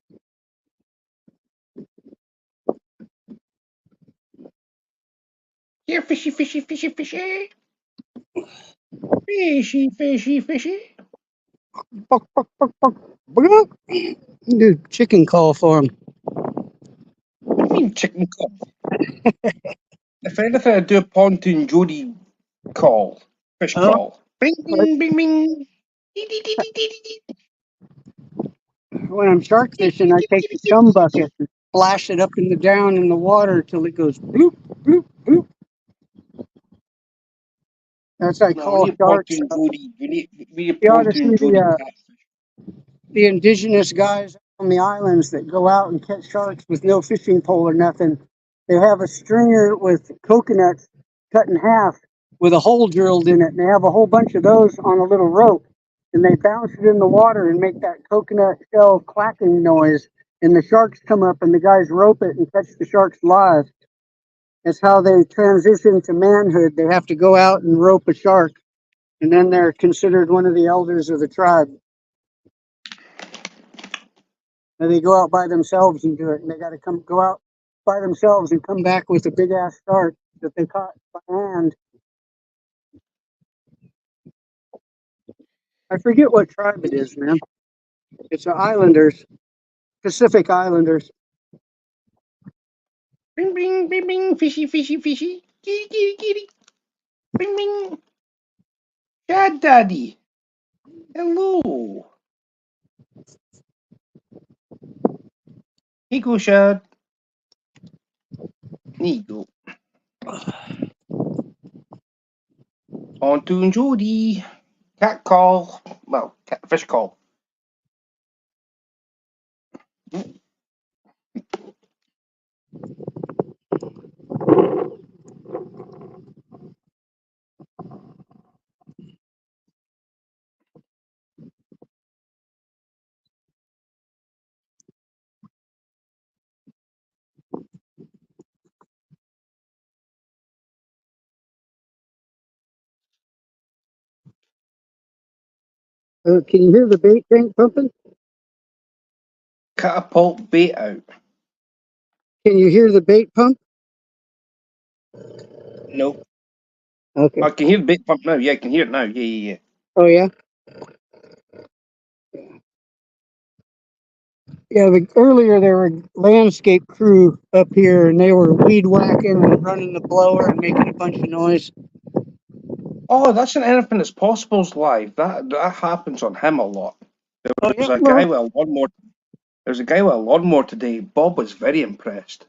Here, fishy, fishy, fishy, fishy. Fishy, fishy, fishy. Buck, buck, buck, buck. Buck. Do chicken call for him. What do you mean chicken call? If anything, I do a pontoon Jody call. Fish Oh, call. Bing, bing, bing, bing. when I'm shark fishing, I take the chum bucket and splash it up in the down in the water till it goes bloop, bloop, bloop. That's I No, we call need sharks. pontoon Jody. We need You ought to see pontoon Jody catfish. the indigenous guys on the islands that go out and catch sharks with no fishing pole or nothing. They have a stringer with coconuts cut in half with a hole drilled in it, and they have a whole bunch of those on a little rope, and they bounce it in the water and make that coconut shell clacking noise, and the sharks come up, and the guys rope it and catch the sharks live. That's how they transition to manhood. They have to go out and rope a shark, and then they're considered one of the elders of the tribe. And they go out by themselves and do it, and they got to go out by themselves and come back with a big ass shark that they caught by hand. I forget what tribe it is, man. It's the Islanders, Pacific Islanders. Bing, bing, bing, bing. Fishy, fishy, fishy. Kitty, kitty, kitty. Bing, bing. Shad Daddy. Hello. Here you go, Shad. There you go. Pontoon Jody. Cat call. Well, fish call. Can you hear the bait tank pumping? Catapult bait out. Can you hear the bait pump? No. Okay. I can hear the bait pump now. Yeah, I can hear it now. Yeah. Oh yeah. Yeah. Earlier there were landscape crew up here, and they were weed whacking and running the blower and making a bunch of noise. Oh, that's an Anything That's Possible's live. That happens on him a lot. Oh There's yeah. a guy with a lawnmower. There's a guy with a lawnmower today. Bob was very impressed.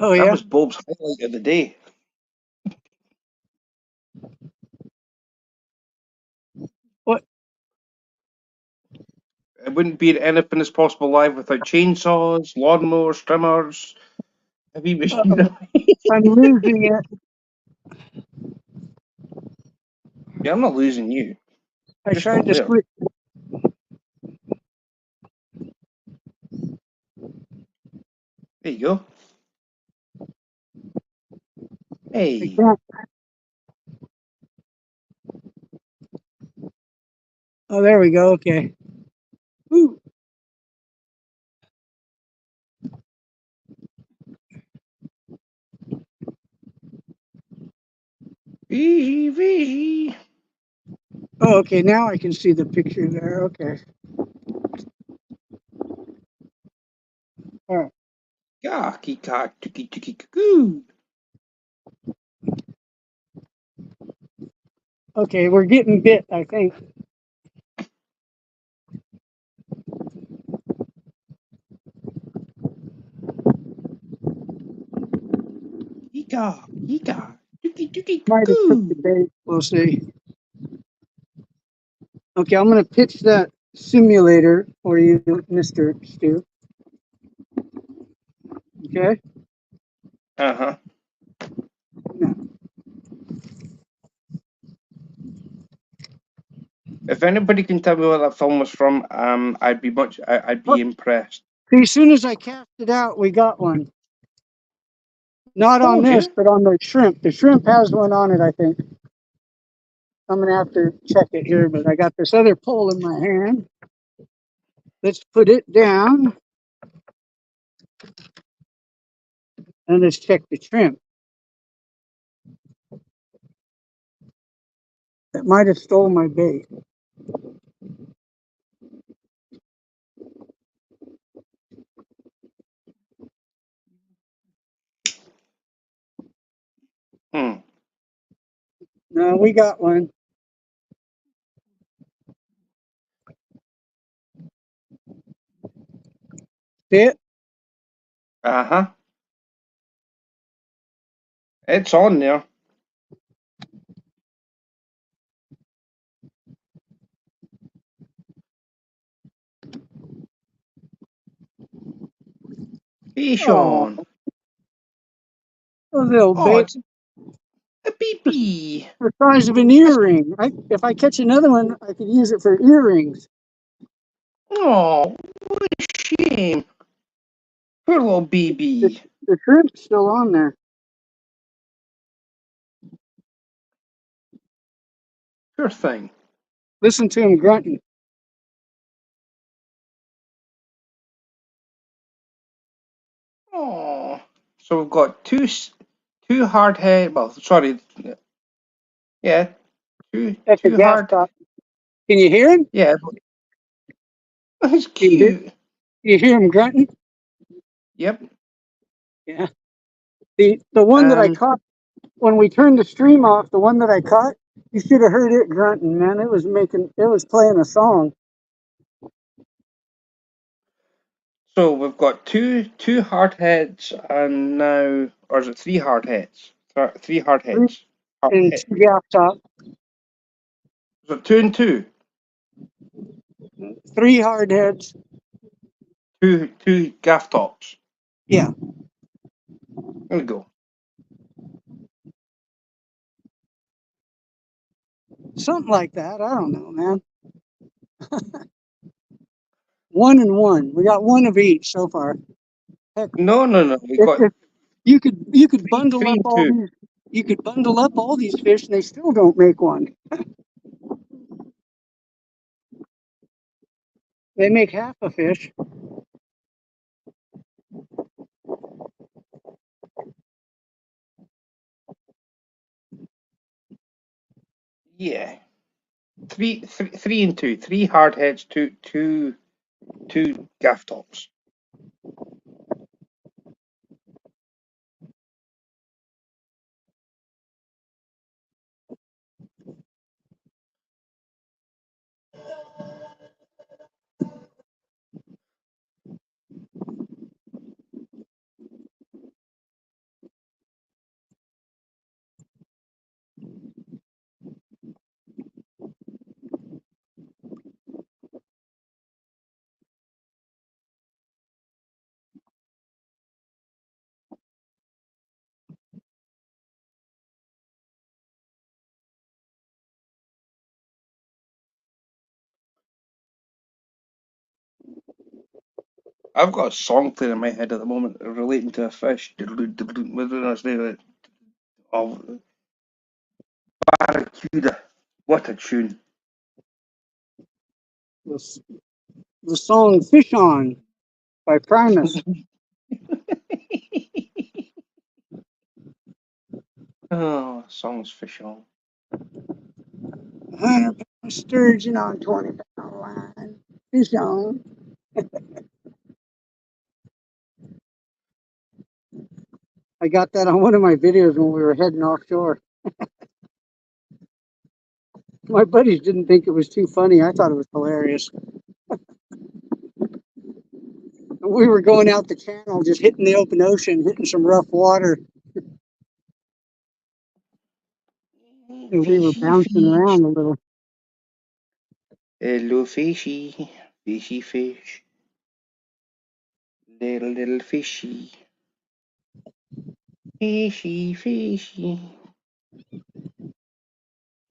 Oh That yeah. was Bob's highlight of the day. What? It wouldn't be Anything That's Possible live without chainsaws, lawnmowers, trimmers, heavy machinery. I'm losing it. Yeah, I'm not losing you. I Just tried not to there. switch. There you go. I Hey. can't. Oh, there we go. Okay. Ooh. Evie. Oh, okay. Now I can see the picture there. Okay. All right. Yaki ka tuki tuki cuckoo. Okay, we're getting bit, I think. Yika. Tuki tuki Might have took the cuckoo. bait. We'll see. Okay, I'm going to pitch that simulator for you, Mr. Stu. Okay. Uh-huh. If anybody can tell me what that film was from, I'd be impressed. See, as soon as I cast it out, we got one. Not on Told this, you. but on the shrimp. The shrimp has one on it, I think. I'm going to have to check it here, but I got this other pole in my hand. Let's put it down. And let's check the shrimp. It might have stole my bait. Hmm. No, we got one. See it? Uh-huh. It's on there. Fish Oh, on. a little Oh, bait it's a pee-pee. the size of an earring. If I catch another one, I could use it for earrings. Oh, what a shame. Poor little The, baby. the shrimp's still on there. Poor thing. Listen to him grunting. Oh. So we've got two hard head. Well, sorry. Yeah, At the two gas hard. stop. Can you hear him? Yeah, that's Can cute. you hear him grunting? Yep. Yeah. The one that I Um. caught when we turned the stream off, the one that I caught, you should have heard it grunting, man. It was playing a song. So we've got two hard heads and now, or is it three hard heads? Three hard heads. And Head. two gas top, So two and two. 3 hard heads. Two gaff tops. Yeah. There we go. Something like that. I don't know, man. 1 and 1. We got one of each so far. Heck, No. We got if you could bundle three up and all two. these, you could bundle up all these fish, and they still don't make one. They make half a fish. Yeah. Three and two. Three hard heads, two gaff tops. I've got a song playing in my head at the moment relating to a fish. Whether that's the of Barracuda. What a tune. The song Fish On by Primus. Oh, song's fish on. 100-pound sturgeon on 20-pound line. Fish on. I got that on one of my videos when we were heading offshore. My buddies didn't think it was too funny. I thought it was hilarious. We were going out the channel, just hitting the open ocean, hitting some rough water, and we were Fishy bouncing fish. around a little. Hello, fishy. Fishy fish. Little fishy. Fishy, fishy.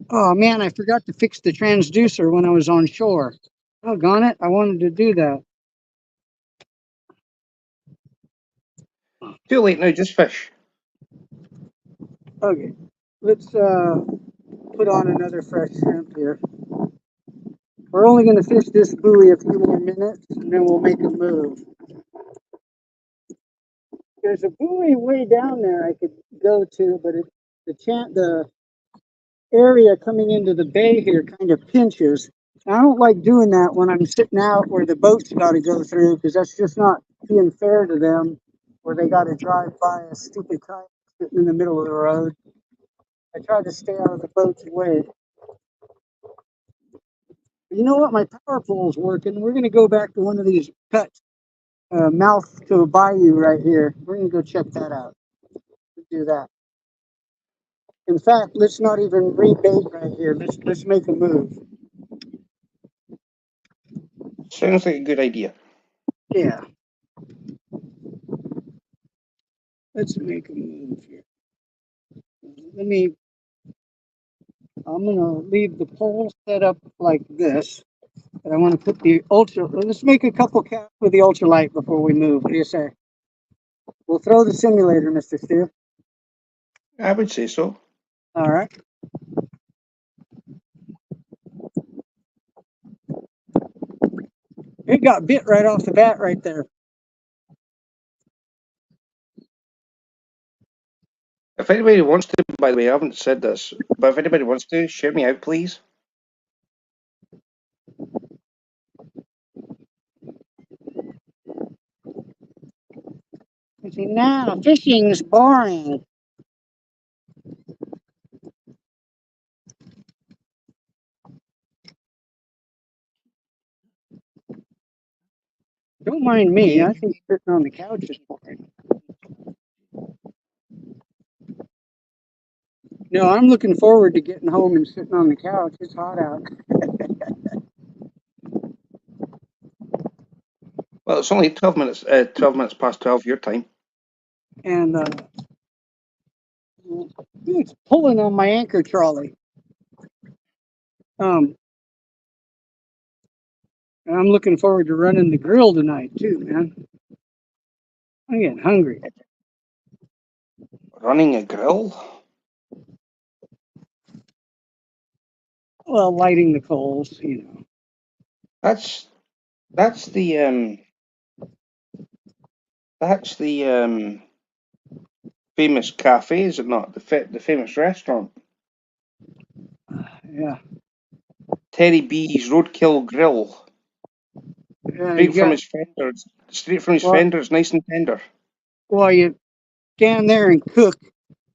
Oh man, I forgot to fix the transducer when I was on shore. Doggone it, I wanted to do that. Too late now, just fish. Okay, let's put on another fresh shrimp here. We're only going to fish this buoy a few more minutes, and then we'll make a move. There's a buoy way down there I could go to, but the area coming into the bay here kind of pinches. I don't like doing that when I'm sitting out where the boat's got to go through, because that's just not being fair to them, where they got to drive by a stupid kayak sitting in the middle of the road. I try to stay out of the boat's way. You know what? My power pole's working. We're going to go back to one of these cut mouth to a bayou right here. We're going to go check that out. Let's do that. In fact, let's not even rebait right here. Let's make a move. Sounds like a good idea. Yeah. Let's make a move here. I'm going to leave the pole set up like this. But I want to put the let's make a couple casts with the ultralight before we move. What do you say? We'll throw the simulator, Mr. Stu. I would say so. All right. It got bit right off the bat right there. If anybody wants to, by the way, I haven't said this, but if anybody wants to, shout me out, please. See, now fishing's boring. Don't mind me. I think sitting on the couch is boring. No, I'm looking forward to getting home and sitting on the couch. It's hot out. Well, it's only 12 minutes. 12 minutes past 12 your time. And it's pulling on my anchor trolley. And I'm looking forward to running the grill tonight too, man. I'm getting hungry. Running a grill? Well, lighting the coals, you know. That's That's the famous cafe, is it not? The famous restaurant. Yeah. Terry B's Roadkill Grill. Yeah, Straight you from got, his fenders. Straight from his well, fenders, nice and tender. while you stand there and cook,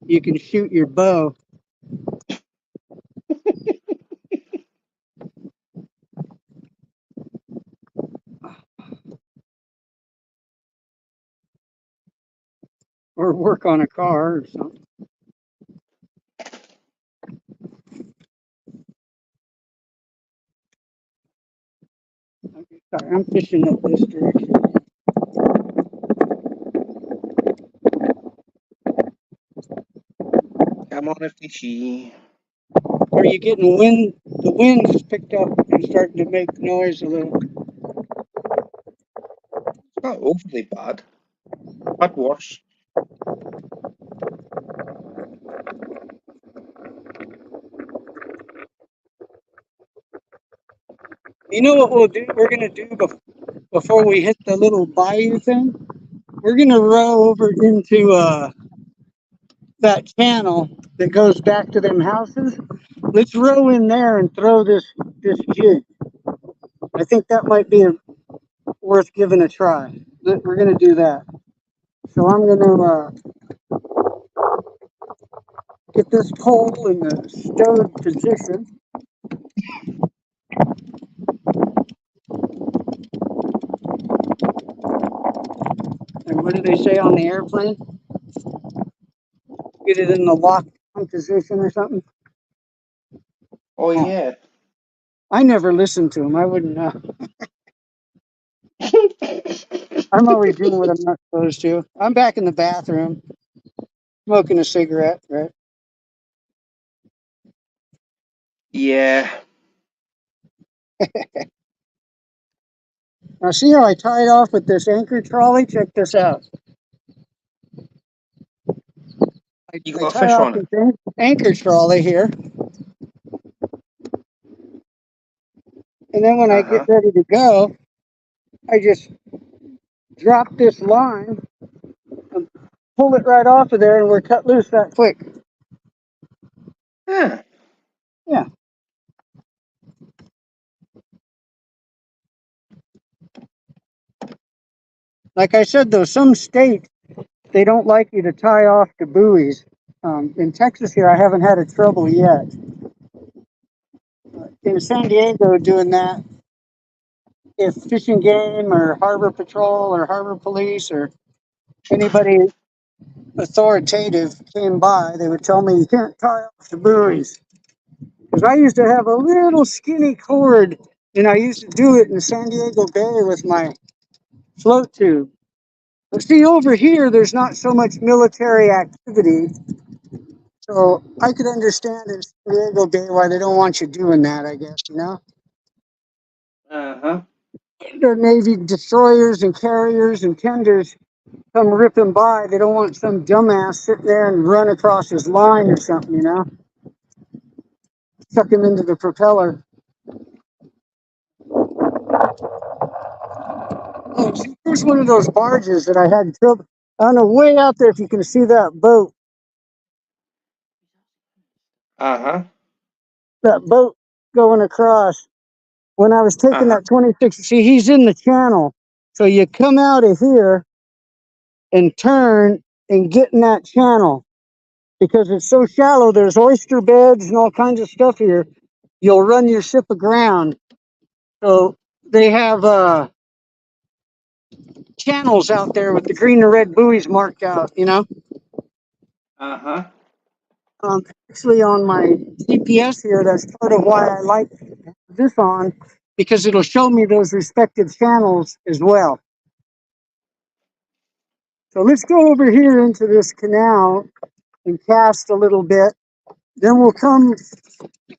you can shoot your bow. Or work on a car or something. Okay, sorry, I'm fishing up this direction. Come on, a fishy. Are you getting wind? The wind has picked up and starting to make noise a little. It's not overly bad. Had worse. You know what we'll do? We're gonna do before we hit the little bayou thing. We're gonna row over into that channel that goes back to them houses. Let's row in there and throw this jig. I think that might be worth giving a try. We're gonna do that. So I'm gonna get this pole in the stowed position. And what do they say on the airplane? Get it in the lockdown position or something. Oh, Oh, yeah. I never listened to them. I wouldn't know. I'm always doing what I'm not supposed to. I'm back in the bathroom, smoking a cigarette, right? Yeah. Now, see how I tied off with this anchor trolley? Check this out. You I got a tie fish off on it. this anchor trolley here, and then when I get Uh-huh. ready to go, I just drop this line and pull it right off of there, and we're cut loose that quick. Yeah. Yeah. Like I said, though, some states, they don't like you to tie off to buoys. In Texas here, I haven't had a trouble yet. In San Diego, doing that, if Fish and Game or Harbor Patrol or Harbor Police or anybody authoritative came by, they would tell me you can't tie off to buoys. Because I used to have a little skinny cord, and I used to do it in San Diego Bay with my float tube. But see, over here, there's not so much military activity. So I could understand in San Diego Bay why they don't want you doing that, I guess, you know? Uh-huh. Their Navy destroyers and carriers and tenders come ripping by. They don't want some dumbass sitting there and run across his line or something, you know? Suck him into the propeller. Oh, see, here's one of those barges that I had trouble. I don't know, way out there if you can see that boat. Uh-huh. That boat going across. When I was taking Uh-huh. that 26, see, he's in the channel. So you come out of here and turn and get in that channel because it's so shallow. There's oyster beds and all kinds of stuff here. You'll run your ship aground. So they have channels out there with the green and red buoys marked out, you know. Uh-huh. Actually, on my GPS here, that's part of why I like this on, because it'll show me those respective channels as well. So let's go over here into this canal and cast a little bit. Then we'll come,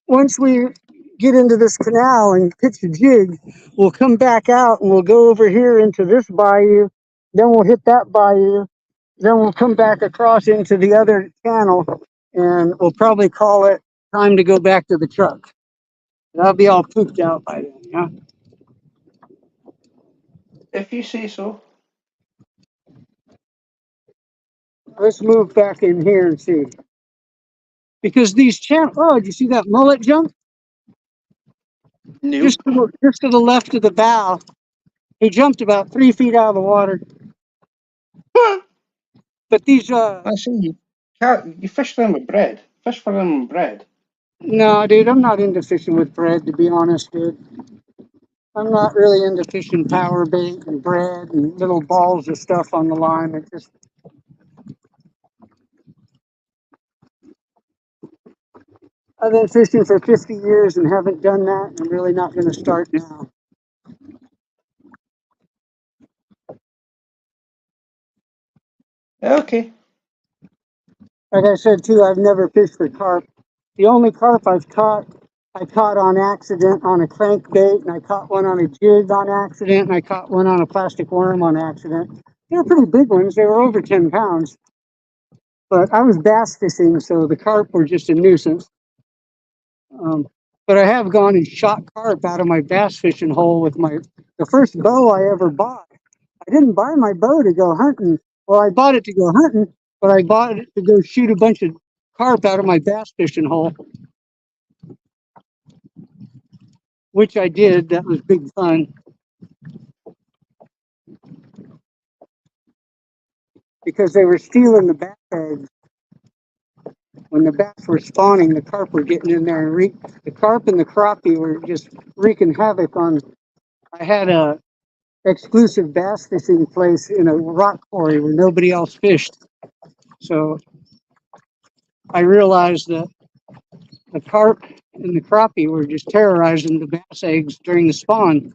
once we get into this canal and pitch a jig, we'll come back out and we'll go over here into this bayou. Then we'll hit that bayou. Then we'll come back across into the other channel and we'll probably call it time to go back to the truck. I'll be all pooped out by then, yeah. If you say so. Let's move back in here and see. Because these oh, did you see that mullet jump? Nope. Just to the left of the bow. He jumped about 3 feet out of the water. But these, I see you. You fish them with bread. Fish for them with bread. no, dude, I'm not into fishing with bread, to be honest, dude. I'm not really into fishing power bait and bread and little balls of stuff on the line. It just, I've been fishing for 50 years and haven't done that, and I'm really not going to start now. Okay. Like I said too, I've never fished for carp. The only carp I caught on accident on a crankbait, and I caught one on a jig on accident, and I caught one on a plastic worm on accident. They were pretty big ones. They were over 10 pounds. But I was bass fishing, so the carp were just a nuisance. But I have gone and shot carp out of my bass fishing hole with the first bow I ever bought. I didn't buy my bow to go hunting. Well, I bought it to go hunting, but I bought it to go shoot a bunch of carp out of my bass fishing hole, which I did. That was big fun because they were stealing the bass eggs. When the bass were spawning, the carp were getting in there and the carp and the crappie were just wreaking havoc on. I had a exclusive bass fishing place in a rock quarry where nobody else fished. So I realized that the carp and the crappie were just terrorizing the bass eggs during the spawn.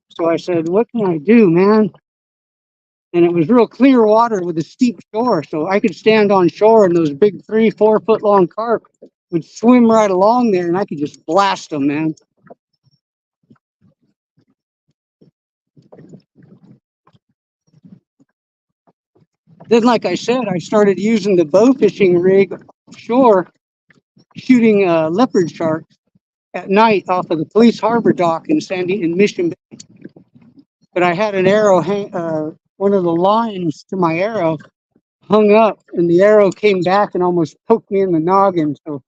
So I said, what can I do, man? And it was real clear water with a steep shore. So I could stand on shore and those big 3-4 foot long carp would swim right along there and I could just blast them, man. Then, like I said, I started using the bow fishing rig offshore, shooting leopard sharks at night off of the Police Harbor dock in Mission Bay. But I had an arrow one of the lines to my arrow hung up, and the arrow came back and almost poked me in the noggin. So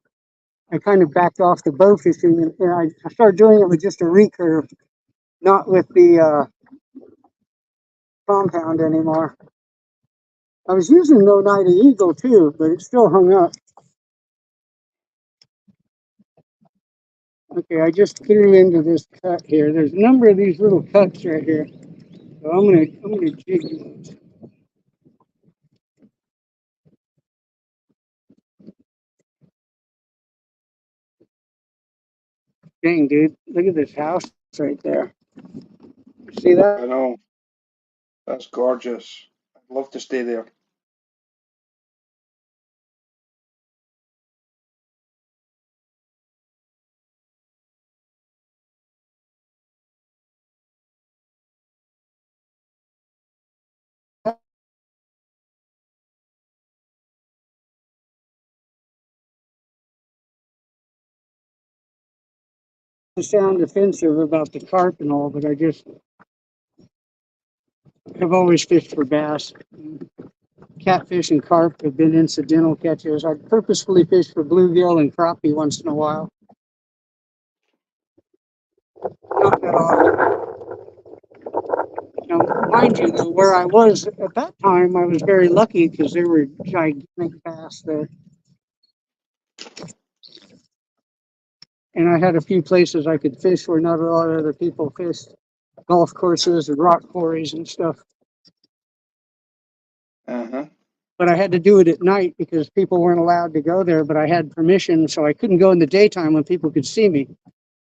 I kind of backed off the bow fishing, and I started doing it with just a recurve, not with the compound anymore. I was using No Night Eagle too, but it still hung up. Okay, I just threw into this cut here. There's a number of these little cuts right here. So I'm gonna jig those. Dang, dude, look at this house right there. See that? I know. That's gorgeous. I'd love to stay there. I sound defensive about the carp and all, but I just have always fished for bass. Catfish and carp have been incidental catches. I purposefully fish for bluegill and crappie once in a while. Not that often. Now, mind you, though, where I was at that time, I was very lucky because there were gigantic bass there. And I had a few places I could fish where not a lot of other people fished. Golf courses and rock quarries and stuff. Uh-huh. But I had to do it at night because people weren't allowed to go there, but I had permission, so I couldn't go in the daytime when people could see me.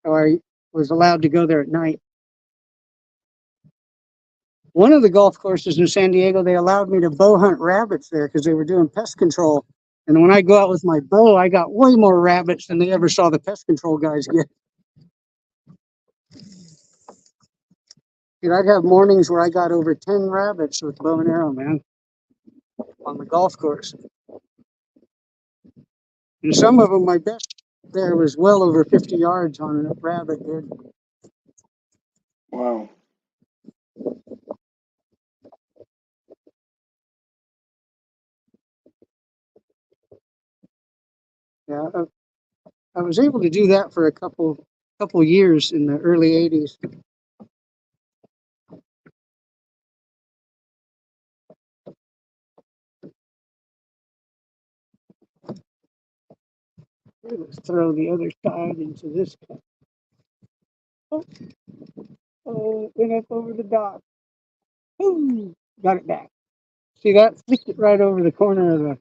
So I was allowed to go there at night. One of the golf courses in San Diego, they allowed me to bow hunt rabbits there because they were doing pest control. And when I go out with my bow, I got way more rabbits than they ever saw the pest control guys get. Dude, I'd have mornings where I got over 10 rabbits with bow and arrow, man, on the golf course. And some of them, my best there was well over 50 yards on a rabbit, dude. Wow. Yeah, I was able to do that for a couple years in the early '80s. Let's throw the other side into this cup. Oh, it went up over the dock. Ooh, got it back. See that? Flicked it right over the corner of the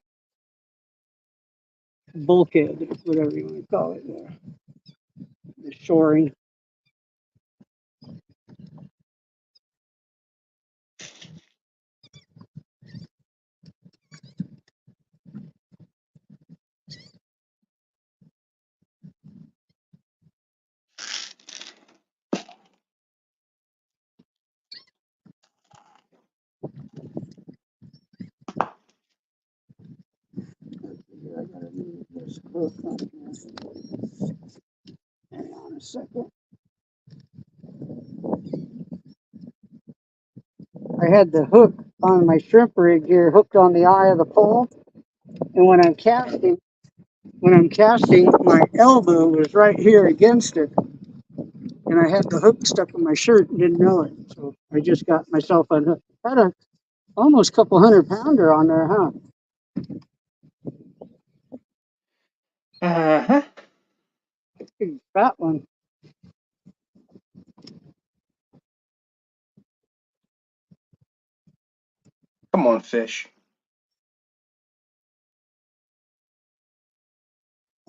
bulkhead, whatever you want to call it there. The shoring. I gotta move this hook on here. Hang on a second. I had the hook on my shrimp rig here hooked on the eye of the pole, and when I'm casting, my elbow was right here against it, and I had the hook stuck in my shirt and didn't know it. So I just got myself unhooked. Had a almost couple 100-pounder on there, huh? Uh-huh. Big fat one. Come on, fish.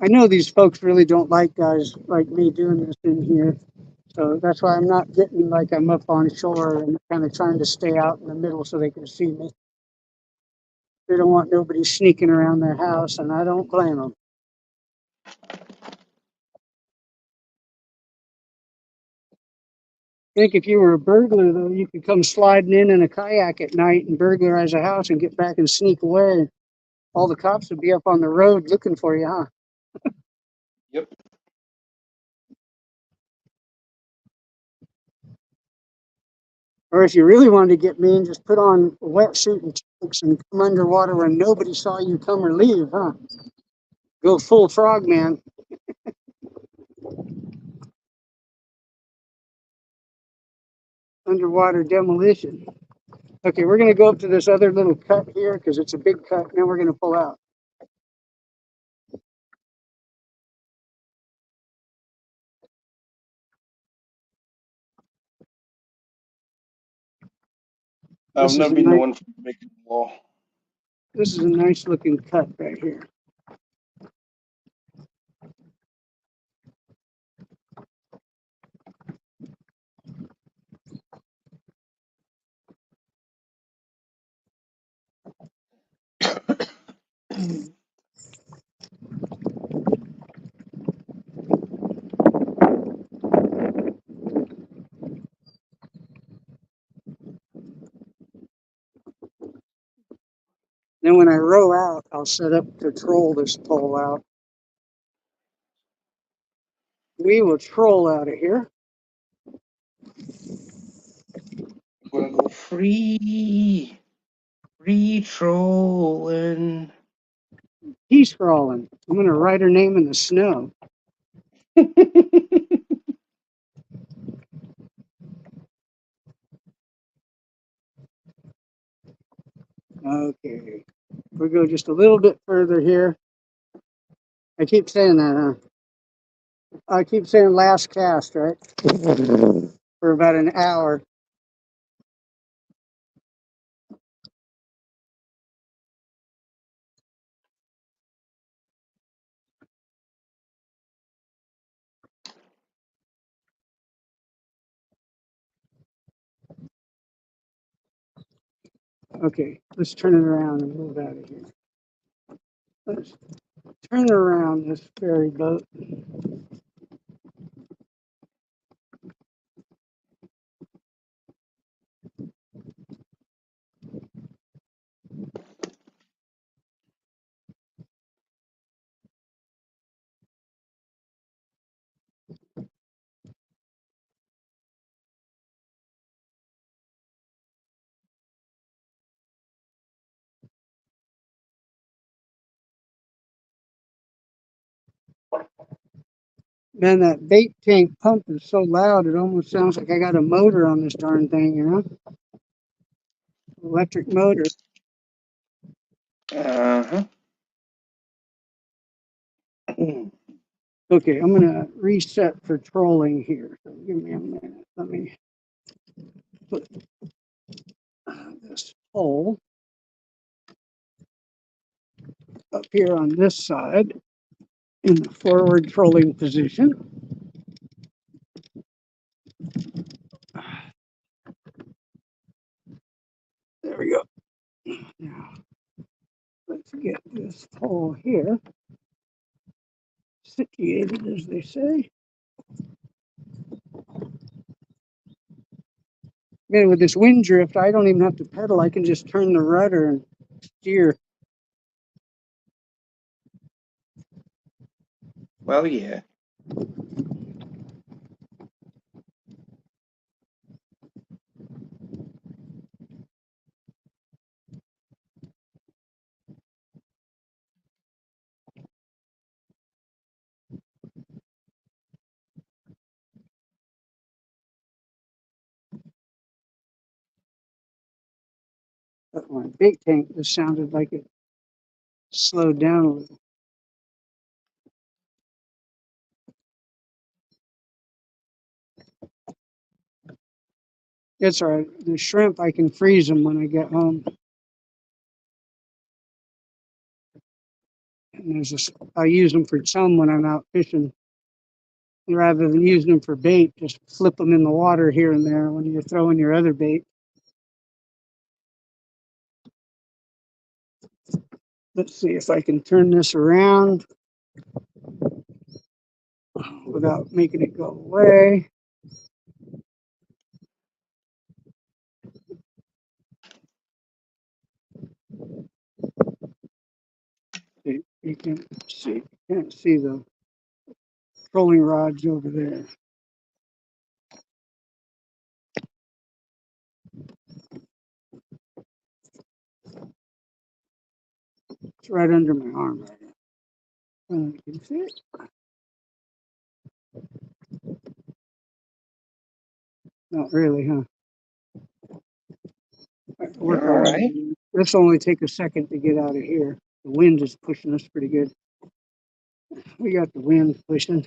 I know these folks really don't like guys like me doing this in here. So that's why I'm not getting like I'm up on shore and kind of trying to stay out in the middle so they can see me. They don't want nobody sneaking around their house, and I don't blame them. I think if you were a burglar, though, you could come sliding in a kayak at night and burglarize a house and get back and sneak away. All the cops would be up on the road looking for you, huh? Yep. Or if you really wanted to get mean, just put on a wetsuit and trunks and come underwater where nobody saw you come or leave, huh? Go full frogman. Underwater demolition. Okay, we're going to go up to this other little cut here because it's a big cut. Now we're going to pull out. I've This is never a been the nice. one for making the law. This is a nice looking cut right here. Then when I row out, I'll set up to troll this pole out. We will troll out of here. I'm gonna go free trolling. He's crawling. I'm going to write her name in the snow. Okay. We'll go just a little bit further here. I keep saying that, huh? I keep saying last cast, right? For about an hour. Okay, let's turn it around and move out of here. Let's turn around this ferry boat. Man, that bait tank pump is so loud, it almost sounds like I got a motor on this darn thing, you know? Electric motor. Uh-huh. Okay, I'm gonna reset for trolling here. So give me a minute. Let me put this hole up here on this side in the forward trolling position. There we go. Now, let's get this hole here situated, as they say. Man, with this wind drift, I don't even have to pedal. I can just turn the rudder and steer. Well, yeah. But my bait tank just sounded like it slowed down a little. It's all right. The shrimp, I can freeze them when I get home. And I use them for some when I'm out fishing. Rather than using them for bait, just flip them in the water here and there when you're throwing your other bait. Let's see if I can turn this around without making it go away. You can see, can't see the trolling rods over there. It's right under my arm right now. You can see it. Not really, huh? Work All right. on this. Will only take a second to get out of here. The wind is pushing us pretty good. We got the wind pushing.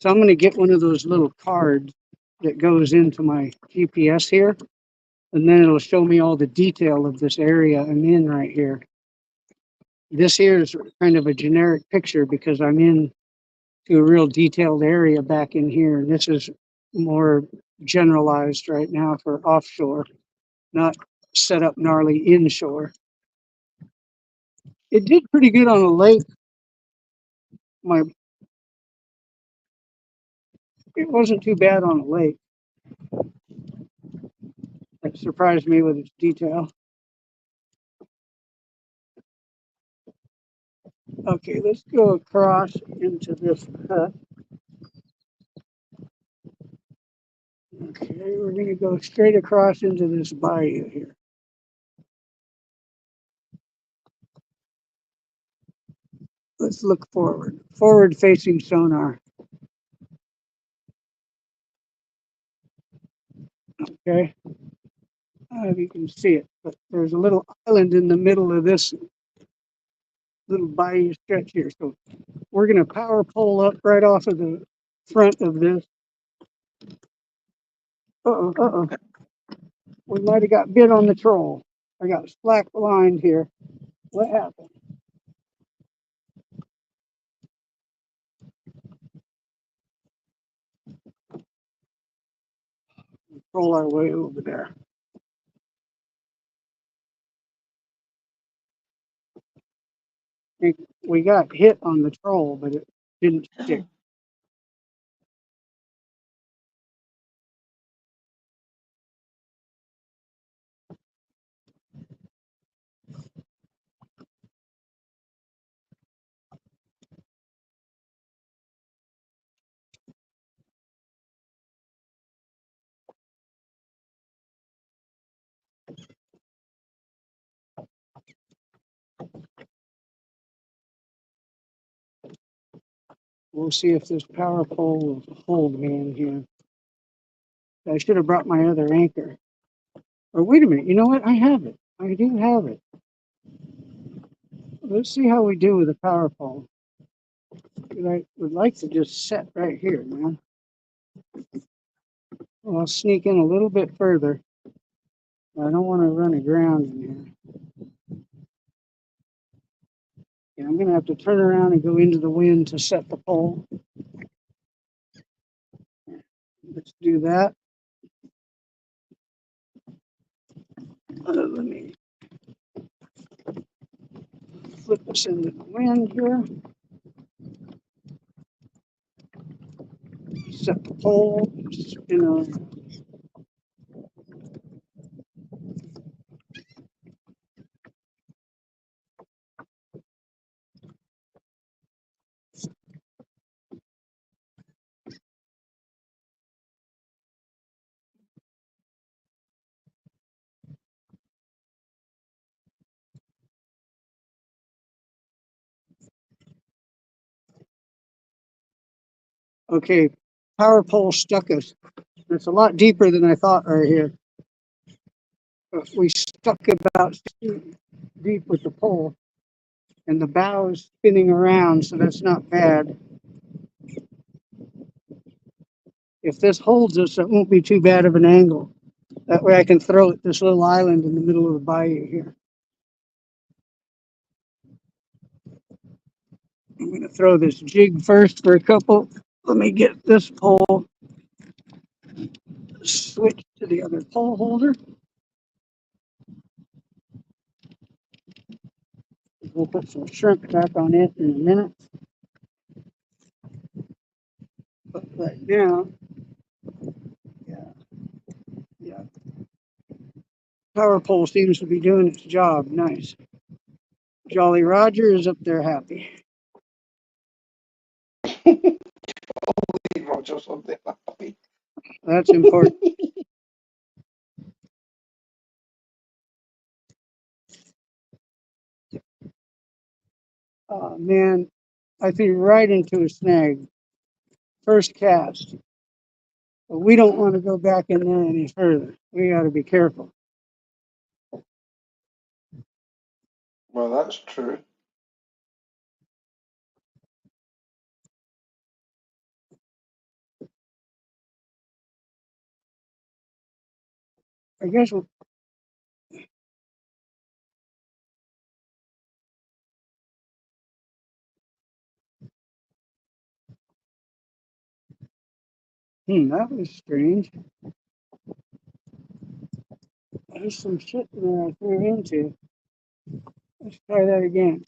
So I'm going to get one of those little cards that goes into my GPS here, and then it'll show me all the detail of this area I'm in right here. This here is kind of a generic picture because I'm in to a real detailed area back in here. And this is more generalized right now for offshore, not set up gnarly inshore. It did pretty good on a lake. It wasn't too bad on a lake. It surprised me with its detail. Okay, let's go across into this cut. Okay, we're going to go straight across into this bayou here. Let's look forward. Forward facing sonar. Okay. I don't know if you can see it, but there's a little island in the middle of this little bayou stretch here. So we're going to power pole up right off of the front of this. Uh-oh. We might have got bit on the troll. I got slack lined here. What happened? Roll our way over there. We got hit on the troll, but it didn't stick. We'll see if this power pole will hold me in here. I should have brought my other anchor. Or wait a minute, you know what? I have it. I do have it. Let's see how we do with the power pole. I would like to just set right here, man. Well, I'll sneak in a little bit further. I don't want to run aground in here. Yeah, I'm going to have to turn around and go into the wind to set the pole. Let's do that. Let me flip this into the wind here. Set the pole, spin around. Okay, power pole stuck us. It's a lot deeper than I thought right here. But we stuck about 6 feet deep with the pole, and the bow is spinning around, so that's not bad. If this holds us, it won't be too bad of an angle. That way I can throw at this little island in the middle of the bayou here. I'm going to throw this jig first for a couple. Let me get this pole switched to the other pole holder. We'll put some shrimp back on it in a minute. But right now, yeah, power pole seems to be doing its job. Nice. Jolly Roger is up there happy. Roger something happy. That's important. Man, I threw right into a snag. First cast. But we don't want to go back in there any further. We got to be careful. Well, that's true. I guess that was strange. There's some shit in there I threw into. Let's try that again.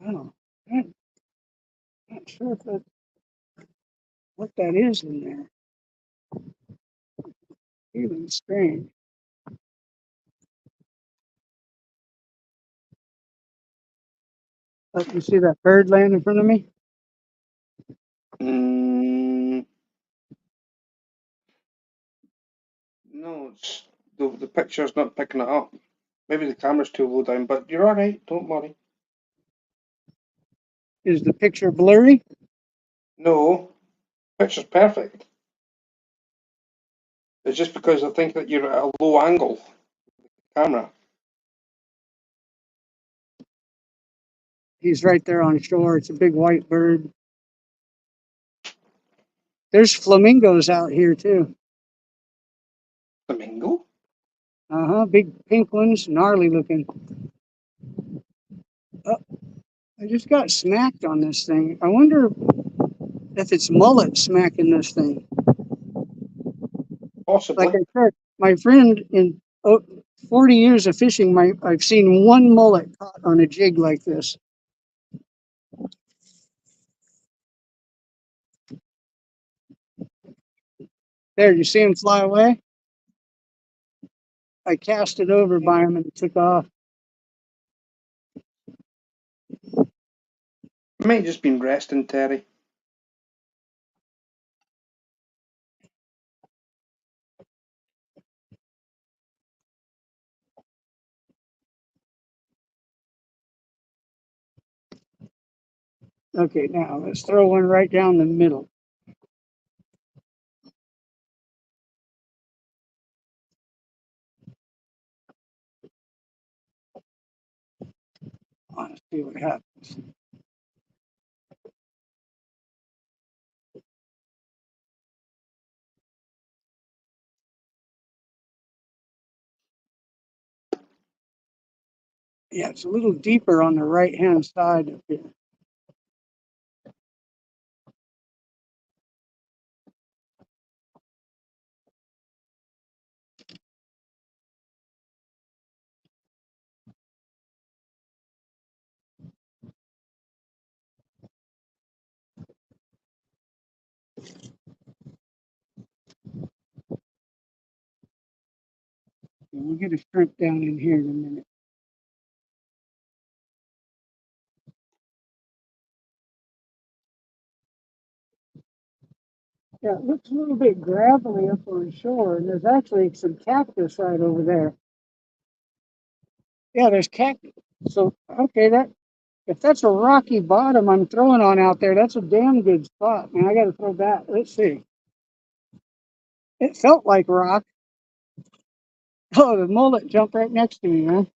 Oh, I'm not sure if that, what that is in there. Feeling strange. Let me see that bird land in front of me. No, it's the picture's not picking it up. Maybe the camera's too low down, but you're all right. Don't worry. Is the picture blurry? No, picture's perfect. It's just because I think that you're at a low angle. Camera. He's right there on shore. It's a big white bird. There's flamingos out here too. Flamingo? Big pink ones, gnarly looking. Oh, I just got smacked on this thing. I wonder if it's mullet smacking this thing. Possibly. Like I said, my friend in 40 years of fishing, I've seen one mullet caught on a jig like this. There, you see him fly away? I cast it over by him and it took off. Might just been resting, Terry. Okay, now let's throw one right down the middle. Let's see what happens. Yeah, it's a little deeper on the right-hand side of here. We'll get a shrimp down in here in a minute. Yeah, it looks a little bit gravelly up on shore, and there's actually some cactus right over there. Yeah, there's cactus. So, okay, if that's a rocky bottom I'm throwing on out there, that's a damn good spot. Man, I got to throw back. Let's see. It felt like rock. Oh, the mullet jumped right next to me, man.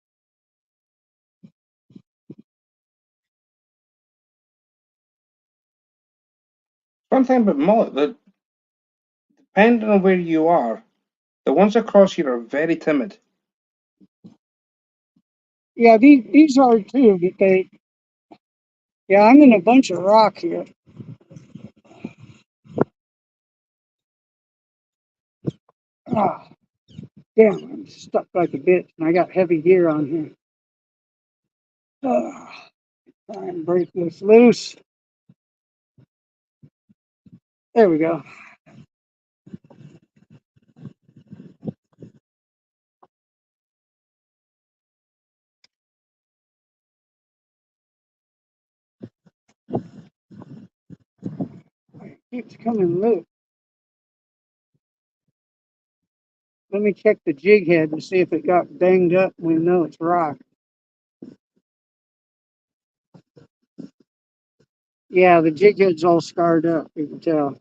One thing about mullet, that depending on where you are, the ones across here are very timid. Yeah, these are too, but yeah, I'm in a bunch of rock here. Ah, damn, I'm stuck like a bitch, and I got heavy gear on here. Ah, try and break this loose. There we go. It keeps coming loose. Let me check the jig head and see if it got banged up. We know it's rock. Yeah, the jig head's all scarred up, you can tell.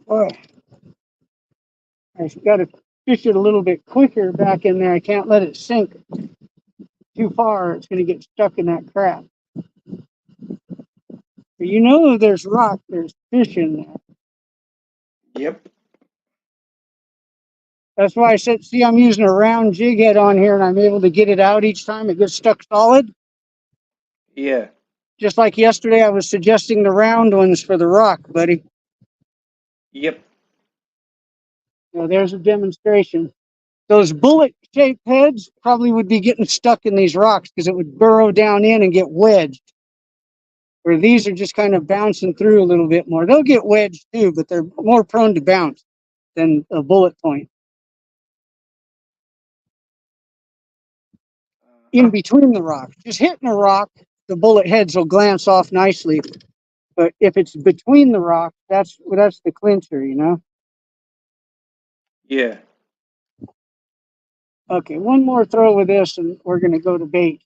Boy, I've got to fish it a little bit quicker back in there. I can't let it sink too far. It's going to get stuck in that crap. But you know, if there's rock, there's fish in there. Yep. That's why I said, see, I'm using a round jig head on here and I'm able to get it out each time. It gets stuck solid. Yeah. Just like yesterday, I was suggesting the round ones for the rock, buddy. Yep. Well, there's a demonstration. Those bullet-shaped heads probably would be getting stuck in these rocks because it would burrow down in and get wedged. Where these are just kind of bouncing through a little bit more. They'll get wedged too, but they're more prone to bounce than a bullet point. In between the rocks, just hitting a rock, the bullet heads will glance off nicely. But if it's between the rocks, that's the clincher, you know? Yeah. Okay, one more throw with this and we're going to go to bait.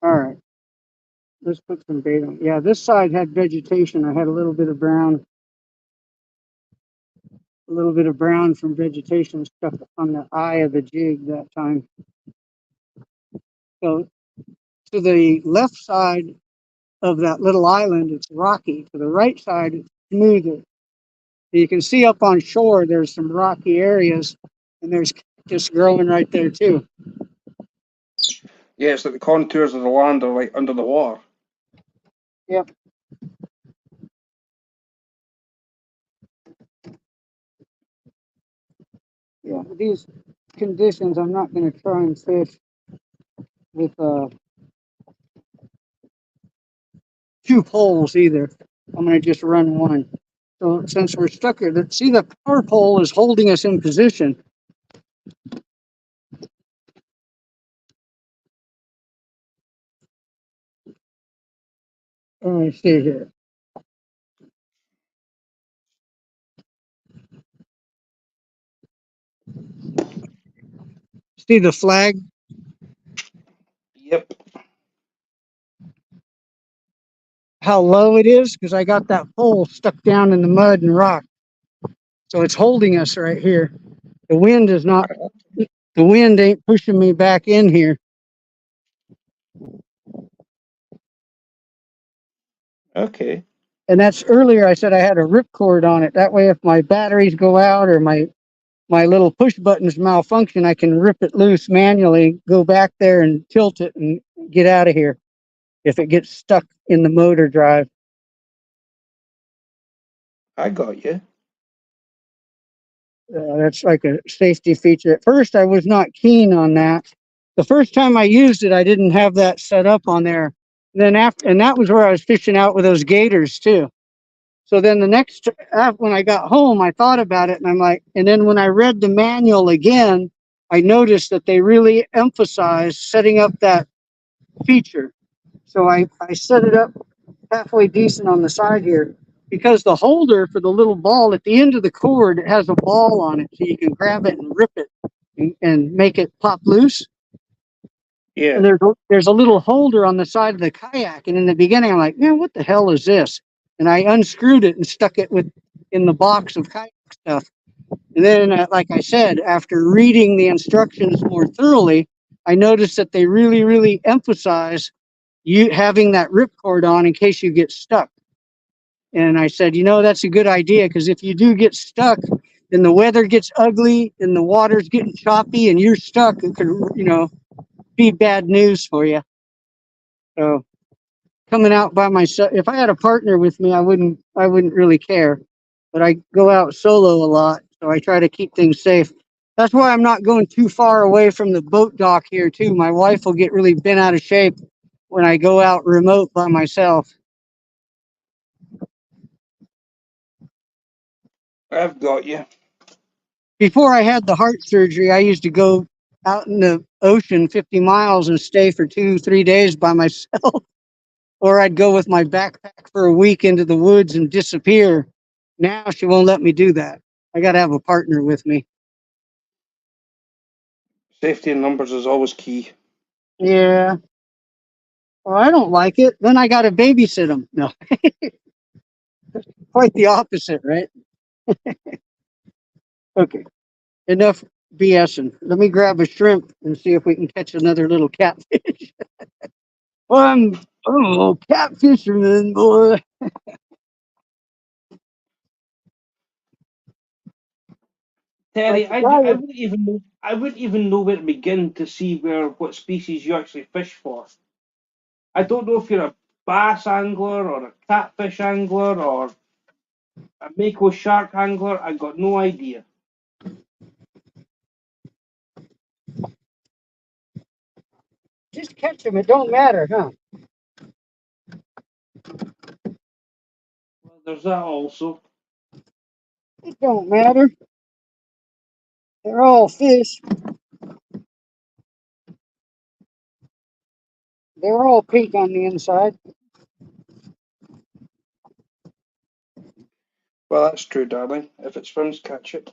All right, let's put some bait on. Yeah, this side had vegetation. I had a little bit of brown from vegetation stuck on the eye of the jig that time. So to the left side of that little island, it's rocky. To the right side, it's smoother. You can see up on shore, there's some rocky areas, and there's just growing right there too. Yeah, it's like the contours of the land are like under the water. Yep. Yeah, these conditions, I'm not going to try and fish with two poles either. I'm going to just run one. So since we're stuck here, see the power pole is holding us in position. Let me see here. See the flag? Yep. How low it is? Because I got that pole stuck down in the mud and rock. So it's holding us right here. The wind is not, the wind ain't pushing me back in here. Okay. And that's earlier I said I had a ripcord on it. That way if my batteries go out or my little push buttons malfunction, I can rip it loose manually, go back there and tilt it and get out of here if it gets stuck in the motor drive. I got you. That's like a safety feature. At first, I was not keen on that. The first time I used it, I didn't have that set up on there. Then after, and that was where I was fishing out with those gators too. So then the next, when I got home, I thought about it and I'm like, and then when I read the manual again, I noticed that they really emphasize setting up that feature. So I set it up halfway decent on the side here because the holder for the little ball at the end of the cord, it has a ball on it so you can grab it and rip it and make it pop loose. Yeah. And there's a little holder on the side of the kayak. And in the beginning, I'm like, man, what the hell is this? And I unscrewed it and stuck it in the box of kayak stuff. And then, like I said, after reading the instructions more thoroughly, I noticed that they really, really emphasize you having that ripcord on in case you get stuck. And I said, that's a good idea because if you do get stuck and the weather gets ugly and the water's getting choppy and you're stuck, it could, be bad news for you. So coming out by myself, if I had a partner with me, I wouldn't really care. But I go out solo a lot, so I try to keep things safe. That's why I'm not going too far away from the boat dock here too. My wife will get really bent out of shape when I go out remote by myself. I've got you. Before I had the heart surgery, I used to go out in the ocean 50 miles and stay for 2-3 days by myself. Or I'd go with my backpack for a week into the woods and disappear. Now she won't let me do that. I got to have a partner with me. Safety in numbers is always key. Yeah. Well, I don't like it. Then I got to babysit them. No, quite the opposite, right? Okay. Enough BSing. Let me grab a shrimp and see if we can catch another little catfish. Well, I'm a little catfisherman, boy. Terry, Like the guy I was, wouldn't even know. I wouldn't even know where to begin to see what species you actually fish for. I don't know if you're a bass angler or a catfish angler or a mako shark angler. I got no idea. just catch them. It don't matter, huh? Well, there's that also. It don't matter. They're all fish. They're all pink on the inside. Well, that's true, darling. If it swims, catch it.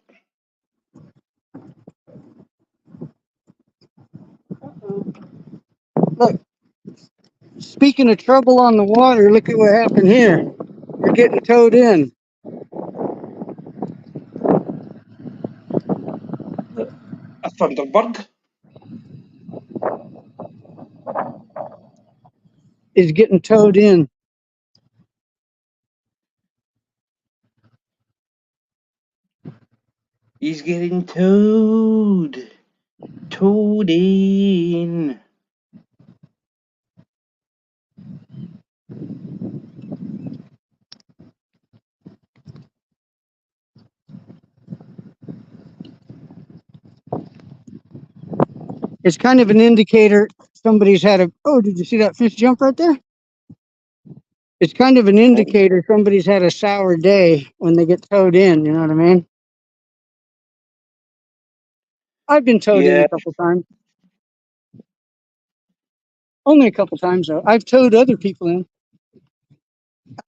Look, speaking of trouble on the water, look at what happened here. We're getting towed in. A thunderbird. Is getting towed in. He's getting towed. Towed in. It's kind of an indicator somebody's had a, oh, did you see that fish jump right there? It's kind of an indicator somebody's had a sour day when they get towed in, you know what I mean? I've been towed in Yeah. a couple times. Only a couple times though. I've towed other people in.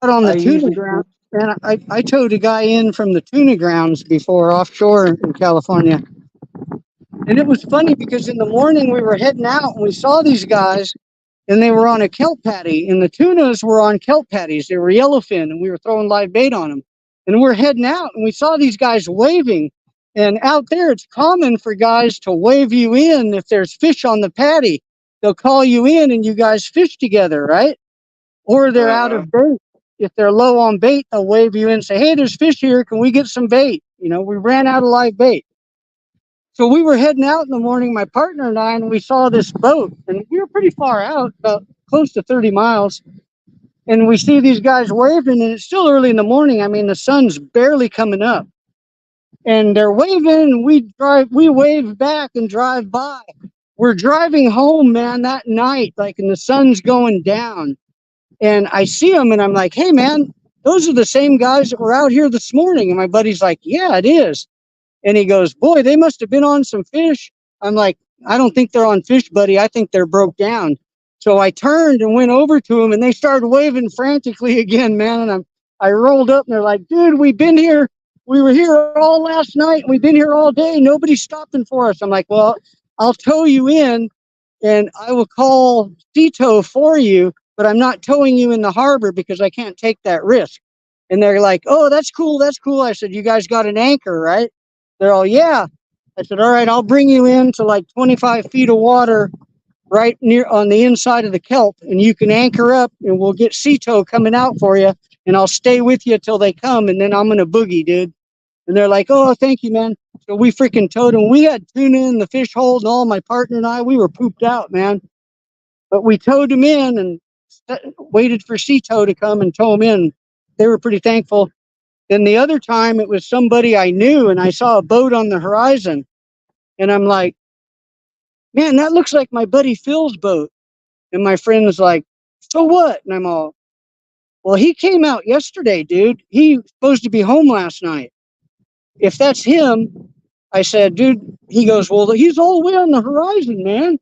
Out on the I tuna usually ground. And I towed a guy in from the tuna grounds before offshore in California. And it was funny because in the morning we were heading out and we saw these guys and they were on a kelp patty and the tunas were on kelp patties. They were yellowfin and we were throwing live bait on them. And we're heading out and we saw these guys waving. And out there, it's common for guys to wave you in if there's fish on the patty. They'll call you in and you guys fish together, right? Or they're out of bait. If they're low on bait, they'll wave you in and say, hey, there's fish here. Can we get some bait? You know, we ran out of live bait. So we were heading out in the morning, my partner and I, and we saw this boat. And we were pretty far out, about close to 30 miles. And we see these guys waving, and it's still early in the morning. I mean, the sun's barely coming up. And they're waving, and we wave back and drive by. We're driving home, man, that night, like, and the sun's going down. And I see them and I'm like, hey, man, those are the same guys that were out here this morning. And my buddy's like, yeah, it is. And he goes, boy, they must have been on some fish. I'm like, I don't think they're on fish, buddy. I think they're broke down. So I turned and went over to them and they started waving frantically again, man. And I rolled up and they're like, dude, we've been here. We were here all last night. We've been here all day. Nobody's stopping for us. I'm like, well, I'll tow you in and I will call sea tow for you, but I'm not towing you in the harbor because I can't take that risk. And they're like, oh, that's cool. That's cool. I said, you guys got an anchor, right? They're all, yeah. I said, all right, I'll bring you into like 25 feet of water right near on the inside of the kelp and you can anchor up and we'll get sea tow coming out for you and I'll stay with you till they come and then I'm going to boogie, dude. And they're like, oh, thank you, man. So we freaking towed them. We had tuna in the fish hole and all, my partner and I, we were pooped out, man. But we towed them in and waited for sea tow to come and tow them in. They were pretty thankful. Then the other time it was somebody I knew and I saw a boat on the horizon and I'm like, man, that looks like my buddy Phil's boat. And my friend was like, so what? And I'm all, well, he came out yesterday, dude. He was supposed to be home last night. If that's him, I said, dude, he goes, well, he's all the way on the horizon, man.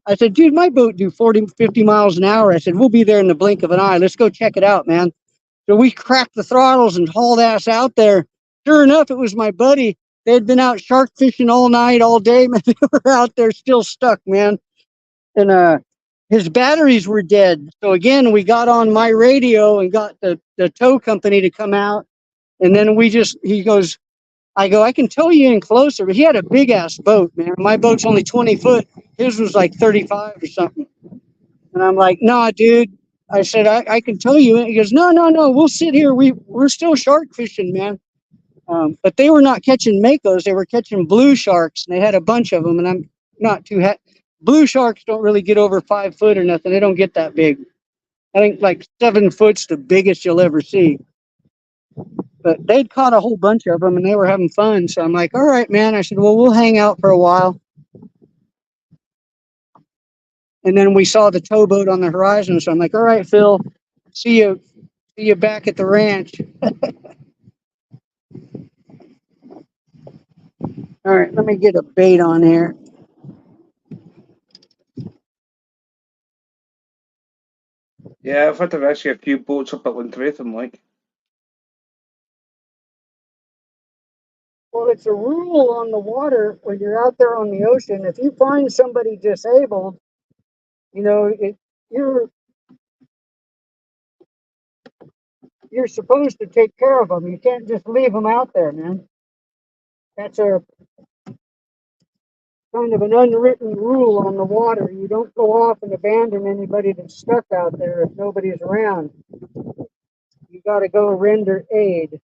I said, dude, my boat do 40, 50 miles an hour. I said, we'll be there in the blink of an eye. Let's go check it out, man. So we cracked the throttles and hauled ass out there. Sure enough, it was my buddy. They had been out shark fishing all night, all day. Man, they were out there still stuck, man. And his batteries were dead. So again, we got on my radio and got the tow company to come out. And then he goes, I go, I can tow you in closer. But he had a big ass boat, man. My boat's only 20 foot. His was like 35 or something. And I'm like, nah, dude. I said, I can tow you in. He goes, no, we'll sit here. We're still shark fishing, man. But they were not catching makos. They were catching blue sharks. And they had a bunch of them. And I'm not too blue sharks don't really get over 5 foot or nothing. They don't get that big. I think like 7 foot's the biggest you'll ever see. But they'd caught a whole bunch of them and they were having fun. So I'm like, all right, man. I said, well, we'll hang out for a while. And then we saw the towboat on the horizon. So I'm like, all right, Phil, see you back at the ranch. All right, let me get a bait on here. Yeah, I've had to rescue a few boats up at Lintratham, like. Well, it's a rule on the water when you're out there on the ocean. If you find somebody disabled, you know, you're supposed to take care of them. You can't just leave them out there, man. That's a kind of an unwritten rule on the water. You don't go off and abandon anybody that's stuck out there if nobody's around. You got to go render aid.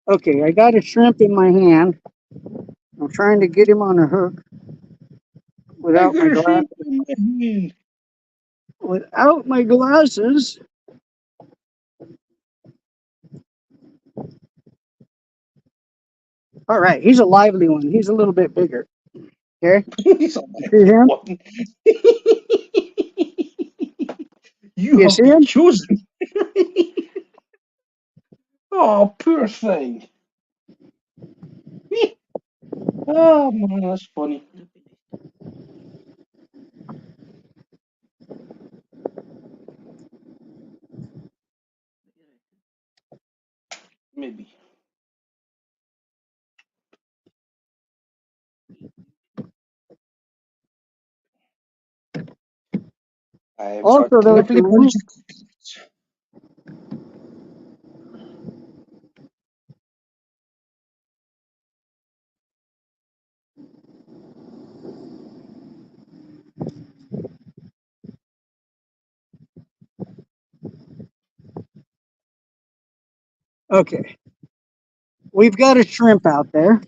Okay, I got a shrimp in my hand. I'm trying to get him on a hook without my glasses. without my glasses. All right, he's a lively one. He's a little bit bigger. Okay, He's a see him? one. You You have see been him? chosen. Oh, poor thing. Oh man, that's funny. Maybe. I've got Also, though, carefully polished. okay, we've got a shrimp out there.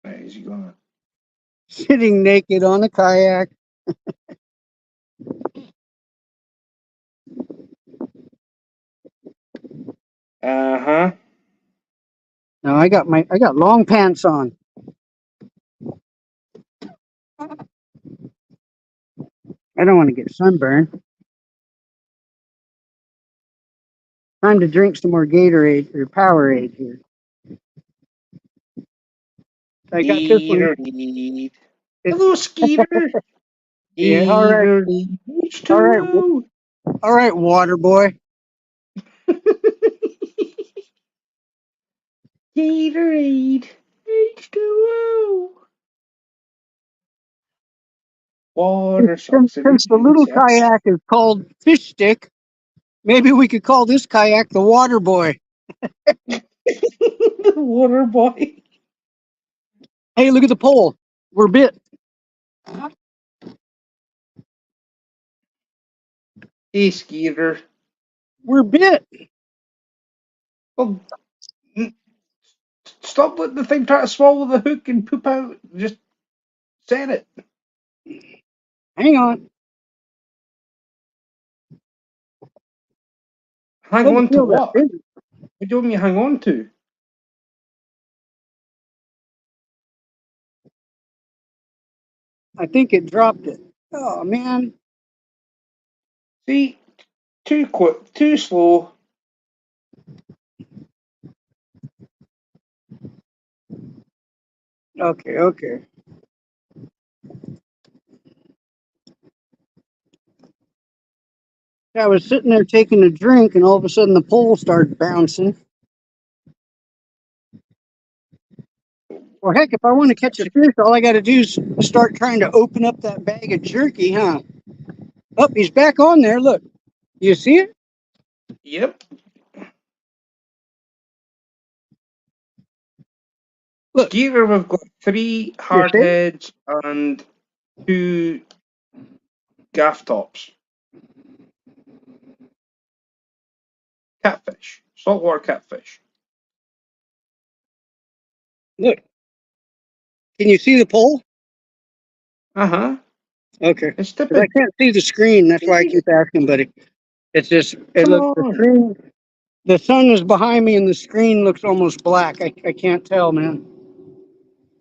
Where's he gone? Sitting naked on a kayak. Uh-huh. No, I got long pants on. I don't want to get sunburned. Time to drink some more Gatorade or Powerade here. I got this one. Gatorade. It's, Hello, Skeeter. yeah, all right, Gatorade. all right, H2O. all right, water boy. Gatorade. H2O. Water sucks in Since the little kayak is called Fish Stick, maybe we could call this kayak the Water Boy. The water boy. Hey, look at the pole. We're bit. Hey, Skeeter. We're bit. Well, stop letting the thing try to swallow the hook and poop out. Just set it. Hang on. Hang Doesn't on to feel that what? big. What do you want me to hang on to? I think it dropped it. Oh man. See, too quick, too slow. Okay, okay. I was sitting there taking a drink, and all of a sudden the pole started bouncing. Well, heck, if I want to catch a fish, all I got to do is start trying to open up that bag of jerky, huh? Oh, he's back on there. Look, you see it? Yep. Look, Skeeter, we've got 3 you hard see it? heads and 2 gaff tops. Catfish. Saltwater catfish. Look. Can you see the pole? Uh-huh. Okay. It's 'Cause I tipping. can't see the screen. That's why I keep asking, buddy. It's just, it Come looks, the on. screen, the sun is behind me and the screen looks almost black. I can't tell, man.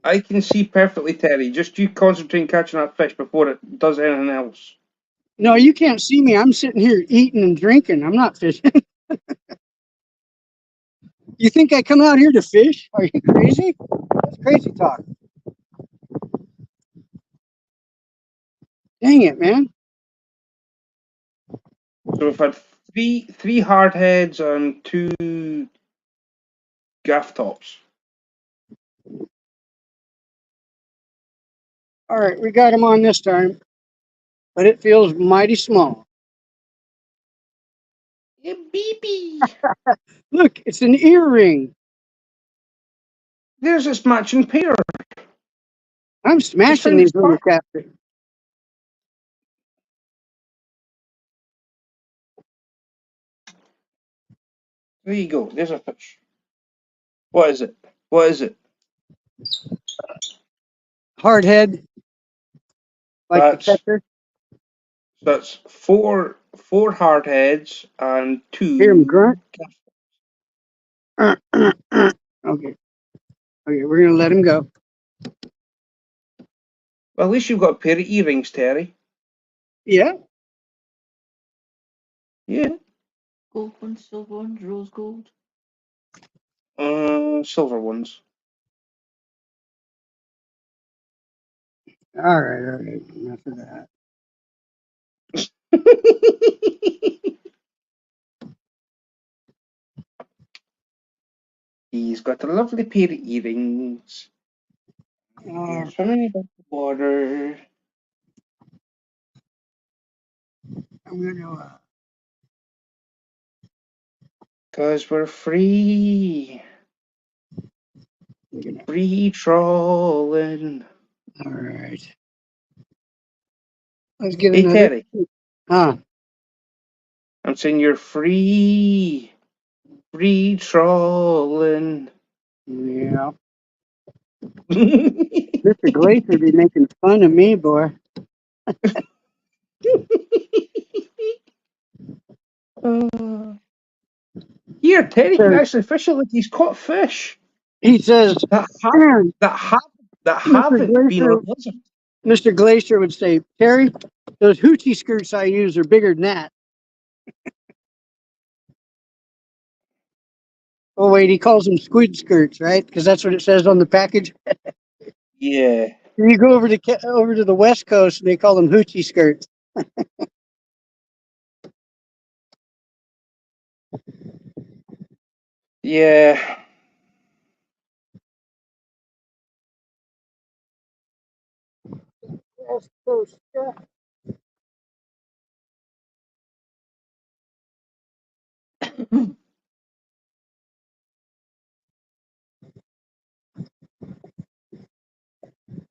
I can see perfectly, Terry. Just you concentrate on catching that fish before it does anything else. No, you can't see me. I'm sitting here eating and drinking. I'm not fishing. You think I come out here to fish? Are you crazy? That's crazy talk. Dang it, man. So we've had three hard heads and 2 gaff tops. All right, we got him on this time, but it feels mighty small. Yeah, baby. Look, it's an earring. There's its matching pair. I'm Just smashing found its these little part. captures. There you go. There's a fish. What is it? What is it? Hard head, like the That's catcher. four hard heads and Hear him two. grunt. Okay. Okay, we're gonna let him go. Well, at least you've got a pair of earrings, Terry. Yeah. Yeah. Gold ones, silver ones, rose gold. Silver ones. All right. Enough of that. He's got a lovely pair of earrings. Uh, Swimming above the water. I'm gonna. 'Cause we're free. Free trolling. All right. Let's get Hey, another. Terry. Huh. I'm saying you're free. Free trolling. Yeah. Mr. Glacier be making fun of me, boy. Here, Terry can So actually fish it like he's caught fish he says, that have "Man, that have that Mr. haven't been on Glacier, a blizzard. Mr. Glacier would say, Terry, those hoochie skirts I use are bigger than that." Oh wait, he calls them squid skirts, right? Because that's what it says on the package. Yeah. You go over to the West Coast, and they call them hoochie skirts. Yeah. West Coast stuff.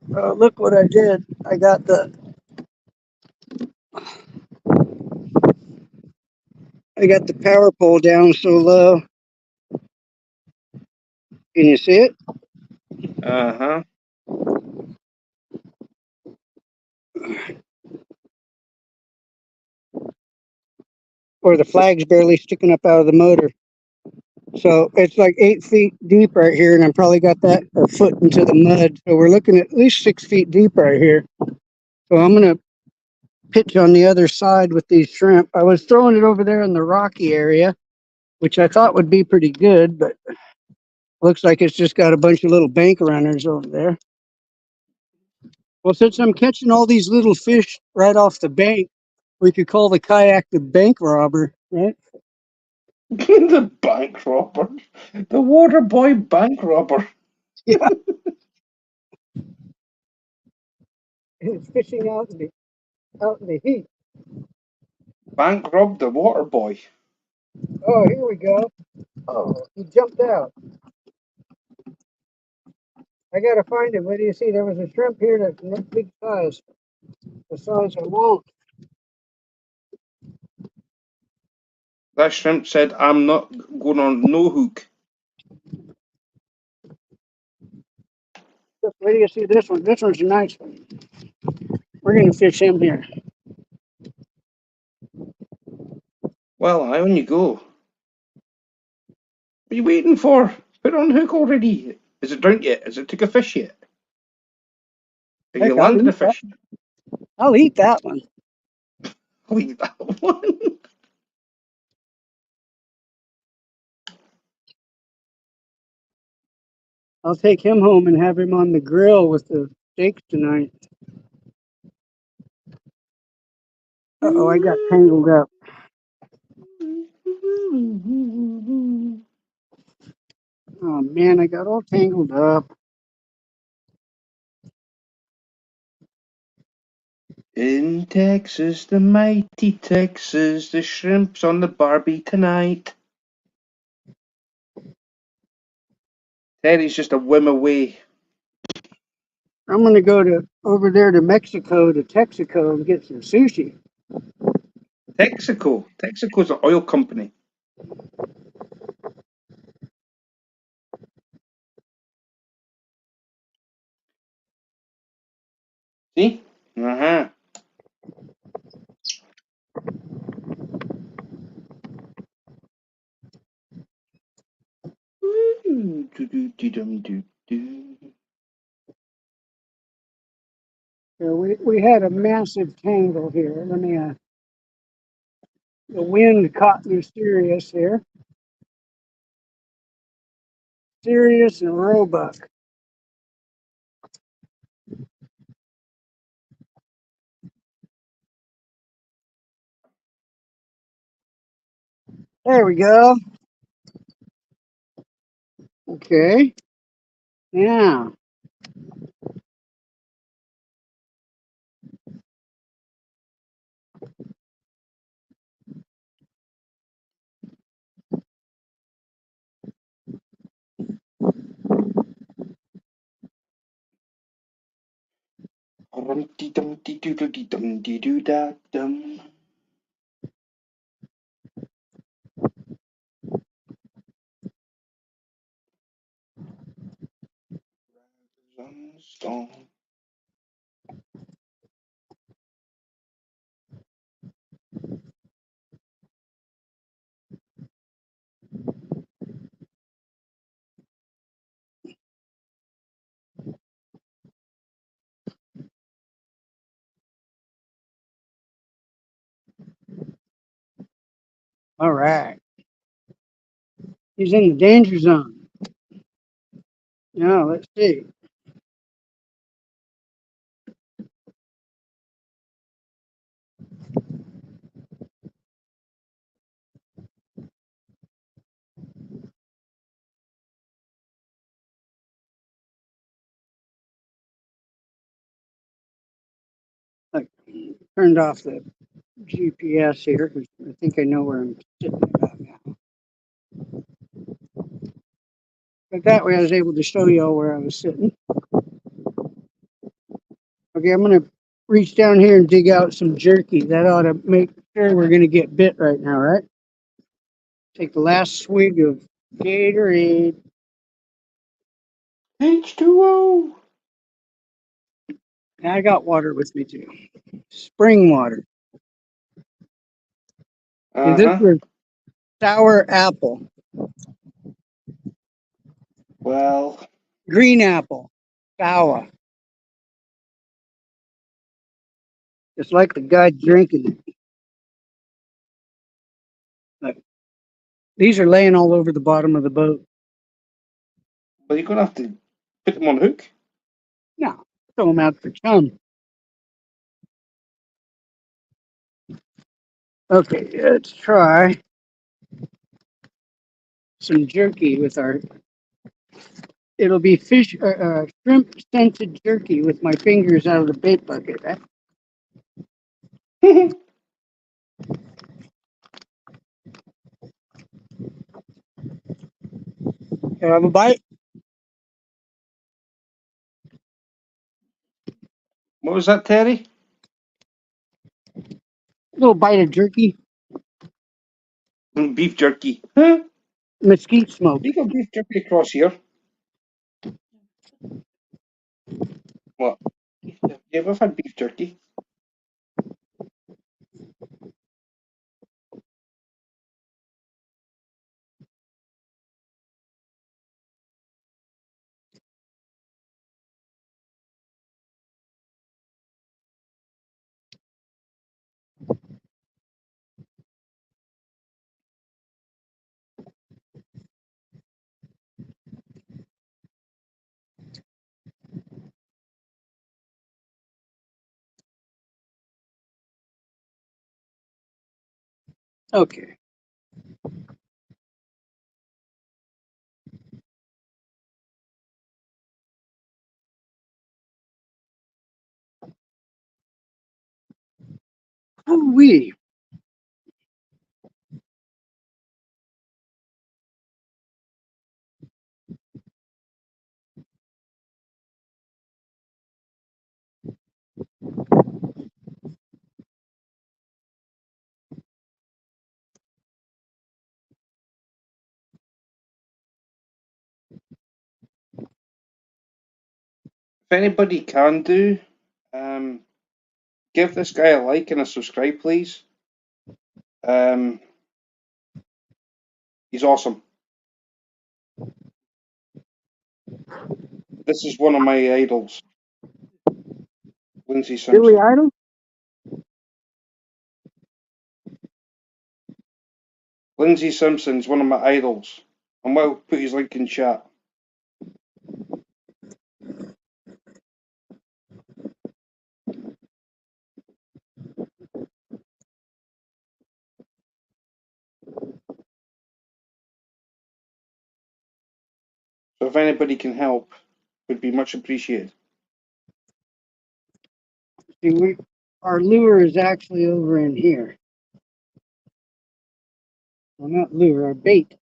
Look what I did. I got the power pole down so low. Can you see it? Uh-huh. Or the flag's barely sticking up out of the motor. So it's like 8 feet deep right here, and I probably got that a foot into the mud. So we're looking at least 6 feet deep right here. So I'm gonna pitch on the other side with these shrimp. I was throwing it over there in the rocky area, which I thought would be pretty good, but looks like it's just got a bunch of little bank runners over there. Well, since I'm catching all these little fish right off the bank, we could call the kayak the bank robber, right? The bank robber. The water boy bank robber. Yeah, it's fishing out in the heat. Bank robbed the water boy. Oh, here we go. Oh, he jumped out. I gotta find him. What do you see? There was a shrimp here that's not big size. The size I want. That shrimp said, I'm not going on no hook. Where do you see this one? This one's a nice one. We're gonna fish him here. Well, I on you go. What are you waiting for? Put it on hook already. Is it down yet? Has it took a fish yet? Have you Heck, I'll landed a eat that. fish? I'll eat that one. I'll eat that one. I'll take him home and have him on the grill with the steaks tonight. Uh-oh, I got tangled up. Oh man, I got all tangled up. In Texas, the mighty Texas, the shrimps on the Barbie tonight. Terry's just a whim away. I'm gonna go over there to Mexico, to Texaco, and get some sushi. Texaco. Texaco's an oil company. See? Uh-huh. So we had a massive tangle here. Let me the wind caught me serious here. Sirius and Roebuck. There we go. Okay. Now, Dum-dee-dum-dee-doo-dee-dum-dee-doo-da-dum. Stone. all right. He's in the danger zone. Now, let's see. I turned off the GPS here because I think I know where I'm sitting about now. But that way I was able to show you all where I was sitting. Okay, I'm going to reach down here and dig out some jerky. That ought to make sure we're going to get bit right now, right? Take the last swig of Gatorade. H2O. And I got water with me too. Spring water. And this Uh-huh. was sour apple, Well, green apple, sour. It's like the guy drinking it. Look, these are laying all over the bottom of the boat. but you're gonna have to put them on hook. No, throw them out for chum. Okay, let's try some jerky with our. It'll be shrimp scented jerky with my fingers out of the bait bucket. Right? Can I have a bite? What was that, Terry? A little bite of jerky, Beef jerky. Huh? mesquite smoke. You got beef jerky across here. What? Yeah, we've had beef jerky. Okay. Ooh-wee. If anybody can do, give this guy a like and a subscribe, please. He's awesome. This is one of my idols, Lindsay Billy Simpson. Idol? Lindsay Simpson's one of my idols. And we'll put his link in chat. So if anybody can help, would be much appreciated. See, our lure is actually over in here. Well, not lure, our bait.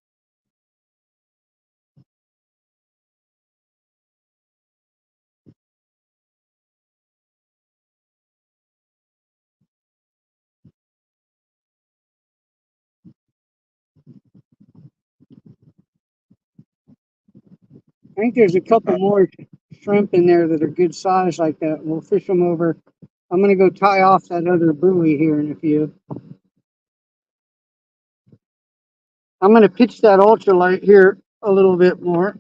I think there's a couple more shrimp in there that are good size like that. We'll fish them over. I'm going to go tie off that other buoy here in a few. I'm going to pitch that ultralight here a little bit more.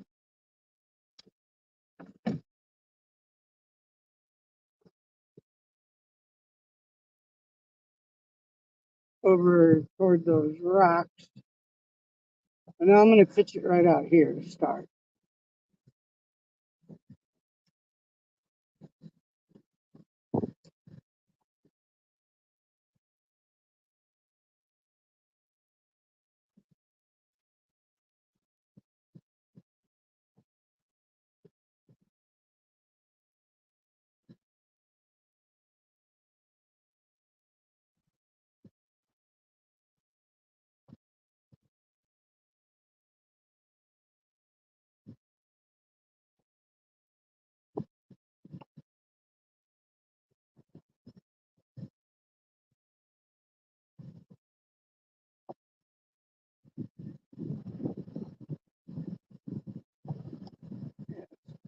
Over toward those rocks. And now I'm going to pitch it right out here to start.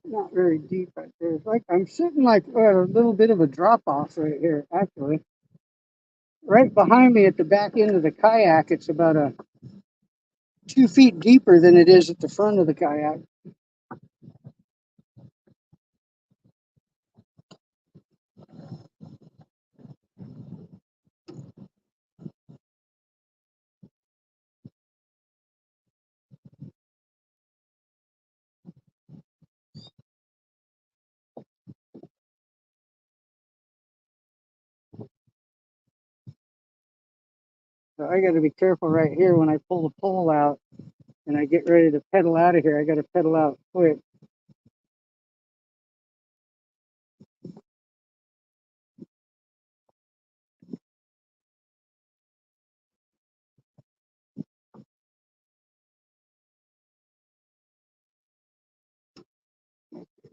Not very deep right there. It's like I'm sitting like at a little bit of a drop off right here, actually. Right behind me at the back end of the kayak, it's about 2 feet deeper than it is at the front of the kayak. So I got to be careful right here when I pull the pole out and I get ready to pedal out of here. I got to pedal out quick.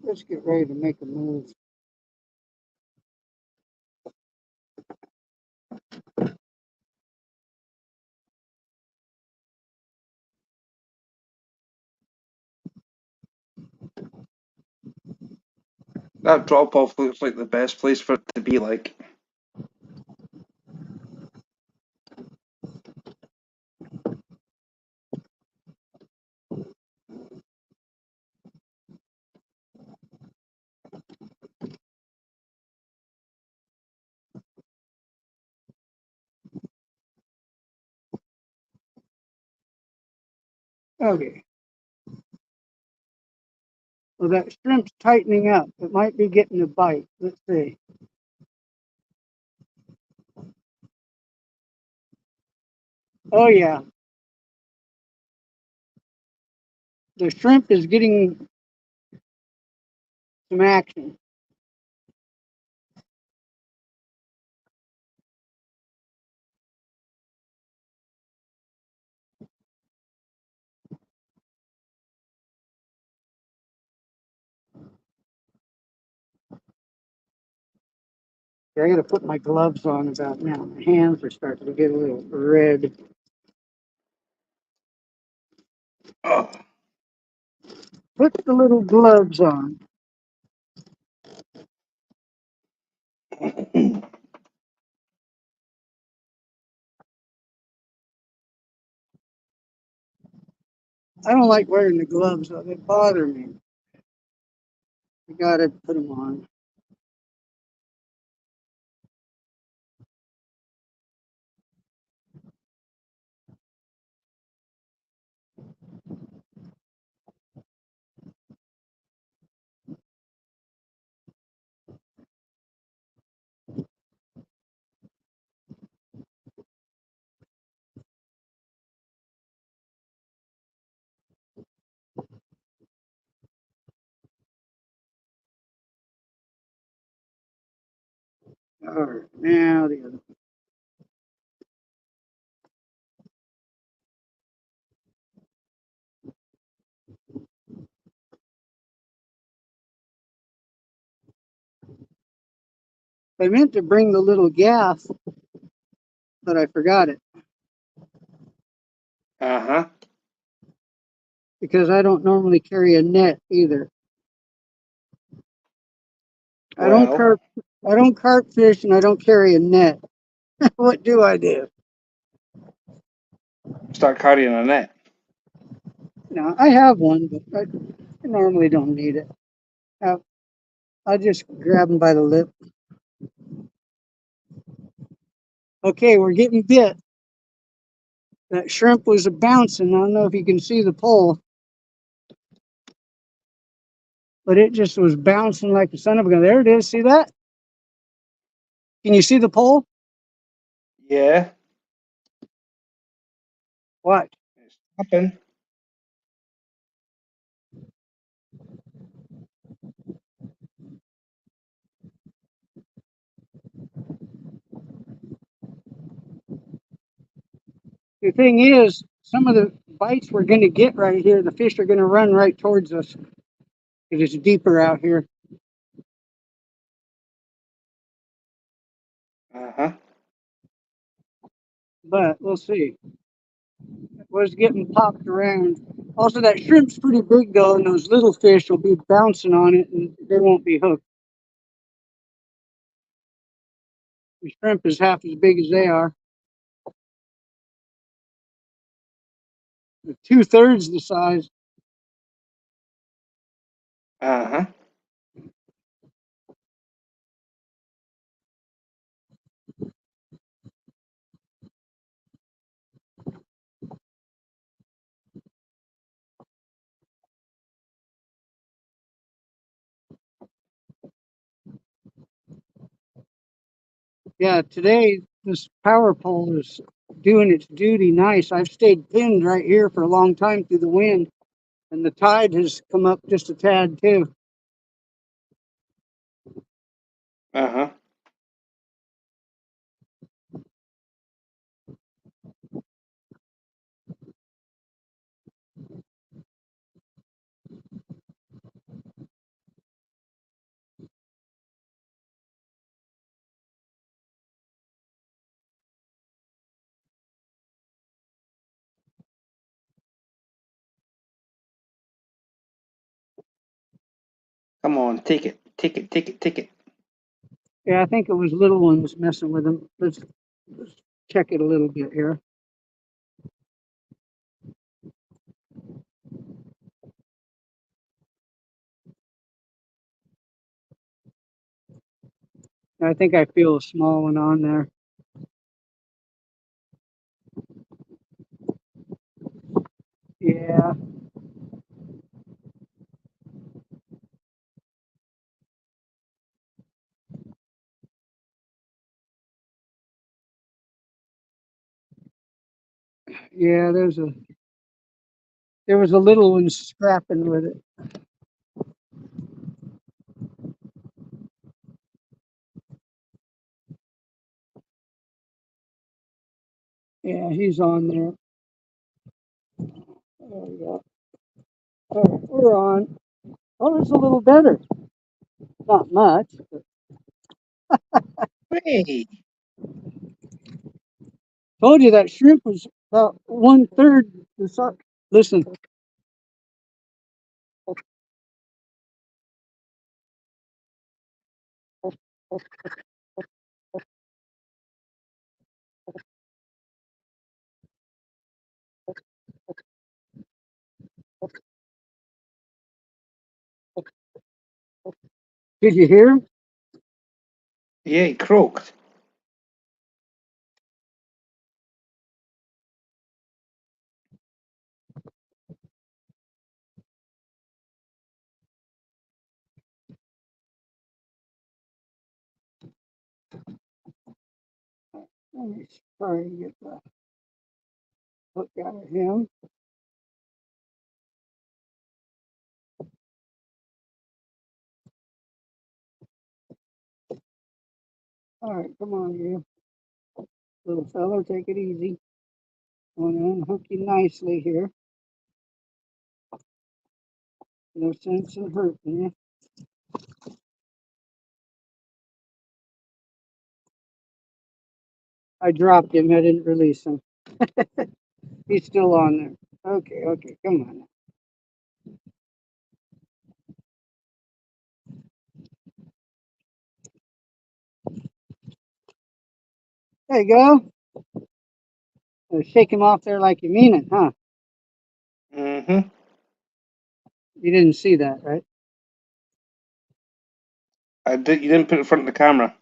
Let's get ready to make a move. That drop off looks like the best place for it to be like. Okay. Well, that shrimp's tightening up. It might be getting a bite. Let's see. Oh, yeah. The shrimp is getting some action. Yeah, I gotta put my gloves on about now. My hands are starting to get a little red. Oh. Put the little gloves on. I don't like wearing the gloves though. They bother me. I gotta put them on. All right, now the other. I meant to bring the little gaff, but I forgot it Uh-huh. because I don't normally carry a net either. I don't Well, carp. I don't carp fish, and I don't carry a net. What do I do? start carrying a net. No, I have one, but I normally don't need it. I just grab them by the lip. Okay, we're getting bit. That shrimp was a bouncing. I don't know if you can see the pole, but it just was bouncing like the son of a gun. There it is. See that? Can you see the pole? Yeah. What? It's happened. The thing is, some of the bites we're going to get right here, the fish are going to run right towards us because it's deeper out here. Uh-huh. But we'll see. It was getting popped around. Also, that shrimp's pretty big though, and those little fish will be bouncing on it and they won't be hooked. The shrimp is half as big as they are. 2/3 the size. Uh-huh. Yeah, today this power pole is doing its duty nice. I've stayed pinned right here for a long time through the wind, and the tide has come up just a tad too. Uh-huh. Come on, take it. Take it, take it, take it. Yeah, I think it was little ones messing with them. Let's check it a little bit here. I think I feel a small one on there. Yeah, yeah, there was a little one scrapping with it. Yeah, he's on there. There we go. All right, we're on. Oh, it's a little better. Not much, but Hey, Told you that shrimp was about 1/3 the size. Listen, did you hear him? yeah, he croaked. Let me try to get the hook out of him. All right, come on, you little fella, take it easy. I'm gonna unhook you nicely here. No sense in hurting you. I dropped him. I didn't release him. He's still on there. Okay, okay, come on. There you go. Shake him off there like you mean it, huh? Mm-hmm. You didn't see that, right? I did. You didn't put it in front of the camera.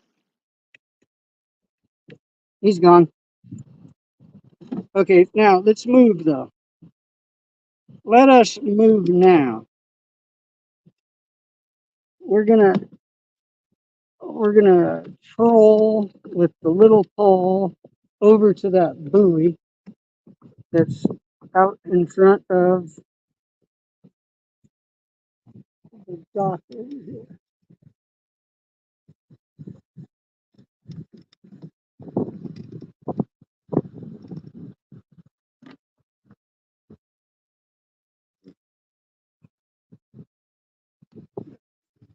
He's gone. Okay, now let's move though. Let us move now. We're gonna troll with the little pole over to that buoy that's out in front of the dock over here.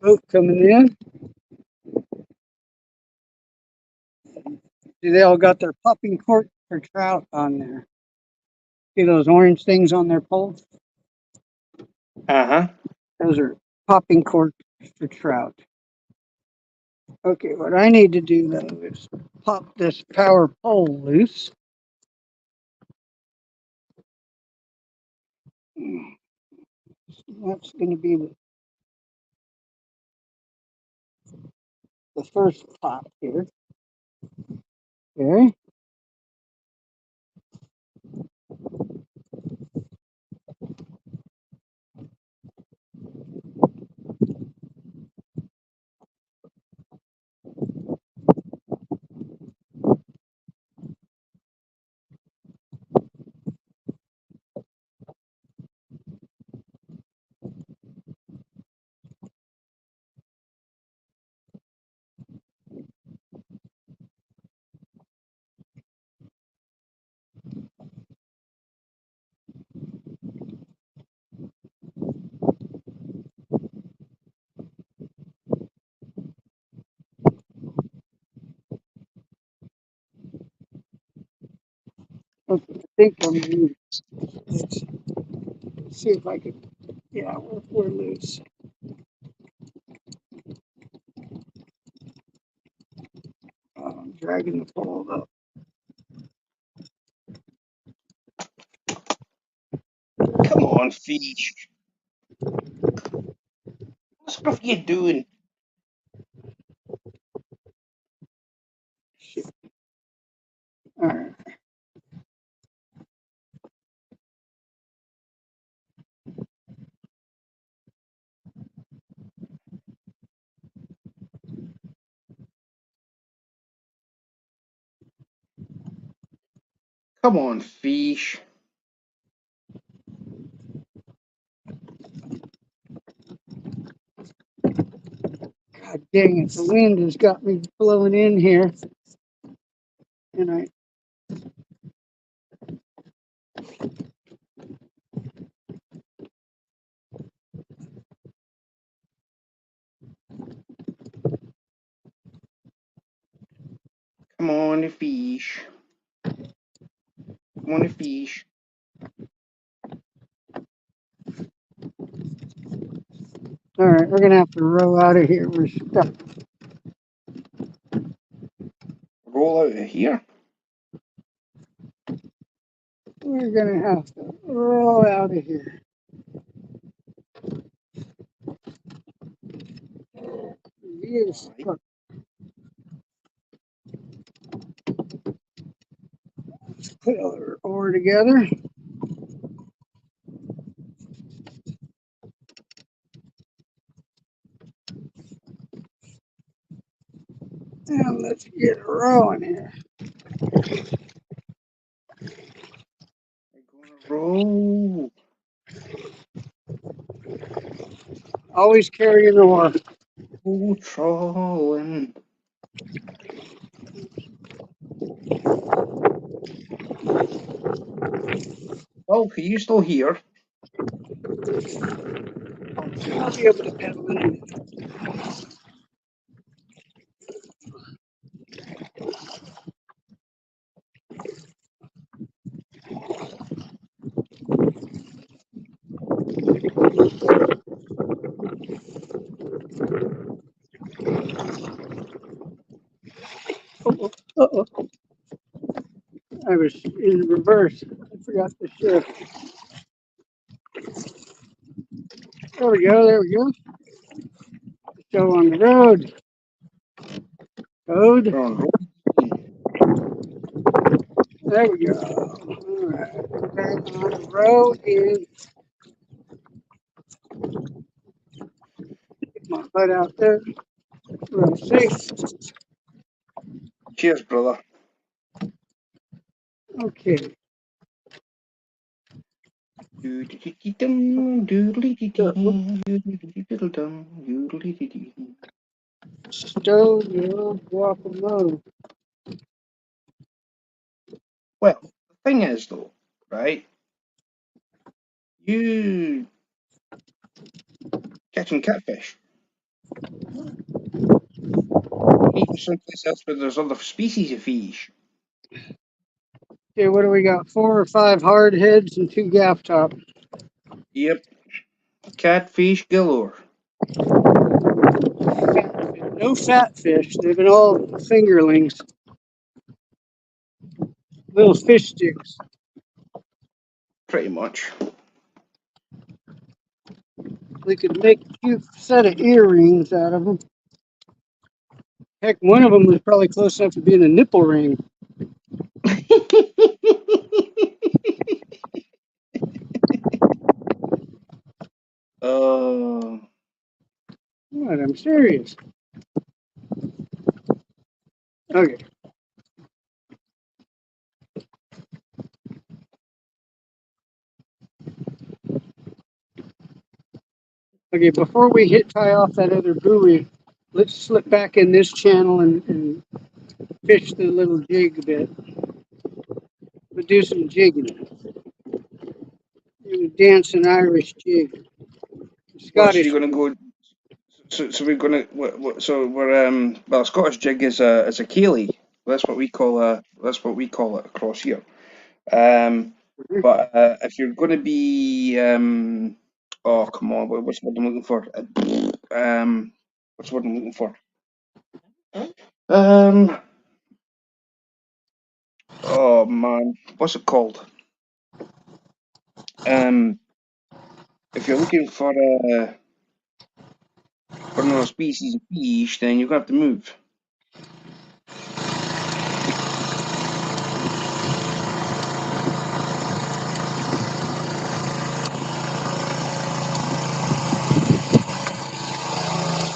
Boat coming in. See, they all got their popping cork for trout on there. See those orange things on their poles? Uh-huh. Those are popping cork for trout. Okay, what I need to do though is pop this power pole loose. That's going to be the first pop here. Okay. Okay, I think I'm loose. Let's see if I can. Yeah, we're loose. I'm dragging the pole up. Come on, fish. What stuff you doing? Shit. All right. Come on, fish. God dang it! The wind has got me blowing in here, and I. on the fish. Come on the fish. All right, we're gonna have to row out of here. We're stuck. Roll out of here. We're gonna have to roll out of here. We're stuck. Let's put our oar together. And let's get rowing here. We're gonna roll. Always carry an oar. Oh, trolling. Oh, are you still here? I'll be able to paddle in a minute. Uh-oh. I was in reverse. I forgot the shift. There we go. There we go. Show on the road. Code. We're on roll. There we go. All right. Back on the road and get my butt out there. Real safe. Cheers, brother. Okay. Doodly-dee-dee-dum, doodly-dee-dee, doodly-dee-dee-dum, doodly-dee-dee. Stow your guacamole. Well, the thing is, though, right? You catching catfish. Eat someplace else where there's other species of fish. Okay, what do we got? 4 or 5 hard heads and 2 gaff top. Yep. Catfish galore. No fat fish. They've been all fingerlings. Little fish sticks. Pretty much. We could make a cute set of earrings out of them. Heck, one of them was probably close enough to being a nipple ring. Oh. What? I'm serious. Okay. Okay, before we tie off that other buoy, let's slip back in this channel and fish the little jig a bit. We'll do some jigging. We're gonna dance an Irish jig. Well, so Scottish. you're gonna go. So we're gonna. So we're well, Scottish jig is a ceilidh. That's what we call it across here. But if you're gonna be oh come on, what's the word I'm looking for? What's the word I'm looking for? Oh man, what's it called? If you're looking for another species of fish, then you're gonna have to move.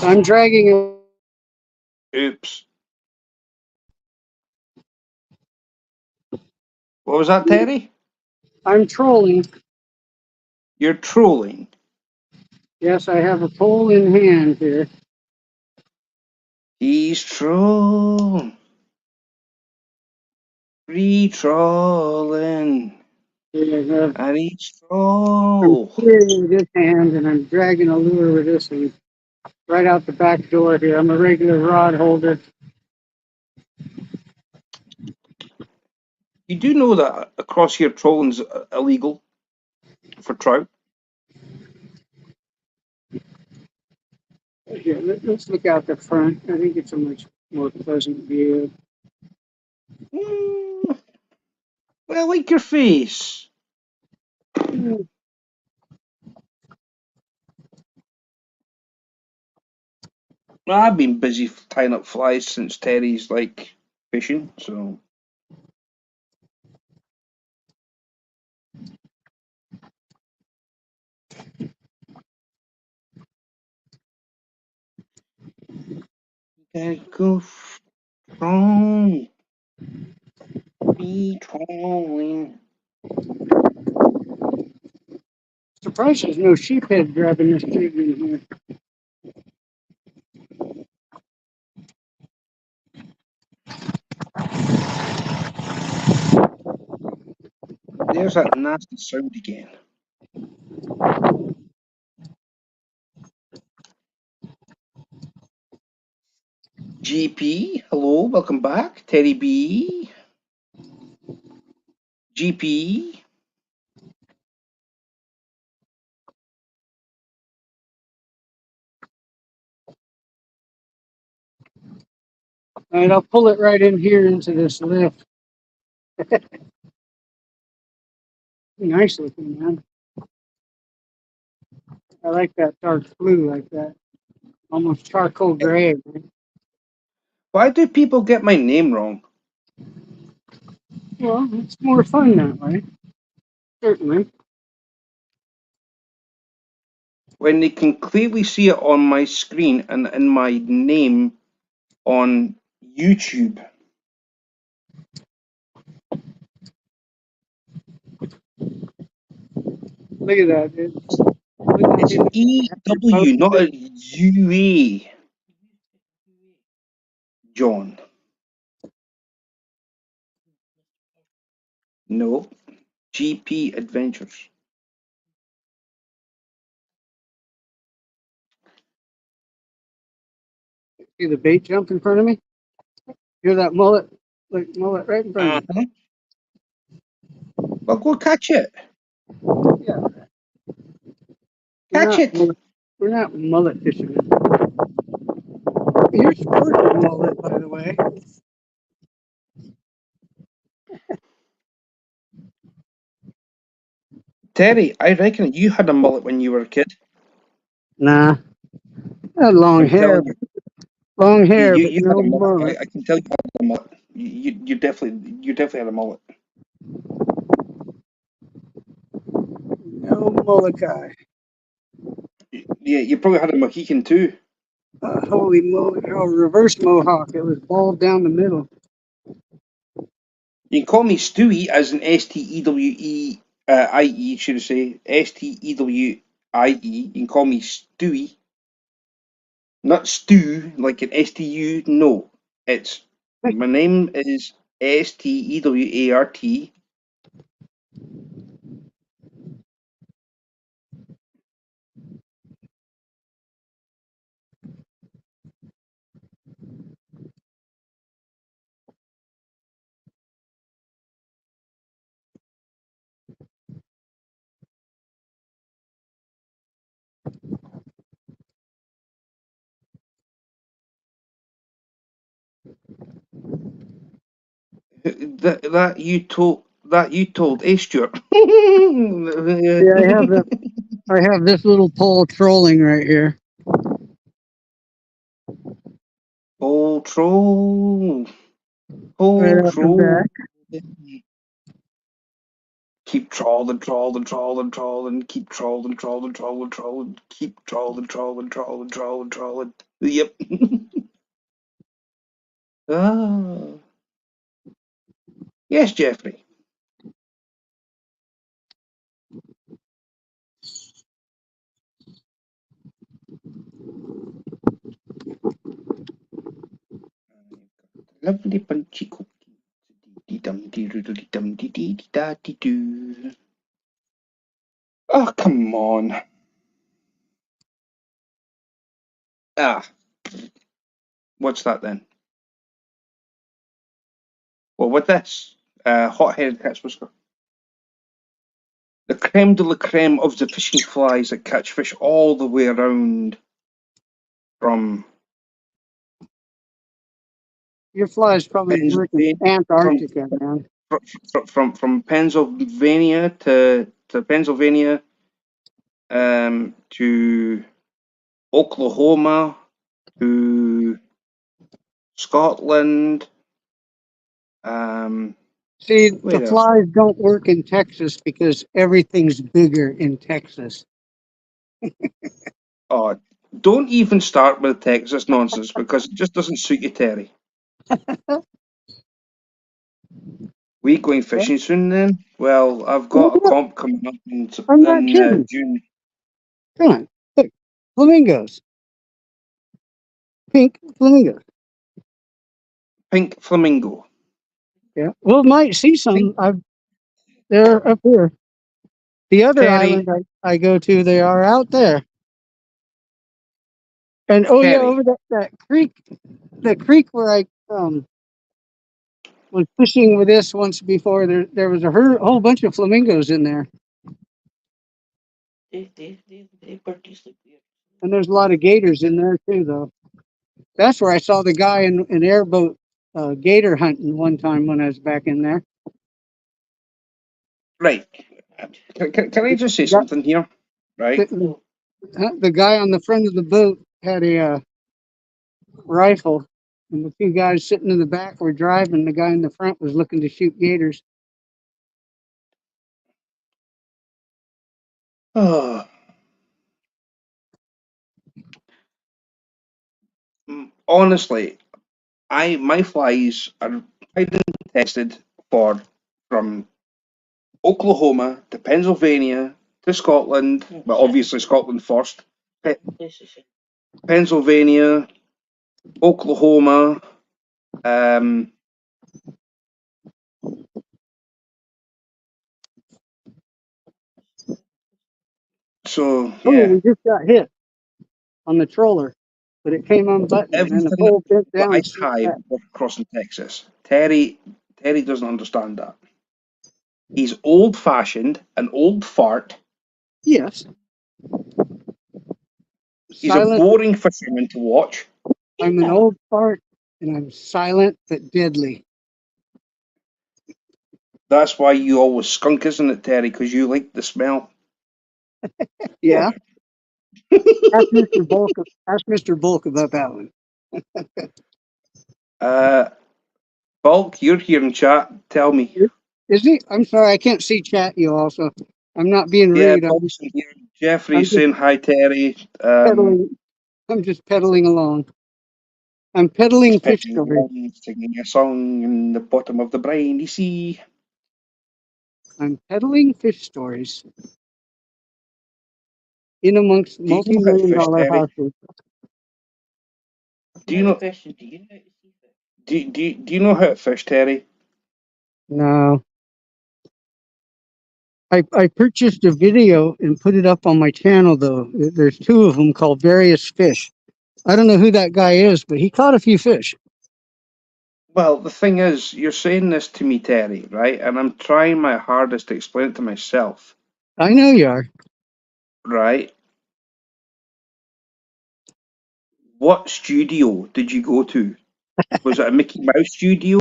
I'm dragging a Oops. What was that, Terry? I'm trolling. You're trolling. Yes, I have a pole in hand here. He's trolling. Re-trolling. Here I have And he's some troll. spear with this hand, and I'm dragging a lure with this one right out the back door here. I'm a regular rod holder. You do know that across here trolling's illegal for trout. Here, let's look out the front. I think it's a much more pleasant view. Mm, well, I like your face. Well, I've been busy tying up flies since Terry's like fishing, so. Gotta go strong. Be trolling. Surprised there's no sheephead grabbing this jig in here. There's that nasty sound again. GP, hello, welcome back. Terry B. GP. All right, I'll pull it right in here into this lift. Nice looking, man. I like that dark blue like that. Almost charcoal gray. Why do people get my name wrong? Well, it's more fun that way. Certainly. When they can clearly see it on my screen and in my name on YouTube. Look at that, dude. It's an EW, not a UA, John. No. GP Adventures. See the bait jump in front of me? Hear that mullet? Like mullet right in front of me. Well, go catch it. Yeah. Catch it. We're not mullet fishermen. You're sporting mullet, by the way. Terry, I reckon you had a mullet when you were a kid. Nah. I had long I'm hair. telling you. Long hair, but You had no a mullet. mullet. I can tell you had a mullet. You definitely had a mullet. No mullet guy. Yeah, you probably had a Mohican too. Holy moly. Oh, reverse mohawk. It was bald down the middle. You can call me Stewie, as in STEWEIE, should I say. STEWIE. You can call me Stewie. Not Stew, like an STU. No. It's my name is STEWART. That you told Stuart. Yeah, I have this little pole trolling right here. Oh, troll. Right Oh, off the troll. back. Keep trolling, keep trolling, keep trolling. Yep. Ah. Yes, Jeffrey. Lovely punchy cookie. Oh, come on. Ah. What's that then? Well, with this. hot-headed catch whisker. The creme de la creme of the fishing flies that catch fish all the way around from Your fly's probably working Antarctica, man. from Pennsylvania to Pennsylvania, to Oklahoma, to Scotland. See, Where the else? flies don't work in Texas because everything's bigger in Texas. Oh, don't even start with Texas nonsense because it just doesn't suit you, Terry. We going fishing soon then? Well, I've got a comp coming up in I'm not kidding. June. Come on, look, flamingos, pink flamingos. Pink flamingo. Yeah, well, might see some. They're up here. The other Terry. island I go to, they are out there. And oh yeah, Terry. over that creek, the creek where I was fishing with this once before. There was a whole bunch of flamingos in there, They participate. and there's a lot of gators in there too, though. That's where I saw the guy in an airboat gator hunting one time when I was back in there. Right. Can I just say something here? Right. The guy on the front of the boat had a rifle, and the two guys sitting in the back were driving. The guy in the front was looking to shoot gators. Oh. Honestly, my flies are tried and tested from Oklahoma to Pennsylvania to Scotland. Well, obviously Scotland first. Pennsylvania, Oklahoma, so Oh, yeah. we just got hit on the troller, but it came unbuttoned and the Everything pole bent that down. I and slipped tried back. was crossing Texas. Terry doesn't understand that. He's old-fashioned, an old fart. Yes. He's Silent. a boring fisherman to watch. I'm an old fart, and I'm silent but deadly. That's why you always skunk, isn't it, Terry? Because you like the smell. Yeah. Ask Mr. Bulk. Ask Mr. Bulk about that one. Bulk, you're here in chat. Tell me. Is he? I'm sorry, I can't see chat. You also. I'm not being Yeah, rude. Bulk's in here. Jeffrey's saying hi, Terry. Pedaling. I'm just pedaling along. I'm pedaling fish stories. Singing a song in the bottom of the briny sea. I'm peddling fish stories in amongst Do you know how to fish, multi-million-dollar Terry? houses. Do you know? Do you know how to fish, Terry? No. I purchased a video and put it up on my channel, though. There's two of them called Various Fish. I don't know who that guy is, but he caught a few fish. Well, the thing is, you're saying this to me, Terry, right? And I'm trying my hardest to explain it to myself, I know you are. right? What studio did you go to? Was it a Mickey Mouse studio?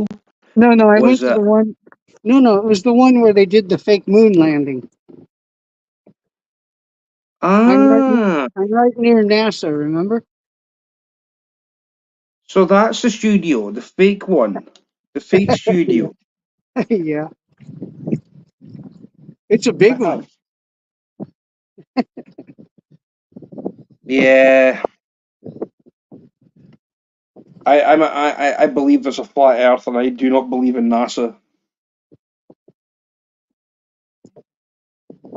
No, I went Was to it? the one. No, it was the one where they did the fake moon landing. Ah, I'm right near NASA, remember? so that's the studio, the fake one, the fake studio. Yeah. It's a big one. Yeah. I believe there's a flat Earth, and I do not believe in NASA.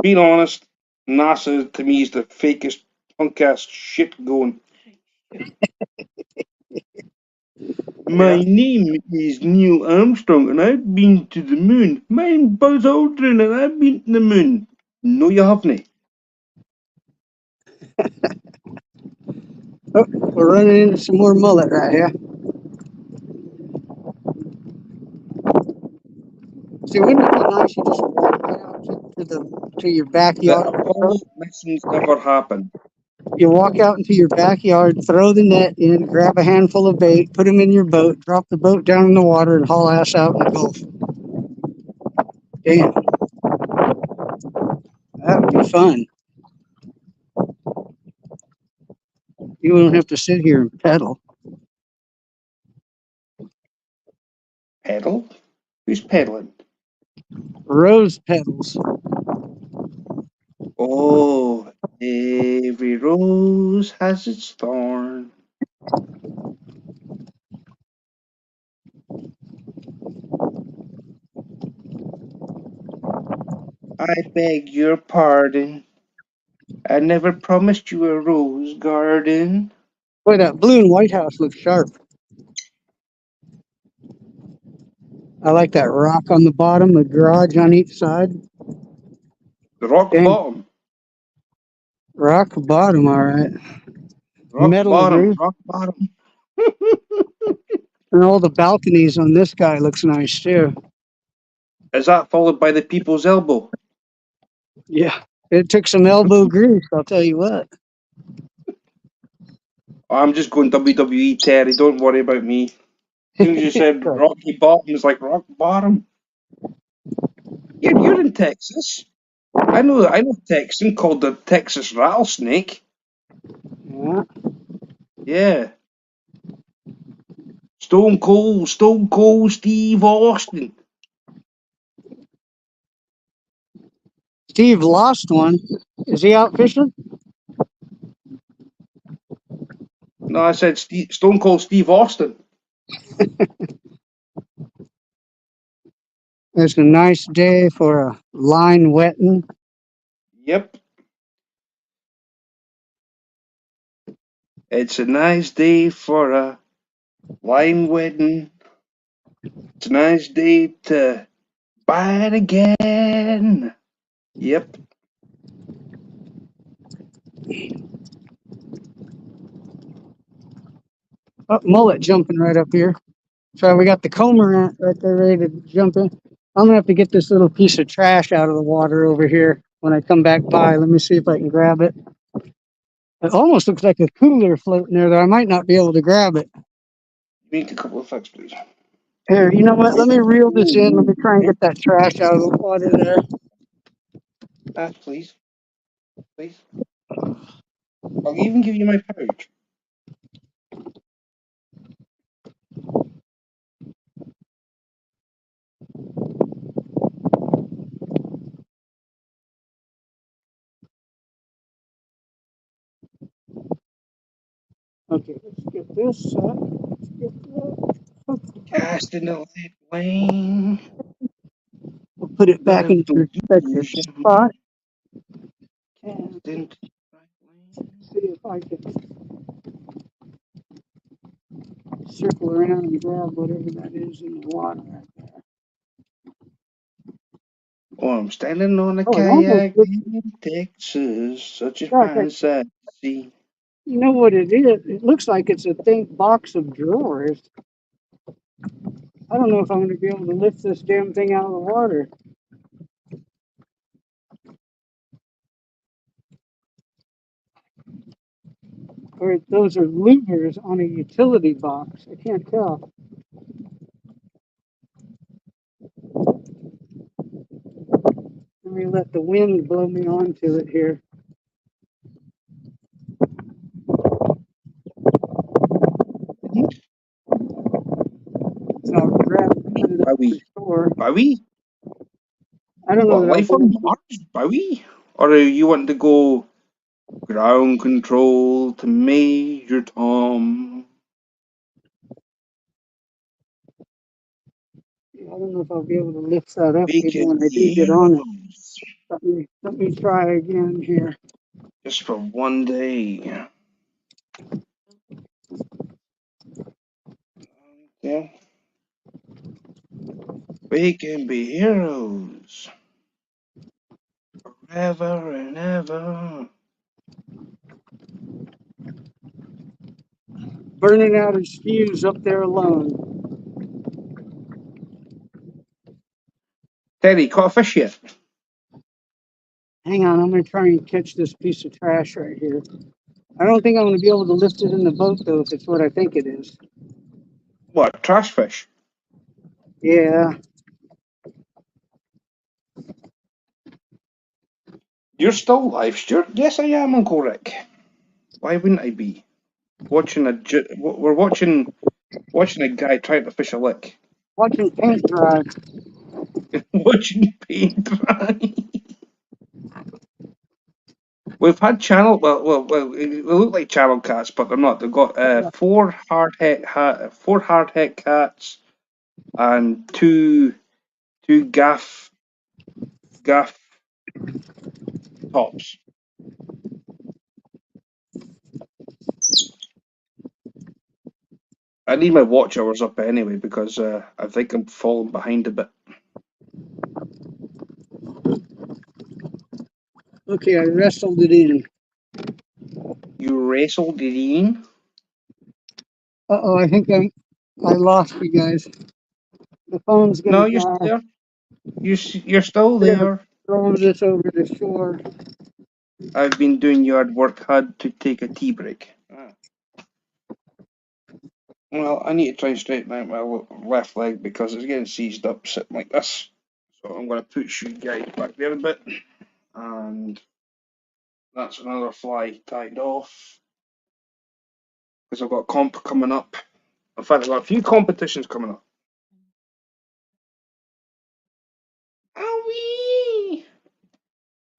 Being honest, NASA to me is the fakest punk ass shit going. My name is Neil Armstrong, and I've been to the moon. I'm Buzz Aldrin, and I've been to the moon. No, you haven't. Oh, we're running into some more mullet right here. See, wouldn't it be nice you just walk right out to your The backyard? Apollo missions never happened. You walk out into your backyard, throw the net in, grab a handful of bait, put them in your boat, drop the boat down in the water, and haul ass out in the Gulf. Damn, that would be fun. You wouldn't have to sit here and pedal. Pedal? Who's pedaling? Rose petals. Oh, every rose has its thorn. I beg your pardon. I never promised you a rose garden. Boy, that blue and white house looks sharp. I like that rock on the bottom, the garage on each side. The rock Damn, bottom. rock bottom, all right. Rock Metal bottom. roof. Rock bottom. And all the balconies on this guy looks nice too. Is that followed by the people's elbow? Yeah, it took some elbow grease, I'll tell you what. I'm just going WWE, Terry. Don't worry about me. As soon as you said rocky bottom, it's like rock bottom. You're in Texas. I know a Texan called the Texas rattlesnake. Yeah. Yeah. Stone Cold Steve Austin. Steve lost one. Is he out fishing? No, I said Stone Cold Steve Austin. It's a nice day for a line wetting. Yep. It's a nice day for a line wedding. It's a nice day to buy it again. Yep. Oh, mullet jumping right up here. So we got the cormorant right there ready to jump in. I'm gonna have to get this little piece of trash out of the water over here when I come back by. Let me see if I can grab it. It almost looks like a cooler floating there that I might not be able to grab it. Make a couple of effects, please. Here, you know what? Let me reel this in. Let me try and get that trash out of the water there. Please. Please. I'll even give you my pouch. Okay, let's get this set. Let's get that. Cast in the light lane. We'll put it back in its respective spot. Cast into the light lane. See if I can circle around and grab whatever that is in the water right there. Oh, I'm standing on a Oh, it almost kayak looks, in Texas, such a gosh, fine sight to see. you know what it is? It looks like it's a thick box of drawers. I don't know if I'm going to be able to lift this damn thing out of the water. Or those are louvers on a utility box. I can't tell. Let me let the wind blow me onto it here. So I'll grab it and put it up Bowie. for sure. Bowie? I don't know What, that I'll life be on able to. Mars, Bowie? Or are you wanting to go ground control to Major Tom? I don't know if I'll be able to lift that up We even can when I do be get on it. heroes Let me try again here. just for one day. Yeah. We can be heroes forever and ever. Burning out his fuse up there alone. Teddy, caught a fish yet? Hang on, I'm gonna try and catch this piece of trash right here. I don't think I'm gonna be able to lift it in the boat though, if it's what I think it is. What, trash fish? Yeah. You're still live, Stuart? Yes, I am, Uncle Rick. Why wouldn't I be? We're watching a guy trying to fish a lick. Watching paint dry. Watching paint dry. We've had they look like channel cats, but they're not. They've got four hard het cats and two gaff tops. I need my watch hours up anyway because I think I'm falling behind a bit. Okay, I wrestled it in. You wrestled it in? Uh-oh, I think I lost you guys. The phone's No, gonna you're still die. there. You're still We're gonna there. throw this over the shore. I've been doing yard work. Had to take a tea break. Well, I need to try and straighten out my left leg because it's getting seized up sitting like this. So I'm going to put you guys back there a bit. And that's another fly tied off. Because I've got comp coming up. In fact, I've got a few competitions coming up. Owie!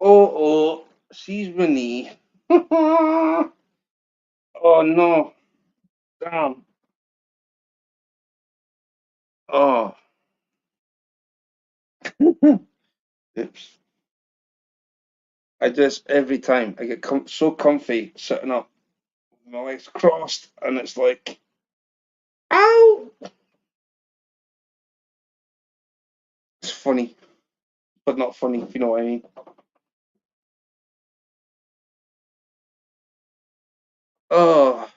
Oh, seize my knee. Oh no. Damn. Oh. Oops. I just, every time, I get so comfy sitting up, my legs crossed, and it's like, ow! It's funny, but not funny, if you know what I mean. Oh,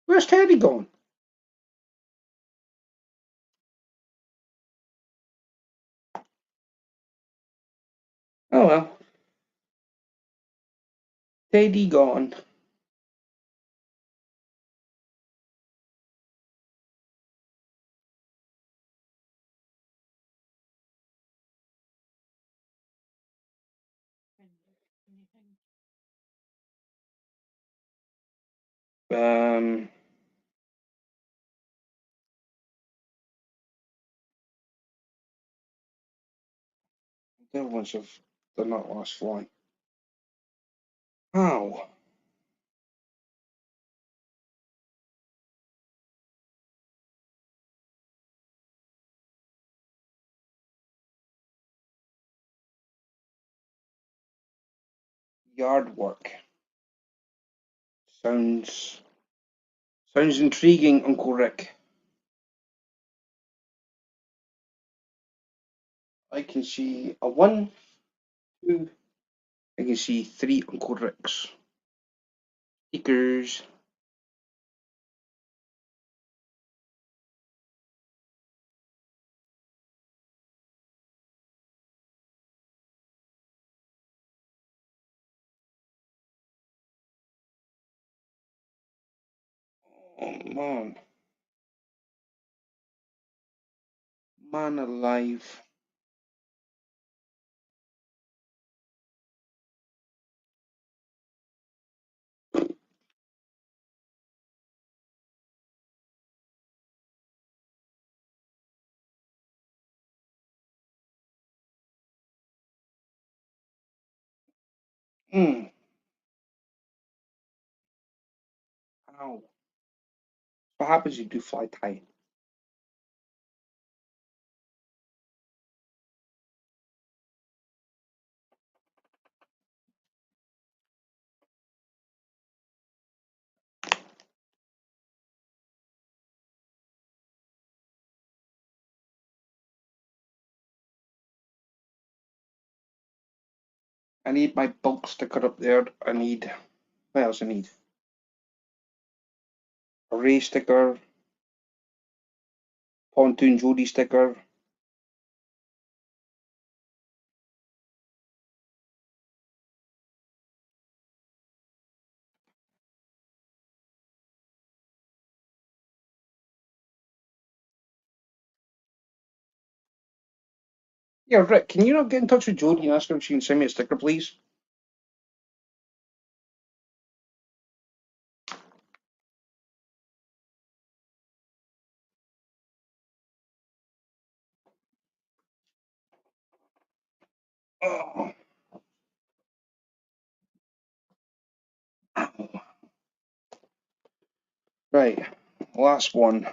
where's Teddy gone? Oh well, Teddy gone. Um, the other ones have done that last fly. How? Yard work. Sounds intriguing, Uncle Rick. I can see a 1, 2. I can see 3 Uncle Ricks. Stickers. Oh man, man alive. Hmm. Ow. What happens if you do fly tie? I need my bulk sticker up there. I need, what else I need? A Ray sticker, Pontoon Jody sticker, Yeah, Rick, can you not get in touch with Jodie and ask her if she can send me a sticker, please? Oh. Right, last one.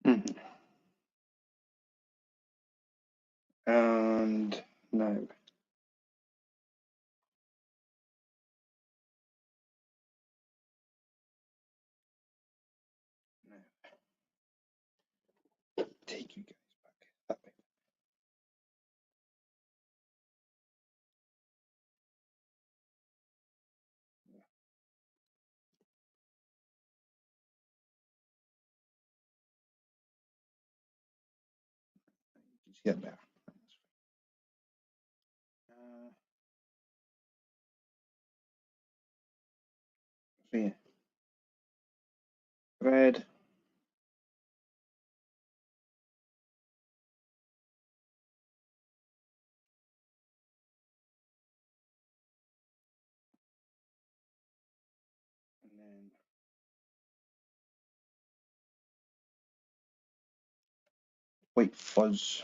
Mhm. And now, take you guys back that way. You can see it better. See, red, and then white fuzz.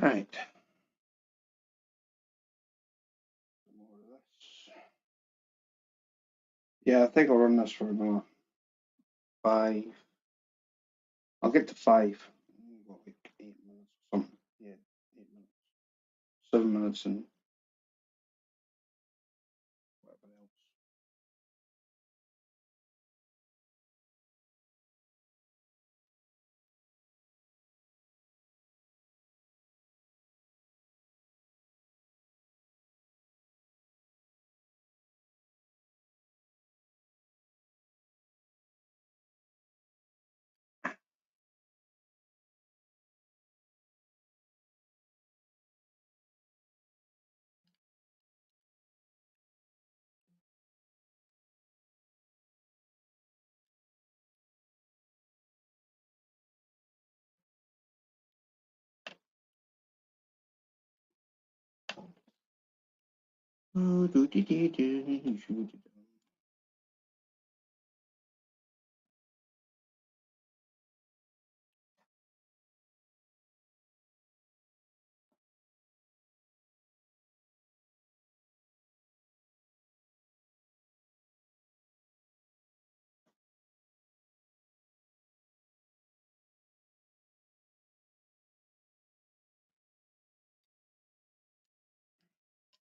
Right. More of this. Yeah, I think I'll run this for another 5. I'll get to 5. What, like 8 minutes or something. Yeah, 8 minutes. 7 minutes and whatever else.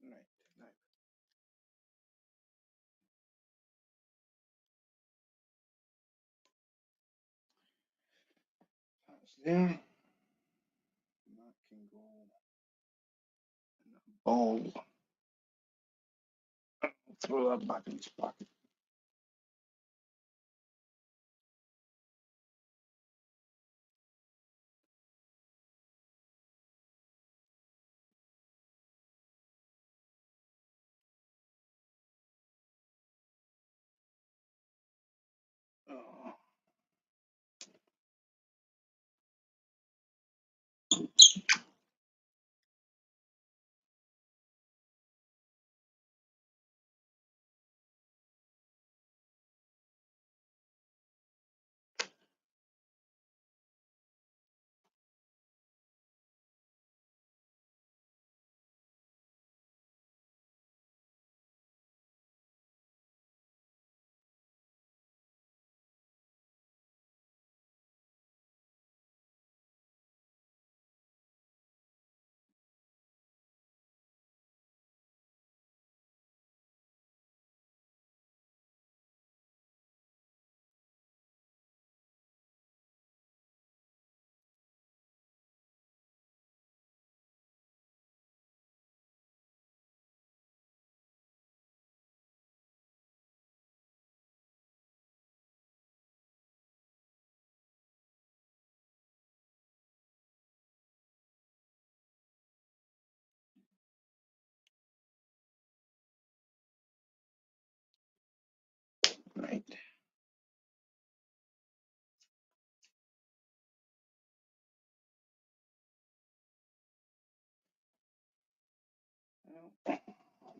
Right. Now, that's there. That can go in a ball. Throw that back in its pocket.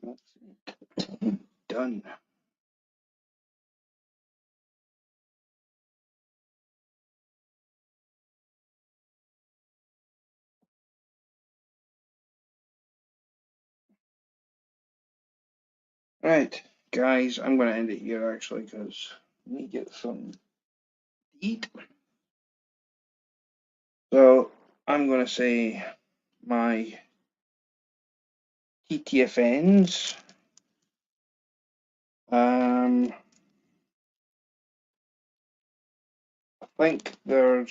That's it. Done. Right, guys, I'm going to end it here actually because I need to get something to eat. So I'm going to say my TTFNs. I think I know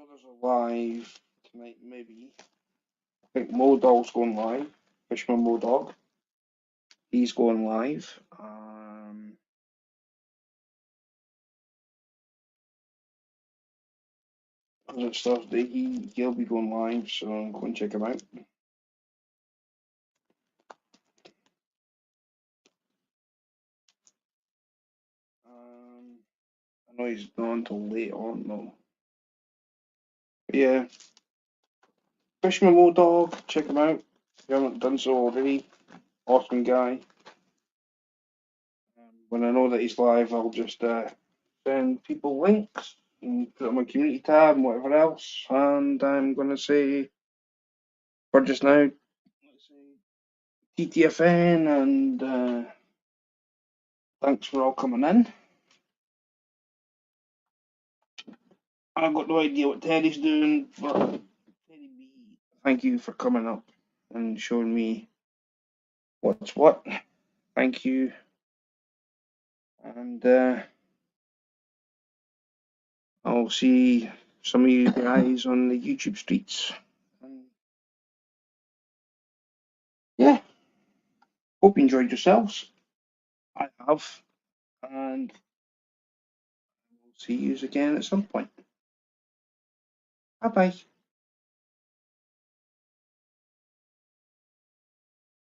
there's a live tonight, maybe. I think Modog's going live. Fishman Modog. He's going live. It's Thursday. He'll be going live, so go and check him out. I know he's not until late on though. But yeah, Fishman Modog, check him out if you haven't done so already. Awesome guy. When I know that he's live, I'll just send people links and put it on my community tab and whatever else. And I'm gonna say for just now, let's say TTFN and thanks for all coming in. I've got no idea what Teddy's doing, but Teddy B, thank you for coming up and showing me what's what. Thank you. And I'll see some of you guys on the YouTube streets. And yeah, hope you enjoyed yourselves. I have. And we'll see you again at some point. Bye bye.